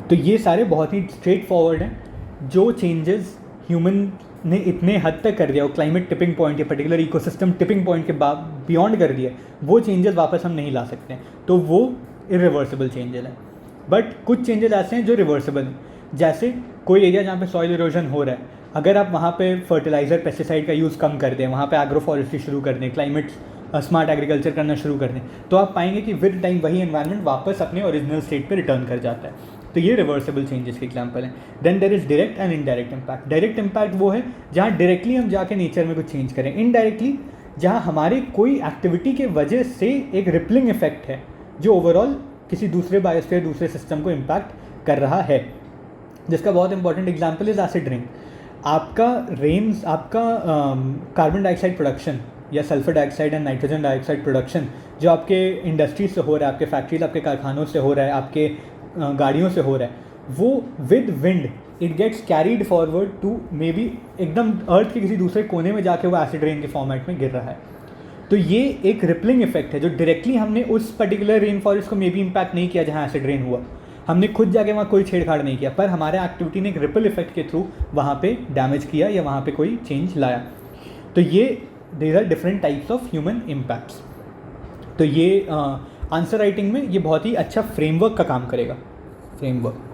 A: तो ये सारे बहुत ही स्ट्रेट फॉरवर्ड हैं। जो चेंजेस ह्यूमन ने इतने हद तक कर दिया, वो क्लाइमेट टिपिंग पॉइंट या पर्टिकुलर इकोसिस्टम टिपिंग पॉइंट के बियॉन्ड कर दिया, वो चेंजेस वापस हम नहीं ला सकते हैं, तो वो इरिवर्सिबल चेंजेस हैं। बट कुछ चेंजेस ऐसे हैं जो रिवर्सिबल हैं, जैसे कोई एरिया जहाँ पे सॉइल इरोजन हो रहा है, अगर आप वहाँ पे फर्टिलाइज़र पेस्टिसाइड का यूज़ कम कर दें, वहाँ पे एग्रो फॉरेस्ट्री शुरू कर दें, क्लाइमेट स्मार्ट एग्रीकल्चर करना शुरू कर दें, तो आप पाएंगे कि विद टाइम वही एनवायरनमेंट वापस अपने ओरिजिनल स्टेट पे रिटर्न कर जाता है। तो ये रिवर्सिबल चेंजेस के एग्जांपल हैं। Then there is direct and indirect impact. Direct impact वो है जहाँ डायरेक्टली हम जाके नेचर में कुछ चेंज करें, इनडायरेक्टली जहाँ हमारे कोई एक्टिविटी के वजह से एक रिपलिंग इफेक्ट है जो ओवरऑल किसी दूसरे बायोस्फीयर, दूसरे सिस्टम को इम्पैक्ट कर रहा है, जिसका बहुत important example is acid rain. आपका रेन्स, आपका कार्बन डाइऑक्साइड प्रोडक्शन या sulphur dioxide and nitrogen dioxide production जो आपके इंडस्ट्रीज से हो रहा है, आपके फैक्ट्रीज, आपके कारखानों से हो रहा है, आपके गाड़ियों से हो रहा है, वो with wind it gets carried forward to may be एकदम अर्थ के किसी दूसरे कोने में जाके वो एसिड रेन के फॉर्मेट में गिर रहा है। तो ये एक रिपलिंग इफेक्ट है जो डायरेक्टली हमने उस पर्टिकुलर रेन फॉरेस्ट को मे बी इम्पैक्ट नहीं किया जहाँ एसिड रेन हुआ, हमने खुद जाके वहाँ कोई छेड़छाड़ नहीं किया, पर हमारे एक्टिविटी ने एक रिपल इफेक्ट के थ्रू वहाँ पे डैमेज किया या वहाँ पे कोई चेंज लाया। तो ये there are different types of human impacts. तो ये आंसर राइटिंग में ये बहुत ही अच्छा फ्रेमवर्क का काम करेगा, फ्रेमवर्क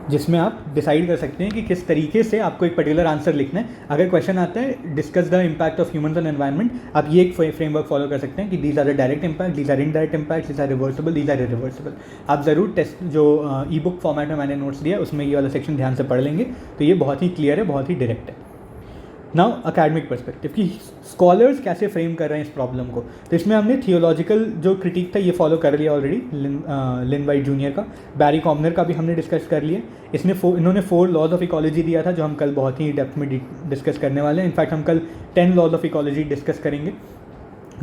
A: जिसमें आप डिसाइड कर सकते हैं कि किस तरीके से आपको एक पर्टिकुलर आंसर लिखना है। अगर क्वेश्चन आता है discuss the impact of humans on environment, आप ये एक फ्रेमवर्क फॉलो कर सकते हैं कि these are the direct impact, these are indirect impact, these are reversible, these are irreversible. आप ज़रूर टेस्ट जो ई बुक फॉर्मेट में मैंने नोट्स दिया उसमें ये वाला सेक्शन ध्यान से पढ़ लेंगे, तो ये बहुत ही क्लियर है, बहुत ही डायरेक्ट है। नाउ अकेडमिक पर्सपेक्टिव कि स्कॉलर्स कैसे फ्रेम कर रहे हैं इस प्रॉब्लम को, तो इसमें हमने थियोलॉजिकल जो क्रिटिक था ये फॉलो कर लिया ऑलरेडी, लिन वाइट जूनियर का, बैरी कॉमनर का भी हमने डिस्कस कर लिया। इन्होंने 4 लॉज ऑफ इकोलॉजी दिया था जो हम कल बहुत ही डेप्थ में डिस्कस करने वाले हैं। इनफैक्ट हम कल 10 लॉज ऑफ इकोलॉजी डिस्कस करेंगे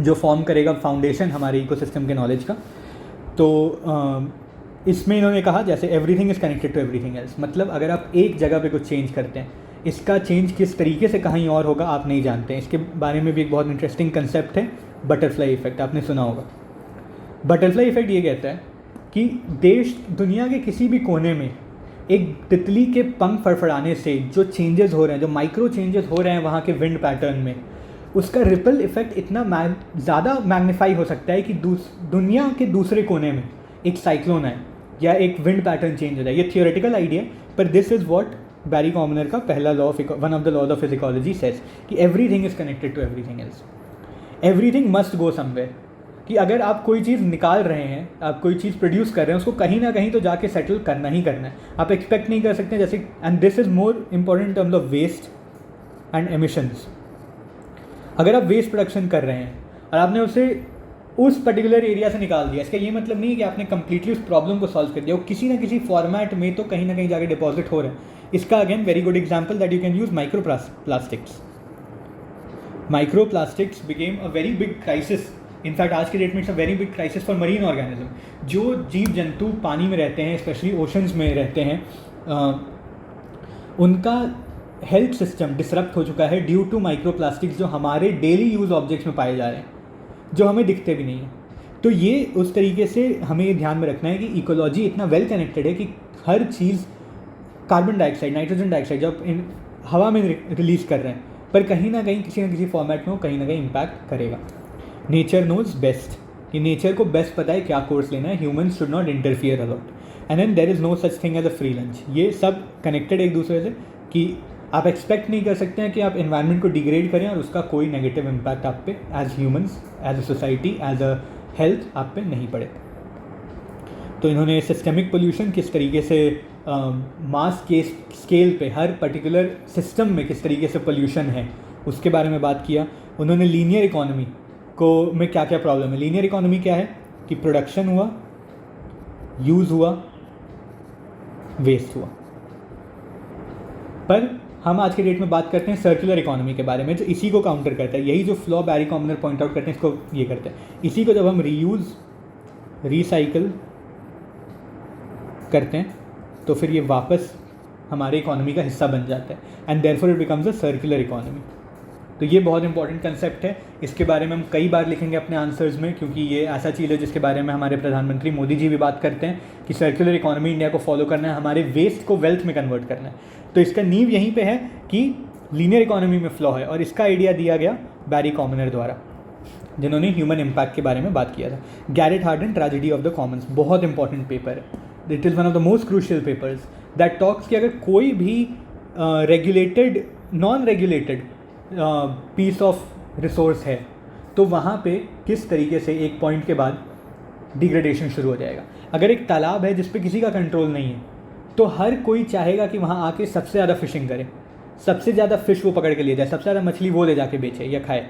A: जो फॉर्म करेगा फाउंडेशन हमारे इकोसिस्टम के नॉलेज का। तो इसमें इन्होंने कहा जैसे everything is connected to everything else, मतलब अगर आप एक जगह पे कुछ चेंज करते हैं, इसका चेंज किस तरीके से कहीं और होगा आप नहीं जानते हैं। इसके बारे में भी एक बहुत इंटरेस्टिंग कंसेप्ट है बटरफ्लाई इफेक्ट, आपने सुना होगा। बटरफ्लाई इफेक्ट ये कहता है कि देश दुनिया के किसी भी कोने में एक तितली के पंख फड़फड़ाने से जो चेंजेस हो रहे हैं, जो माइक्रो चेंजेस हो रहे हैं वहाँ के विंड पैटर्न में, उसका रिपल इफेक्ट इतना ज़्यादा मैग्नीफाई हो सकता है कि दुनिया के दूसरे कोने में एक साइक्लोन आए या एक विंड पैटर्न चेंज हो जाए। ये थियोरेटिकल आइडिया है, पर this is what Barry Commoner का पहला law of one of the laws of physiology says कि everything is connected to everything else, everything must go somewhere. कि अगर आप कोई चीज़ निकाल रहे हैं, आप कोई चीज़ प्रोड्यूस कर रहे हैं, उसको कहीं ना कहीं तो जाके सेटल करना ही करना है। आप एक्सपेक्ट नहीं कर सकते जैसे, and this is more important in terms of waste and emissions. अगर आप वेस्ट प्रोडक्शन कर रहे हैं और आपने उसे उस पर्टिकुलर एरिया से निकाल दिया, इसका ये मतलब नहीं है कि आपने कंप्लीटली उस प्रॉब्लम को सॉल्व कर दिया, वो किसी ना किसी फॉर्मेट में तो कहीं ना कहीं जाके डिपॉजिट हो रहा है। इसका again very good example that you can use micro plastics. Micro plastics became a very big crisis, in fact आज के डेट में it's a very big crisis for marine organism. जो जीव जंतु पानी में रहते हैं, स्पेशली ओशंस में रहते हैं, उनका हेल्थ सिस्टम डिसरप्ट हो चुका है ड्यू टू माइक्रो प्लास्टिक्स जो हमारे डेली यूज़ ऑब्जेक्ट्स में पाए जा रहे हैं, जो हमें दिखते भी नहीं हैं। तो ये उस तरीके से हमें ये ध्यान में रखना है कि इकोलॉजी इतना वेल कनेक्टेड है कि हर चीज़, कार्बन डाइऑक्साइड, नाइट्रोजन डाइऑक्साइड जब इन हवा में रिलीज़ कर रहे हैं, पर कहीं ना किसी फॉर्मेट में वो कहीं ना कहीं इम्पैक्ट करेगा। नेचर नोज बेस्ट, कि नेचर को बेस्ट पता है क्या कोर्स लेना है। Humans should not interfere a lot, and then there is no such thing as a free lunch. ये सब कनेक्टेड एक दूसरे से, कि आप एक्सपेक्ट नहीं कर सकते हैं कि आप एनवायरनमेंट को डिग्रेड करें और उसका कोई नेगेटिव इम्पैक्ट आप पे as humans, as a society, as a health आप पे नहीं पड़े। तो इन्होंने सिस्टेमिक पोल्यूशन किस तरीके से मास के स्केल पे हर पर्टिकुलर सिस्टम में किस तरीके से पोल्यूशन है उसके बारे में बात किया। उन्होंने लीनियर इकोनॉमी को में क्या क्या प्रॉब्लम है। लीनियर इकोनॉमी क्या है कि प्रोडक्शन हुआ, यूज़ हुआ, वेस्ट हुआ। पर हम आज के डेट में बात करते हैं सर्कुलर इकोनॉमी के बारे में, जो इसी को काउंटर करता है। यही जो फ्लॉ बैरी कॉमनर पॉइंट आउट करते हैं, इसको ये करते हैं। इसी को जब हम रीयूज़, रिसाइकल करते हैं तो फिर ये वापस हमारे इकोनॉमी का हिस्सा बन जाता है, and therefore it becomes a circular economy. तो ये बहुत इंपॉर्टेंट कंसेप्ट है। इसके बारे में हम कई बार लिखेंगे अपने आंसर्स में, क्योंकि ये ऐसा चीज़ है जिसके बारे में हमारे प्रधानमंत्री मोदी जी भी बात करते हैं कि सर्कुलर इकोनॉमी इंडिया को फॉलो करना है, हमारे वेस्ट को वेल्थ में कन्वर्ट करना है। तो इसका नींव यहीं पे है कि लीनियर इकोनॉमी में फ्लॉ है, और इसका आइडिया दिया गया बैरी कॉमनर द्वारा, जिन्होंने ह्यूमन इम्पैक्ट के बारे में बात किया था। Garrett Hardin tragedy of the commons, बहुत इंपॉर्टेंट पेपर है। It is one of the most crucial papers that talks कि अगर कोई भी regulated, non regulated piece of resource है तो वहाँ पे किस तरीके से एक पॉइंट के बाद डिग्रेडेशन शुरू हो जाएगा। अगर एक तालाब है जिस पे किसी का कंट्रोल नहीं है, तो हर कोई चाहेगा कि वहाँ आके सबसे ज़्यादा फिशिंग करे, सबसे ज़्यादा फिश वो पकड़ के ले जाए, सबसे ज़्यादा मछली वो ले जाके बेचे या खाए।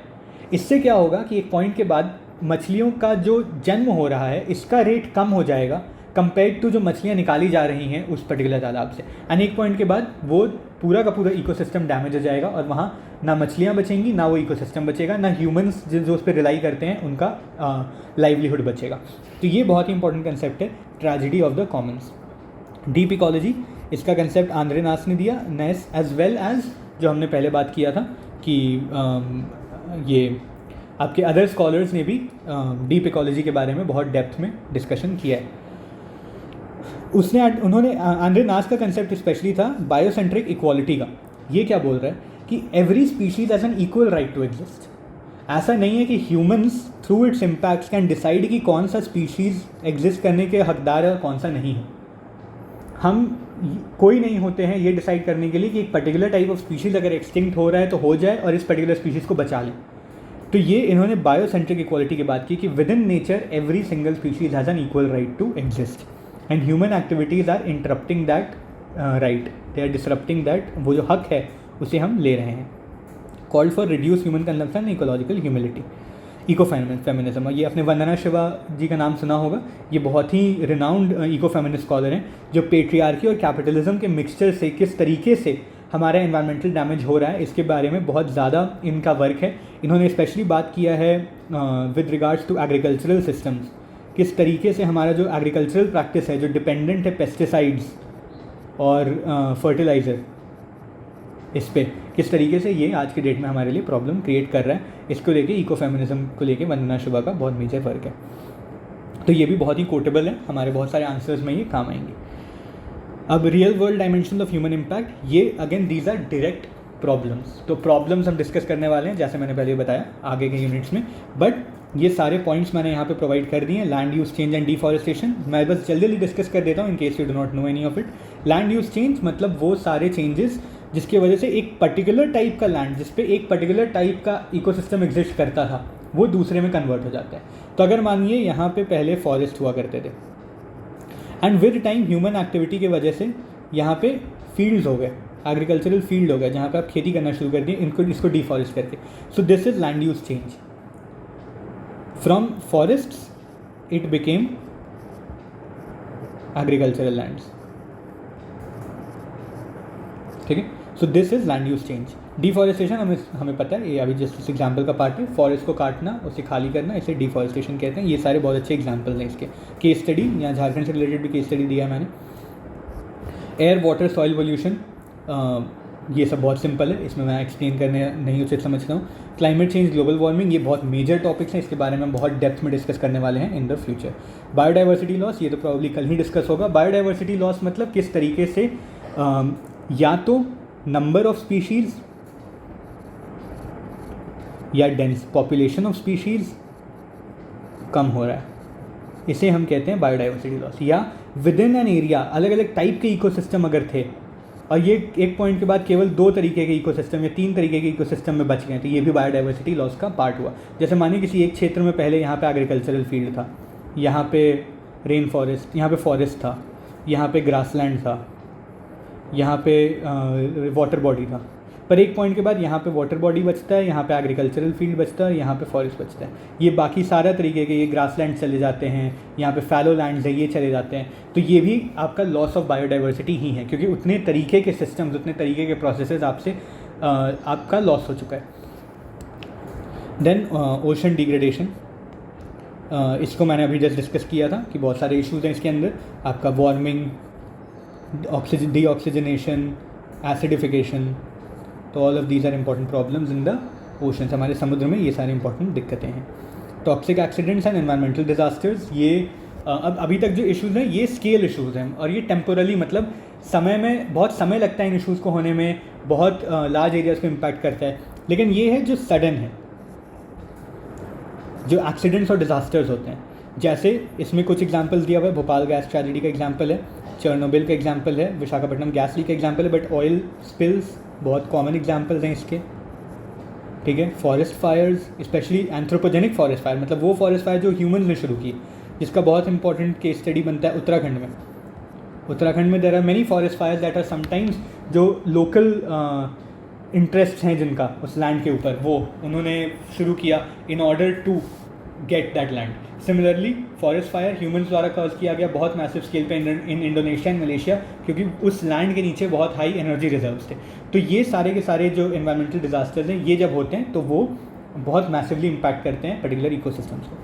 A: इससे क्या होगा कि एक पॉइंट के बाद मछलियों का जो जन्म हो रहा है इसका रेट कम हो जाएगा कंपेयर टू जो मछलियाँ निकाली जा रही हैं उस पर्टिकुलर तालाब से। एंड एक पॉइंट के बाद वो पूरा का पूरा इकोसिस्टम डैमेज हो जाएगा, और वहाँ ना मछलियाँ बचेंगी, ना वो इकोसिस्टम बचेगा, ना ह्यूमंस जो उस पर रिलाई करते हैं उनका लाइवलीहुड बचेगा। तो ये बहुत ही इंपॉर्टेंट कंसेप्ट है, tragedy of the Commons. Deep ecology, इसका कंसेप्ट आंद्रे नास ने दिया, नेस एज वेल एज जो हमने पहले बात किया था कि ये आपके अदर स्कॉलर्स ने भी डीप इकोलॉजी के बारे में बहुत डेप्थ में डिस्कशन किया है। उन्होंने आंद्रे नास का कंसेप्ट स्पेशली था बायोसेंट्रिक इक्वालिटी का। ये क्या बोल रहा है कि every species has an equal right to exist. ऐसा नहीं है कि humans through its impacts can decide कि कौन सा स्पीशीज़ एग्जिस्ट करने के हकदार है और कौन सा नहीं है। हम कोई नहीं होते हैं ये डिसाइड करने के लिए कि एक पर्टिकुलर टाइप ऑफ स्पीशीज़ अगर एक्सटिंक्ट हो रहा है तो हो जाए और इस पर्टिकुलर स्पीशीज़ को बचा लें। तो ये इन्होंने बायोसेंट्रिक इक्वालिटी की बात की कि with in nature every single species has an equal right to exist, and human activities are interrupting that right, they are disrupting that, वो जो हक है उसे हम ले रहे हैं। Called for reduce human consumption, ecological humility, eco feminism. ये अपने वंदना शिवा जी का नाम सुना होगा। ये बहुत ही रिनाउंड इको फेमिनिस्ट स्कॉलर हैं जो पेट्रियार्की और कैपिटलिज्म के मिक्सचर से किस तरीके से हमारा एनवायरमेंटल डैमेज हो रहा है इसके बारे में बहुत ज़्यादा इनका वर्क है। इन्होंने स्पेशली बात किया है with regards to agricultural systems किस तरीके से हमारा जो एग्रीकल्चरल प्रैक्टिस है जो डिपेंडेंट है पेस्टिसाइड्स और फर्टिलाइज़र, इस पे किस तरीके से ये आज के डेट में हमारे लिए प्रॉब्लम क्रिएट कर रहा है, इसको लेके इकोफेमिनिज्म को लेके वंदना शिवा का बहुत मेजर फ़र्क है। तो ये भी बहुत ही कोटेबल है, हमारे बहुत सारे आंसर्स में ये काम आएंगे। अब real world dimension of human impact, ये again these are direct problems. तो प्रॉब्लम्स हम डिस्कस करने वाले हैं जैसे मैंने पहले बताया आगे के यूनिट्स में, बट ये सारे पॉइंट्स मैंने यहाँ पे प्रोवाइड कर दिए हैं। Land use change and deforestation मैं बस जल्दी जल्दी डिस्कस कर देता हूँ in case you do not know any of it. Land use change मतलब वो सारे चेंजेस जिसकी वजह से एक पर्टिकुलर टाइप का लैंड जिस पे एक पर्टिकुलर टाइप का इकोसिस्टम एग्जिस्ट करता था वो दूसरे में कन्वर्ट हो जाता है। तो अगर मानिए यहाँ पे पहले फॉरेस्ट हुआ करते थे and with time human activity की वजह से यहाँ पे फील्ड्स हो गए, एग्रीकल्चरल फील्ड हो गया जहाँ पे आप खेती करना शुरू कर दिए इसको डिफॉरेस्ट करके। So this is land use change. From forests it became agricultural lands, ठीक है। So this is land use change. Deforestation हमें पता है, ये अभी जस्ट इस एग्जाम्पल का पार्ट है। फॉरेस्ट को काटना, उसे खाली करना, इसे डिफॉरेस्टेशन कहते हैं। ये सारे बहुत अच्छे एग्जाम्पल हैं इसके। केस स्टडी यहाँ झारखंड से रिलेटेड भी केस स्टडी दिया है मैंने। एयर वाटर सॉइल पोल्यूशन, ये सब बहुत सिंपल है, इसमें मैं एक्सप्लेन करने नहीं उचित समझता हूँ। क्लाइमेट चेंज, ग्लोबल वार्मिंग, ये बहुत मेजर टॉपिक्स हैं, इसके बारे में बहुत डेप्थ में डिस्कस करने वाले हैं in the future. Biodiversity loss, ये तो प्रॉब्ली कल ही डिस्कस होगा। बायोडाइवर्सिटी लॉस मतलब किस तरीके से या तो नंबर ऑफ स्पीशीज़ या डेंस पॉपुलेशन ऑफ स्पीशीज़ कम हो रहा है, इसे हम कहते हैं बायोडाइवर्सिटी लॉस। या विद इन एन एरिया अलग अलग टाइप के इकोसिस्टम अगर थे और ये एक पॉइंट के बाद केवल 2 तरीके के इकोसिस्टम या 3 तरीके के इकोसिस्टम में बच गए, तो ये भी बायोडाइवर्सिटी लॉस का पार्ट हुआ। जैसे मानिए किसी एक क्षेत्र में पहले यहाँ पे एग्रीकल्चरल फील्ड था, यहाँ पे रेन फॉरेस्ट, यहाँ पे फॉरेस्ट था, यहाँ पे ग्रासलैंड था, यहाँ पे वाटर बॉडी था, पर एक पॉइंट के बाद यहाँ पे वाटर बॉडी बचता है, यहाँ पे एग्रीकल्चरल फील्ड बचता है, यहाँ पे फॉरेस्ट बचता है। ये बाकी सारा तरीके के ये ग्रासलैंड चले जाते हैं, यहाँ पे फैलो लैंड्स है ये चले जाते हैं। तो ये भी आपका लॉस ऑफ बायोडाइवर्सिटी ही है, क्योंकि उतने तरीके के सिस्टम्स, उतने तरीके के प्रोसेसेस आपसे आपका लॉस हो चुका है। देन ओशन डिग्रेडेशन, इसको मैंने अभी जस्ट डिस्कस किया था कि बहुत सारे इशूज़ हैं इसके अंदर। आपका वार्मिंग, ऑक्सीजन डीऑक्सीजनेशन, एसिडिफिकेशन, तो all of these are important problems in the oceans. हमारे समुद्र में ये सारी इंपॉर्टेंट दिक्कतें हैं। Toxic accidents and environmental disasters, ये अब अभी तक जो इश्यूज़ हैं ये स्केल इश्यूज़ हैं और ये टेम्पोरली, मतलब समय में बहुत समय लगता है इन इश्यूज़ को होने में, बहुत लार्ज एरियाज़ को इम्पैक्ट करता है। लेकिन ये है जो सडन है, जो एक्सीडेंट्स और डिज़ास्टर्स होते हैं। जैसे इसमें कुछ एग्जांपल्स दिया हुआ है, भोपाल गैस ट्रेजेडी का एग्जांपल है, चेरनोबिल का एग्जांपल है, विशाखापट्टनम गैस लीक का एग्जांपल है, बट ऑयल स्पिल्स बहुत कॉमन एग्जांपल्स हैं इसके, ठीक है। Forest fires, specially anthropogenic forest fire, मतलब वो फॉरेस्ट फायर जो ह्यूमंस ने शुरू की, जिसका बहुत इंपॉर्टेंट केस स्टडी बनता है उत्तराखंड में। उत्तराखंड में there are many forest fires that are sometimes जो लोकल इंटरेस्ट हैं जिनका उस लैंड के ऊपर, वो उन्होंने शुरू किया in order to get that land. Similarly forest fire humans द्वारा कॉज किया गया बहुत मैसिव स्केल पे इन इंडोनेशिया एंड मलेशिया, क्योंकि उस लैंड के नीचे बहुत हाई एनर्जी रिजर्व्स थे। तो ये सारे के सारे जो एनवायरमेंटल डिजास्टर्स हैं, ये जब होते हैं तो वो बहुत मैसिवली इम्पैक्ट करते हैं पर्टिकुलर इकोसिस्टम्स को।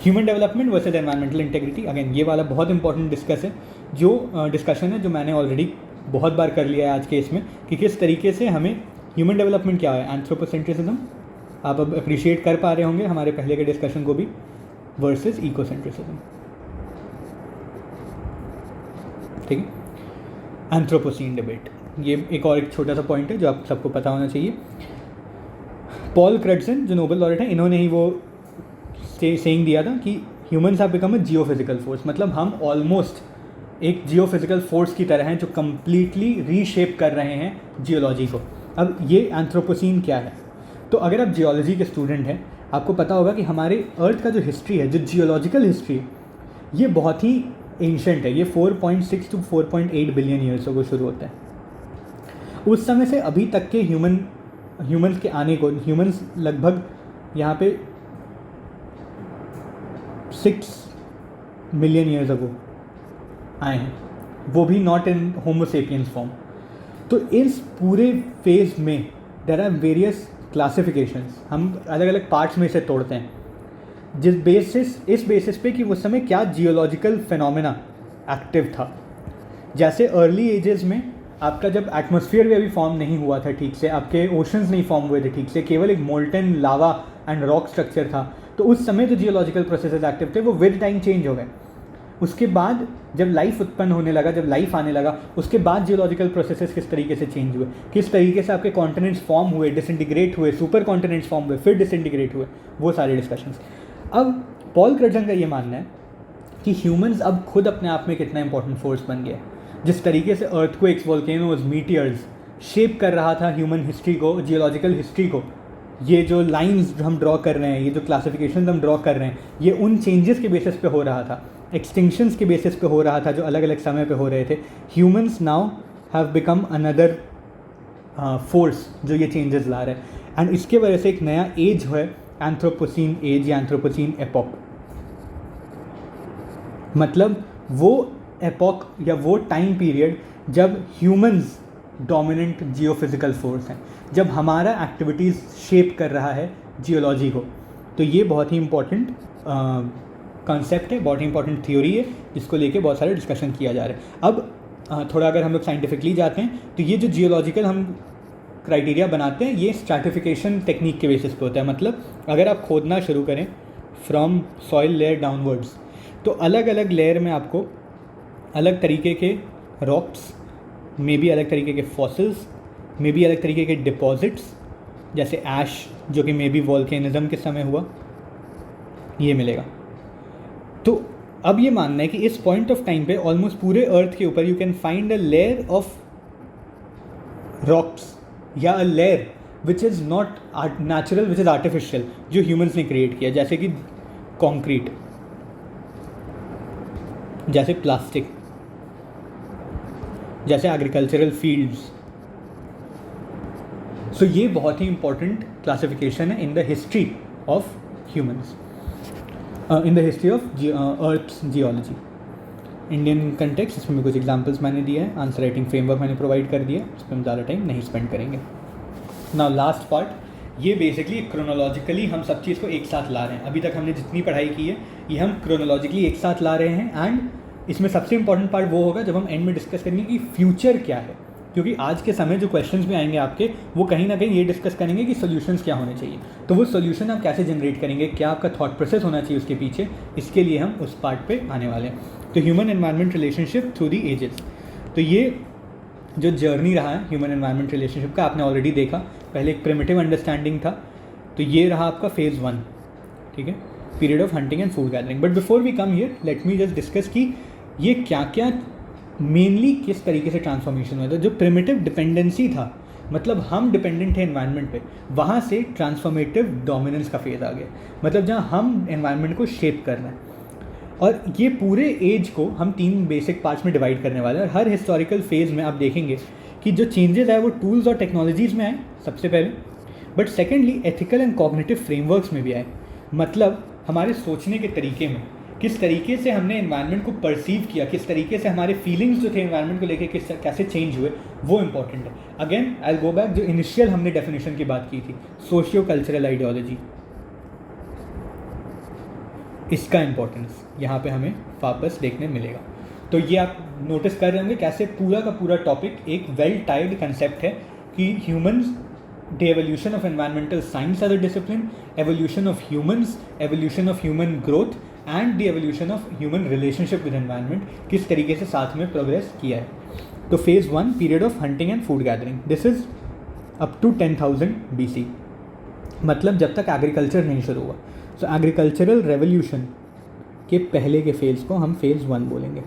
A: Human development versus environmental integrity, again ये वाला बहुत इंपॉर्टेंट डिस्कशन है जो मैंने ऑलरेडी बहुत बार कर लिया है आज के इसमें, कि किस तरीके से हमें ह्यूमन डेवलपमेंट क्या है, एंथ्रोपोसेंट्रिसिज्म, आप अब अप्रिशिएट कर पा रहे होंगे हमारे पहले के डिस्कशन को भी, वर्सेस इकोसेंट्रिसिज्म, ठीक है। एंथ्रोपोसीन डिबेट, ये एक और एक छोटा सा पॉइंट है जो आप सबको पता होना चाहिए। पॉल क्रेडसन जो नोबेल लॉरेट हैं, इन्होंने ही वो सेइंग दिया था कि humans have become a geophysical force, मतलब हम ऑलमोस्ट एक जियोफिजिकल फोर्स की तरह हैं जो कम्प्लीटली रीशेप कर रहे हैं जियोलॉजी को। अब ये एंथ्रोपोसीन क्या है, तो अगर आप जियोलॉजी के स्टूडेंट हैं आपको पता होगा कि हमारे अर्थ का जो हिस्ट्री है, जो जियोलॉजिकल हिस्ट्री, ये बहुत ही एंशंट है। ये 4.6 to 4.8 बिलियन ईयर्स को शुरू होता है। उस समय से अभी तक के ह्यूमंस के आने को, ह्यूमंस लगभग यहाँ पे 6 मिलियन ईयर्स अगो आए हैं, वो भी not in homo sapiens form. तो इस पूरे फेज में देयर आर वेरियस क्लासिफिकेशंस, हम अलग अलग पार्ट्स में इसे तोड़ते हैं। इस बेसिस पे कि उस समय क्या जियोलॉजिकल फिनोमेना एक्टिव था। जैसे अर्ली एजेस में आपका जब एटमॉस्फेयर भी अभी फॉर्म नहीं हुआ था ठीक से, आपके ओशंस नहीं फॉर्म हुए थे ठीक से, केवल एक molten lava and rock structure था, तो उस समय जो जियोलॉजिकल प्रोसेसेस एक्टिव थे वो विद टाइम चेंज हो गए। उसके बाद जब लाइफ उत्पन्न होने लगा, जब लाइफ आने लगा, उसके बाद जियोलॉजिकल प्रोसेसेस किस तरीके से चेंज हुए, किस तरीके से आपके कॉन्टिनेंट्स फॉर्म हुए, डिसइंटीग्रेट हुए, सुपर कॉन्टिनेंट्स फॉर्म हुए, फिर डिसइंटीग्रेट हुए, वो सारे डिस्कशंस। अब पॉल क्रटन का ये मानना है कि ह्यूमंस अब खुद अपने आप में कितना इंपॉर्टेंट फोर्स बन गया। जिस तरीके से अर्थक्वेक्स, वोल्केनोज, मीटियर्स शेप कर रहा था ह्यूमन हिस्ट्री को, जियोलॉजिकल हिस्ट्री को, ये जो लाइंस हम ड्रॉ कर रहे हैं, ये जो क्लासिफिकेशन हम ड्रॉ कर रहे हैं, ये उन चेंजेस के बेसिस पे हो रहा था, एक्सटिंक्शंस के बेसिस पे हो रहा था जो अलग अलग समय पे हो रहे थे। Humans now have become another force जो ये चेंजेस ला रहे हैं, एंड इसके वजह से एक नया एज है एंथ्रोपोसीन एज या एंथ्रोपोसीन एपॉक। मतलब वो एपॉक या वो टाइम पीरियड जब ह्यूमंस डोमिनेंट जियोफिजिकल फोर्स हैं, जब हमारा एक्टिविटीज़ शेप कर रहा है जियोलॉजी को। तो ये बहुत ही इंपॉर्टेंट कॉन्सेप्ट है, बहुत ही इंपॉर्टेंट थ्योरी है, जिसको लेके बहुत सारे डिस्कशन किया जा रहा है। अब थोड़ा अगर हम लोग साइंटिफिकली जाते हैं तो ये जो जियोलॉजिकल हम क्राइटेरिया बनाते हैं, ये स्ट्रैटिफिकेशन टेक्निक के बेसिस पे होता है। मतलब अगर आप खोदना शुरू करें फ्रॉम सॉइल लेयर डाउनवर्ड्स, तो अलग अलग लेयर में आपको अलग तरीके के रॉक्स, मे बी अलग तरीके के फॉसिल्स, मे बी अलग तरीके के डिपॉजिट्स, जैसे ऐश जो कि मे बी वॉल्केनिज्म के समय हुआ, ये मिलेगा। तो अब ये मानना है कि इस पॉइंट ऑफ टाइम पे ऑलमोस्ट पूरे अर्थ के ऊपर you can find a layer of rocks या a layer which is not natural, which is artificial, जो ह्यूमंस ने क्रिएट किया, जैसे कि कॉन्क्रीट, जैसे प्लास्टिक, जैसे एग्रीकल्चरल फील्ड्स। सो ये बहुत ही इंपॉर्टेंट क्लासिफिकेशन है in the history of humans, in the history of earth geology. Indian context, इसमें कुछ एग्जांपल्स मैंने दिए हैं, आंसर राइटिंग फ्रेमवर्क मैंने प्रोवाइड कर दिया, इस पर हम ज़्यादा टाइम नहीं स्पेंड करेंगे। नाउ लास्ट पार्ट, ये बेसिकली क्रोनोलॉजिकली हम सब चीज़ को एक साथ ला रहे हैं। अभी तक हमने जितनी पढ़ाई की है ये हम क्रोनोलॉजिकली एक साथ ला रहे हैं, एंड इसमें सबसे इंपॉर्टेंट पार्ट वो होगा जब हम एंड में डिस्कस करेंगे कि फ्यूचर क्या है, क्योंकि आज के समय जो क्वेश्चंस भी आएंगे आपके, वो कहीं ना कहीं ये डिस्कस करेंगे कि सोल्यूशंस क्या होने चाहिए। तो वो सोल्यूशन आप कैसे जनरेट करेंगे, क्या आपका थॉट प्रोसेस होना चाहिए उसके पीछे, इसके लिए हम उस पार्ट पे आने वाले हैं। तो human environment relationship through the ages, तो ये जो जर्नी रहा है ह्यूमन एनवायरनमेंट रिलेशनशिप का, आपने ऑलरेडी देखा। पहले एक प्रिमिटिव अंडरस्टैंडिंग था, तो ये रहा आपका फेज़ 1, ठीक है, period of hunting and food gathering. But before we come here, let me just discuss कि ये क्या क्या मेनली किस तरीके से ट्रांसफॉर्मेशन हुआ था। जो प्रिमिटिव डिपेंडेंसी था, मतलब हम डिपेंडेंट है एनवायरनमेंट पे, वहाँ से ट्रांसफॉर्मेटिव डोमिनेंस का फेज़ आ गया, मतलब जहाँ हम एनवायरनमेंट को शेप कर रहे हैं। और ये पूरे एज को हम 3 बेसिक पार्ट्स में डिवाइड करने वाले हैं, और हर हिस्टोरिकल फेज़ में आप देखेंगे कि जो चेंजेस आए वो टूल्स और टेक्नोलॉजीज़ में आए सबसे पहले, but secondly ethical and cognitive frameworks में भी आए। मतलब हमारे सोचने के तरीके में, किस तरीके से हमने एनवायरनमेंट को परसीव किया, किस तरीके से हमारे फीलिंग्स जो थे एनवायरनमेंट को लेके कैसे चेंज हुए, वो इंपॉर्टेंट है। अगेन आई गो बैक, जो इनिशियल हमने डेफिनेशन की बात की थी, सोशियो कल्चरल आइडियोलॉजी, इसका इंपॉर्टेंस यहाँ पे हमें वापस देखने मिलेगा। तो ये आप नोटिस कर रहे होंगे कैसे पूरा का पूरा टॉपिक एक वेल टाइड कंसेप्ट है कि humans, the evolution of environmental science as a discipline, evolution of humans, evolution of human growth and the evolution of human relationship with environment, किस तरीके से साथ में प्रोग्रेस किया है। तो phase 1 period of hunting and food gathering, this is up to 10,000 BC, मतलब जब तक एग्रीकल्चर नहीं शुरू हुआ। सो एग्रीकल्चरल रेवोल्यूशन के पहले के फेज़ को हम फेज़ 1 बोलेंगे।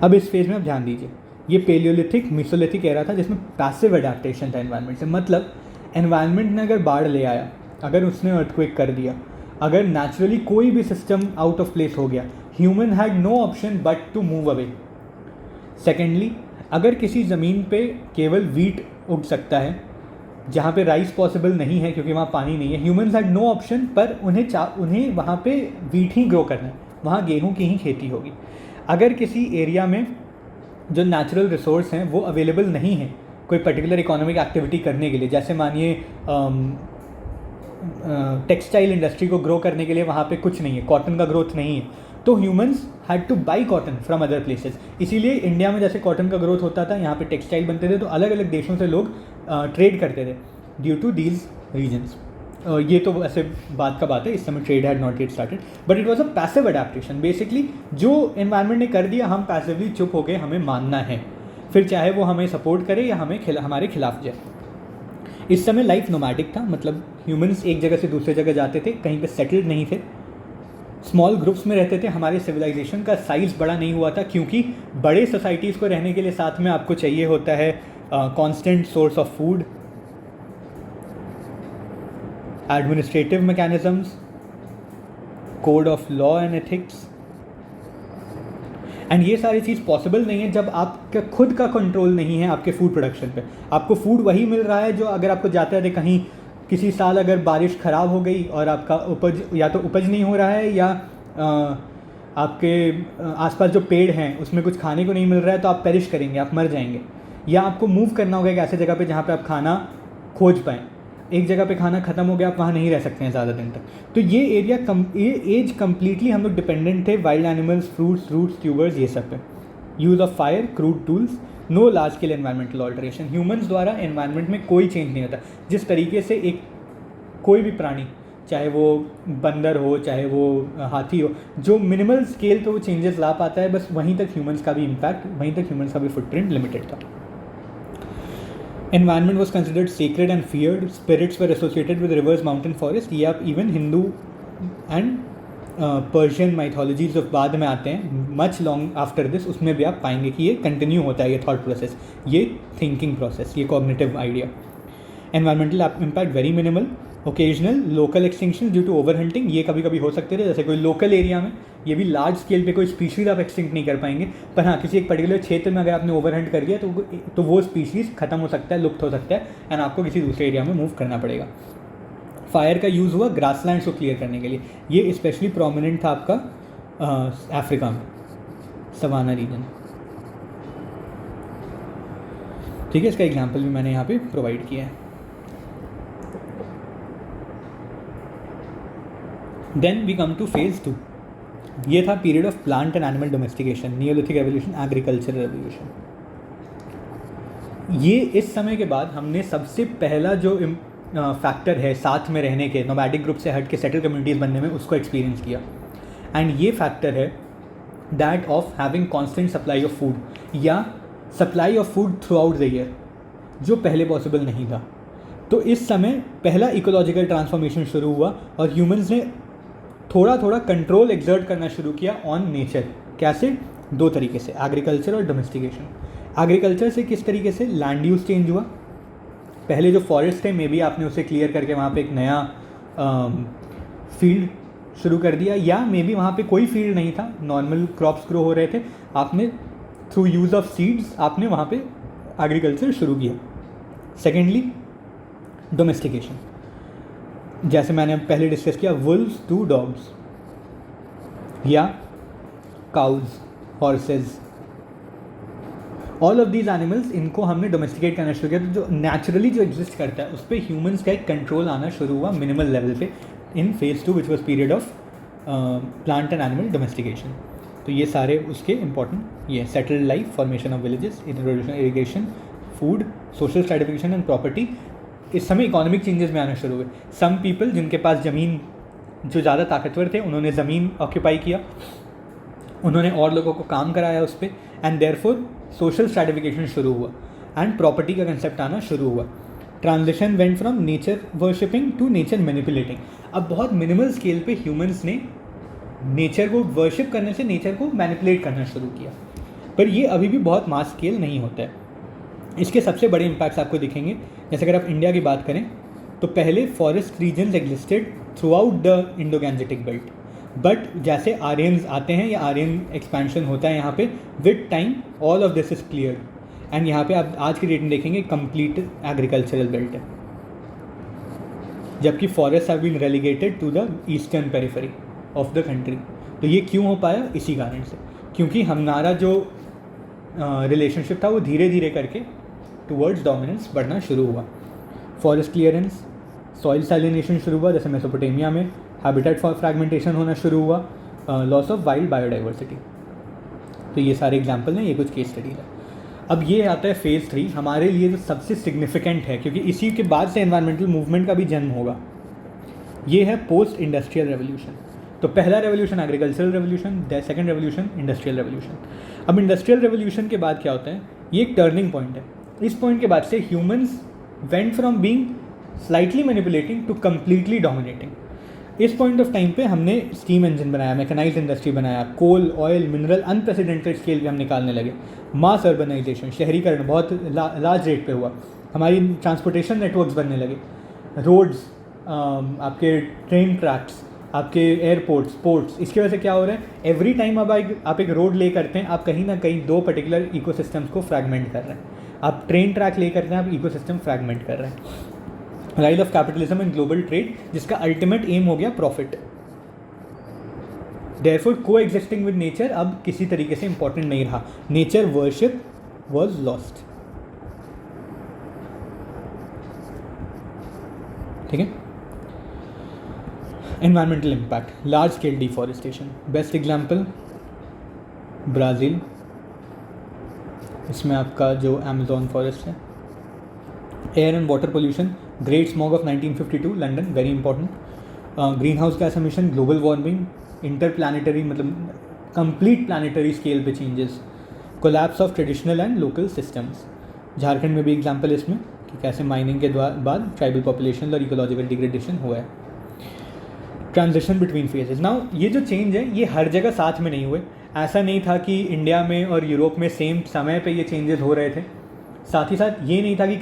A: अब इस फेज़ में आप ध्यान दीजिए, ये पेलियोलिथिक मीसोलिथिक एरा था जिसमें पैसिव अडेप्टेशन था एनवायरनमेंट से। मतलब एनवायरनमेंट ने अगर बाढ़ ले आया, अगर उसने अर्थक्वेक कर दिया, अगर नेचुरली कोई भी सिस्टम आउट ऑफ प्लेस हो गया, human had no option but to move away. Secondly, अगर किसी ज़मीन पे केवल वीट उग सकता है जहाँ पे राइस पॉसिबल नहीं है क्योंकि वहाँ पानी नहीं है, ह्यूमंस हैड नो ऑप्शन, पर उन्हें वहाँ पे वीट ही ग्रो करना है, वहाँ गेहूँ की ही खेती होगी। अगर किसी एरिया में जो नेचुरल रिसोर्स हैं वो अवेलेबल नहीं है कोई पर्टिकुलर इकोनॉमिक एक्टिविटी करने के लिए, जैसे मानिए टेक्सटाइल इंडस्ट्री को ग्रो करने के लिए वहाँ पे कुछ नहीं है, कॉटन का ग्रोथ नहीं है, तो humans had two by cotton from other places. इसीलिए इंडिया में जैसे कॉटन का ग्रोथ होता था, यहाँ पे टेक्सटाइल बनते थे, तो अलग अलग देशों से लोग ट्रेड करते थे ड्यू टू दीज रीजन्स। ये तो ऐसे बात है, इस समय trade had not yet started, but it was a passive adaptation. Basically जो एनवायरनमेंट ने कर दिया, हम पैसिवली चुप हो गए, हमें मानना है, फिर चाहे वो हमें सपोर्ट करे या हमारे खिलाफ जाए। इस समय लाइफ नोमैडिक था, मतलब ह्यूमंस एक जगह से दूसरे जगह जाते थे, कहीं पे सेटल्ड नहीं थे, स्मॉल ग्रुप्स में रहते थे। हमारे सिविलाइजेशन का साइज़ बड़ा नहीं हुआ था, क्योंकि बड़े सोसाइटीज़ को रहने के लिए साथ में आपको चाहिए होता है constant source of food, administrative mechanisms, code of law and ethics, and ये सारी चीज़ पॉसिबल नहीं है जब आपका खुद का कंट्रोल नहीं है आपके फूड प्रोडक्शन पे। आपको फूड वही मिल रहा है जो अगर आपको जाते रहते कहीं किसी साल अगर बारिश ख़राब हो गई और आपका उपज या तो उपज नहीं हो रहा है, या आपके आसपास जो पेड़ हैं उसमें कुछ खाने को नहीं मिल रहा है, तो आप पेरिश करेंगे, आप मर जाएंगे। या आपको मूव करना होगा एक ऐसे जगह पे जहाँ पे आप खाना खोज पाएँ। एक जगह पे खाना ख़त्म हो गया, आप वहाँ नहीं रह सकते हैं ज़्यादा दिन तक। तो ये एज कम्प्लीटली हम लोग डिपेंडेंट थे wild animals, fruits, roots, tubers, ये सब पे। Use of fire, crude tools, no large scale environmental alteration. Humans द्वारा एनवायरनमेंट में कोई चेंज नहीं होता। जिस तरीके से कोई भी प्राणी, चाहे वो बंदर हो, चाहे वो हाथी हो, जो मिनिमल स्केल पे वो चेंजेस ला पाता है, बस वहीं तक ह्यूमंस का भी इम्पैक्ट, वहीं तक ह्यूमंस का भी फुटप्रिंट लिमिटेड था। Environment was considered sacred and feared. Spirits were associated with rivers, mountain, forest. ये आप even Hindu and Persian mythologies of बाद में आते हैं, मच लॉन्ग आफ्टर दिस, उसमें भी आप पाएंगे कि ये कंटिन्यू होता है, ये थॉट प्रोसेस, ये थिंकिंग प्रोसेस, ये cognitive idea. Environmental impact very minimal. Occasional local extinction due to over hunting, ये कभी कभी हो सकते थे, जैसे कोई लोकल एरिया में। ये भी लार्ज स्केल पे कोई स्पीशीज़ आप एक्सटिंक्ट नहीं कर पाएंगे, पर हाँ किसी एक पर्टिकुलर क्षेत्र में अगर आपने ओवर हंट कर दिया तो वो स्पीशीज़ खत्म हो सकता है, लुप्त हो सकता है, एंड आपको किसी दूसरे एरिया में मूव करना पड़ेगा। फायर का यूज़ हुआ ग्रासलैंड्स को क्लियर करने के लिए। ये स्पेशली प्रोमिनेंट था आपका अफ्रीका में, सवाना रीजन। ठीक है, इसका एग्जाम्पल भी मैंने यहाँ पे प्रोवाइड किया है। Then we come to phase 2। ये था period of plant and animal domestication, neolithic revolution, agricultural revolution. ये इस समय के बाद हमने सबसे पहला जो फैक्टर है साथ में रहने के, नोमैडिक ग्रुप से हट के सेटल कम्युनिटीज़ बनने में, उसको एक्सपीरियंस किया। एंड ये फैक्टर है that of having constant supply of food, या supply of food throughout the year, जो पहले पॉसिबल नहीं था। तो इस समय पहला इकोलॉजिकल ट्रांसफॉर्मेशन शुरू हुआ और ह्यूमंस ने थोड़ा थोड़ा कंट्रोल एक्सर्ट करना शुरू किया ऑन नेचर। कैसे? दो तरीके से, एग्रीकल्चर और डोमेस्टिकेशन। एग्रीकल्चर से किस तरीके से? लैंड यूज़ चेंज हुआ। पहले जो फॉरेस्ट थे, मे बी आपने उसे क्लियर करके वहाँ पे एक नया फील्ड शुरू कर दिया, या मे बी वहाँ पे कोई फील्ड नहीं था, नॉर्मल क्रॉप्स ग्रो हो रहे थे, आपने थ्रू यूज़ ऑफ सीड्स आपने वहाँ पे एग्रीकल्चर शुरू किया। सेकेंडली डोमेस्टिकेशन, जैसे मैंने पहले डिस्कस किया, वुल्व्स टू डॉग्स या cows, horses, all of these animals, इनको हमने डोमेस्टिकेट करना शुरू किया। तो जो नेचुरली जो एग्जिस्ट करता है उस पर ह्यूमंस का एक कंट्रोल आना शुरू हुआ मिनिमल लेवल पे इन phase 2, which was period of plant and animal domestication. तो ये सारे उसके इंपॉर्टेंट, ये settled life, formation of villages, introduction irrigation, food, social stratification and property. इस समय इकोनॉमिक चेंजेस में आना शुरू हुए। सम पीपल जिनके पास ज़मीन, जो ज़्यादा ताकतवर थे, उन्होंने ज़मीन ऑक्यूपाई किया, उन्होंने और लोगों को काम कराया उस पर, एंड देयरफॉर सोशल स्ट्रैटिफिकेशन शुरू हुआ एंड प्रॉपर्टी का कंसेप्ट आना शुरू हुआ। Transition went from nature worshipping to nature manipulating. अब बहुत मिनिमल स्केल पे ह्यूमंस ने नेचर को वर्शिप करने से नेचर को मैनिपुलेट करना शुरू किया, पर ये अभी भी बहुत मास स्केल नहीं होता है। इसके सबसे बड़े इम्पैक्ट्स आपको दिखेंगे। जैसे अगर आप इंडिया की बात करें तो पहले forest regions existed throughout the Indo Gangetic belt, but जैसे आर्यंस आते हैं या आर्यन एक्सपेंशन होता है यहाँ पे, with time all of this is clear, and यहाँ पे आप आज की डेट में देखेंगे कंप्लीट एग्रीकल्चरल बेल्ट है, जबकि forest have been relegated to the eastern periphery of the country. तो ये क्यों हो पाया? इसी कारण से, क्योंकि हमारा जो रिलेशनशिप था वो धीरे धीरे करके टुवर्ड्स डोमिनेंस बढ़ना शुरू हुआ। फॉरेस्ट क्लियरेंस, सॉइल सैलिनेशन शुरू हुआ, जैसे मेसोपोटामिया में हैबिटेट फ्रैगमेंटेशन होना शुरू हुआ, लॉस ऑफ वाइल्ड बायोडाइवर्सिटी। तो ये सारे एग्जाम्पल हैं, ये कुछ केस स्टडी है। अब ये आता है फेज़ 3, हमारे लिए जो सबसे सिग्निफिकेंट है, क्योंकि इसी के बाद से एनवायरमेंटल मूवमेंट का भी जन्म होगा। ये है पोस्ट इंडस्ट्रियल रेवोल्यूशन। तो पहला revolution agricultural revolution, second revolution industrial revolution. अब इंडस्ट्रियल रेवोल्यूशन के बाद क्या होता है, ये एक टर्निंग पॉइंट है। इस पॉइंट के बाद से humans went from being slightly manipulating to completely dominating. इस पॉइंट ऑफ टाइम पे हमने स्टीम इंजन बनाया, मैकेनाइज्ड इंडस्ट्री बनाया, coal, oil, mineral unprecedented scale पे हम निकालने लगे, मास अर्बनाइजेशन, शहरीकरण बहुत लार्ज रेट पे हुआ, हमारी ट्रांसपोर्टेशन नेटवर्क्स बनने लगे, रोड्स, आपके ट्रेन ट्रैक्स, आपके एयरपोर्ट्स, पोर्ट्स। इसकी वजह से क्या हो रहा है, एवरी टाइम अब आप एक रोड ले करते हैं, आप कहीं ना कहीं दो पर्टिकुलर इकोसिस्टम्स को फ्रैगमेंट कर रहे हैं। आप ट्रेन ट्रैक ले करते हैं, आप इकोसिस्टम फ्रैगमेंट कर रहे हैं। Rise of capitalism and global trade, जिसका अल्टीमेट एम हो गया प्रॉफिट। देयरफॉर को एग्जिस्टिंग विद नेचर अब किसी तरीके से इंपॉर्टेंट नहीं रहा, नेचर वर्शिप वॉज लॉस्ट। ठीक है। Environmental impact, large scale deforestation, best example Brazil, इसमें आपका जो अमेज़न फॉरेस्ट है। Air and water pollution, great smog of 1952 London, very important. Green house gas emission, global warming, inter planetary मतलब complete planetary scale पे changes, collapse of traditional and local systems. Jharkhand में भी example इसमें कि कैसे mining के बाद ट्राइबल पॉपुलेशन और इकोलॉजिकल डिग्रेडेशन हुआ है। ट्रांजिशन बिटवीन फेजेस, नाउ ये जो चेंज है ये हर जगह साथ में नहीं हुए। ऐसा नहीं था कि इंडिया में और यूरोप में सेम समय पे ये चेंजेस हो रहे थे। साथ ही साथ ये नहीं था कि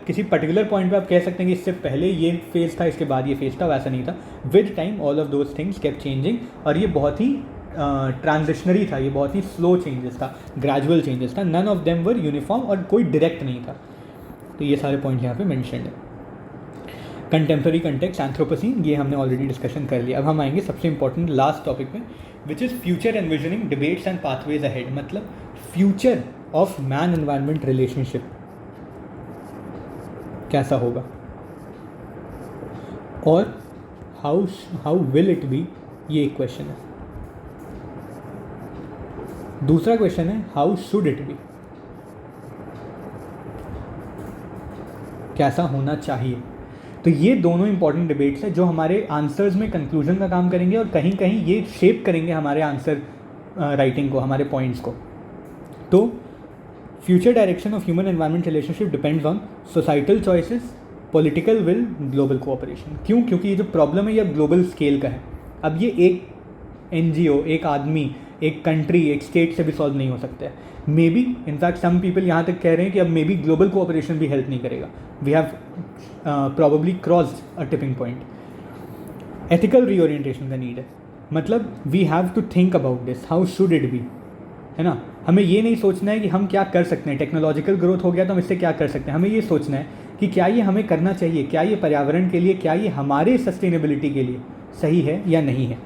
A: किसी पर्टिकुलर पॉइंट पे आप कह सकते हैं कि इससे पहले ये फेज़ था, इसके बाद ये फेज़ था, वैसा नहीं था। With time all of those things kept changing, और ये बहुत ही ट्रांजिशनरी था, ये बहुत ही स्लो चेंजेस था, ग्रेजुअल चेंजेस था। None of them were uniform और कोई डायरेक्ट नहीं था। तो ये सारे पॉइंट यहाँ पे मेंशन्ड है। कंटेम्प्रेरी कंटेक्स्ट, एंथ्रोपोसीन, ये हमने ऑलरेडी डिस्कशन कर लिया। अब हम आएंगे सबसे इंपॉर्टेंट लास्ट टॉपिक पे, which is future envisioning debates and pathways ahead, मतलब future of man environment relationship कैसा होगा और हाउ विल इट बी, ये एक क्वेश्चन है। दूसरा क्वेश्चन है हाउ शुड इट बी, कैसा होना चाहिए। तो ये दोनों इंपॉर्टेंट डिबेट्स हैं जो हमारे आंसर्स में कंक्लूजन का काम करेंगे और कहीं कहीं ये शेप करेंगे हमारे आंसर राइटिंग को, हमारे पॉइंट्स को। तो future direction of human environment relationship depends on societal choices, political will, global cooperation. क्यों? क्योंकि ये जो प्रॉब्लम है ये ग्लोबल स्केल का है। अब ये एक NGO, एक आदमी, एक कंट्री, एक स्टेट से भी सॉल्व नहीं हो सकता है। May be in fact some people यहाँ तक कह रहे हैं कि अब मे बी ग्लोबल कोऑपरेशन भी हेल्प नहीं करेगा। We have probably crossed a tipping point. Ethical reorientation का नीड है, मतलब we have to think about this, how should it be, है ना। हमें ये नहीं सोचना है कि हम क्या कर सकते हैं, टेक्नोलॉजिकल ग्रोथ हो गया तो हम इससे क्या कर सकते हैं। हमें ये सोचना है कि क्या ये हमें करना चाहिए, क्या ये पर्यावरण के लिए, क्या ये हमारे सस्टेनेबिलिटी के लिए सही है या नहीं है।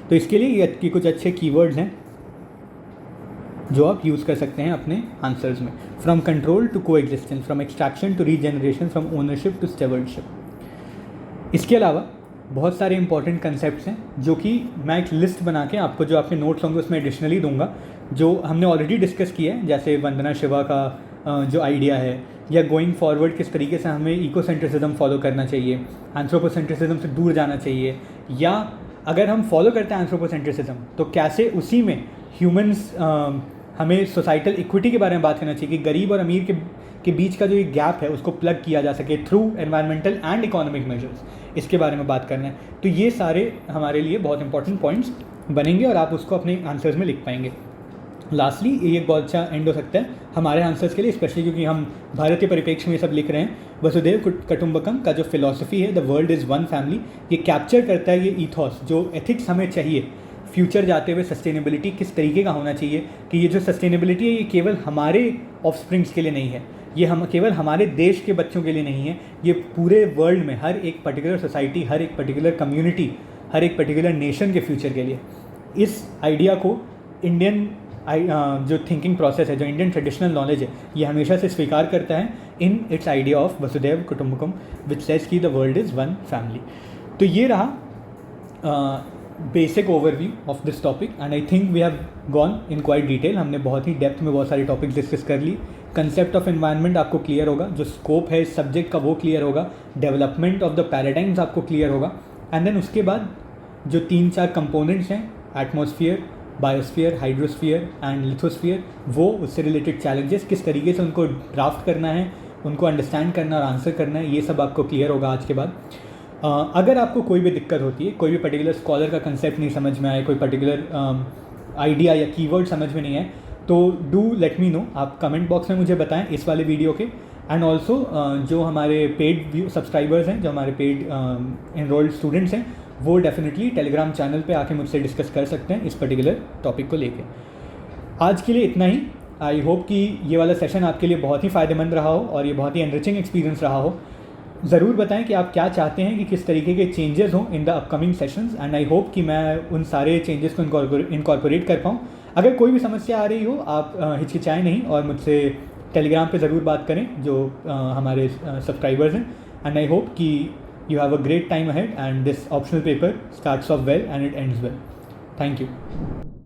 A: तो इसके लिए ये कुछ अच्छे कीवर्ड्स हैं जो आप यूज़ कर सकते हैं अपने आंसर्स में। From control to coexistence, from extraction to regeneration, from ownership to stewardship. इसके अलावा बहुत सारे इंपॉर्टेंट कंसेप्ट्स हैं जो कि मैं एक लिस्ट बना के आपको, जो आपके नोट्स होंगे उसमें एडिशनली दूंगा, जो हमने ऑलरेडी डिस्कस किया है, जैसे वंदना शिवा का जो आइडिया है, या गोइंग फॉरवर्ड किस तरीके से हमें इकोसेंट्रिसिज्म फॉलो करना चाहिए, एंथ्रोपोसेंट्रिसिज्म से दूर जाना चाहिए, या अगर हम फॉलो करते हैं एंथ्रोपोसेंट्रिसिज्म तो कैसे उसी में ह्यूमंस हमें सोसाइटल इक्विटी के बारे में बात करना चाहिए कि गरीब और अमीर के बीच का जो एक गैप है उसको प्लग किया जा सके through environmental and economic measures, इसके बारे में बात करना है। तो ये सारे हमारे लिए बहुत इंपॉर्टेंट पॉइंट्स बनेंगे और आप उसको अपने आंसर्स में लिख पाएंगे। लास्टली ये एक बहुत अच्छा एंड हो सकता है हमारे आंसर्स के लिए, स्पेशली क्योंकि हम भारत के परिप्रेक्ष्य में ये सब लिख रहे हैं। वसुधैव कुटुंबकम का जो फिलॉसफी है, the world is one family, ये कैप्चर करता है ये ईथॉस, जो एथिक्स हमें चाहिए फ्यूचर जाते हुए। सस्टेनेबिलिटी किस तरीके का होना चाहिए कि ये जो सस्टेनेबिलिटी है ये केवल हमारे ऑफस्प्रिंग्स के लिए नहीं है, ये हम केवल हमारे देश के बच्चों के लिए नहीं है, ये पूरे वर्ल्ड में हर एक पर्टिकुलर सोसाइटी, हर एक पर्टिकुलर कम्युनिटी, हर एक पर्टिकुलर नेशन के फ्यूचर के लिए। इस आइडिया को इंडियन जो थिंकिंग प्रोसेस है, जो इंडियन ट्रेडिशनल नॉलेज है, ये हमेशा से स्वीकार करता है in its idea of Vasudhaiva Kutumbakam which says कि the world is one family. तो ये रहा basic overview of this topic and I think we have gone in quite detail. हमने बहुत ही डेप्थ में बहुत सारी टॉपिक्स डिस्कस कर ली। कंसेप्ट ऑफ एनवायरनमेंट आपको क्लियर होगा, जो स्कोप है इस सब्जेक्ट का वो क्लियर होगा, डेवलपमेंट ऑफ द पैराडाइम्स आपको क्लियर होगा, एंड देन उसके बाद जो 3-4 कंपोनेंट्स हैं atmosphere, biosphere, hydrosphere and lithosphere, वो उससे रिलेटेड चैलेंजेस किस तरीके से उनको ड्राफ्ट करना है, उनको अंडरस्टैंड करना और आंसर करना है, ये सब आपको क्लियर होगा आज के बाद। अगर आपको कोई भी दिक्कत होती है, कोई भी पर्टिकुलर स्कॉलर का कंसेप्ट नहीं समझ में आए, कोई पर्टिकुलर आइडिया या कीवर्ड समझ में नहीं आए, तो डू लेट मी नो। आप कमेंट बॉक्स में मुझे बताएं इस वाले वीडियो के। एंड ऑल्सो जो हमारे पेड सब्सक्राइबर्स हैं, जो हमारे पेड एनरोल्ड स्टूडेंट्स हैं, वो डेफिनेटली टेलीग्राम चैनल पे आके मुझसे डिस्कस कर सकते हैं इस पर्टिकुलर टॉपिक को लेके। आज के लिए इतना ही। आई होप कि ये वाला सेशन आपके लिए बहुत ही फ़ायदेमंद रहा हो और ये बहुत ही एनरिचिंग एक्सपीरियंस रहा हो। ज़रूर बताएं कि आप क्या चाहते हैं कि किस तरीके के चेंजेस हों in the upcoming sessions, and I hope कि मैं उन सारे चेंजेस को इनकॉर्पोरेट कर पाऊँ। अगर कोई भी समस्या आ रही हो, आप हिचकिचाएँ नहीं और मुझसे टेलीग्राम पे ज़रूर बात करें, जो हमारे सब्सक्राइबर्स हैं। एंड आई होप कि you have a great time ahead and this optional paper starts off well and it ends well. Thank you.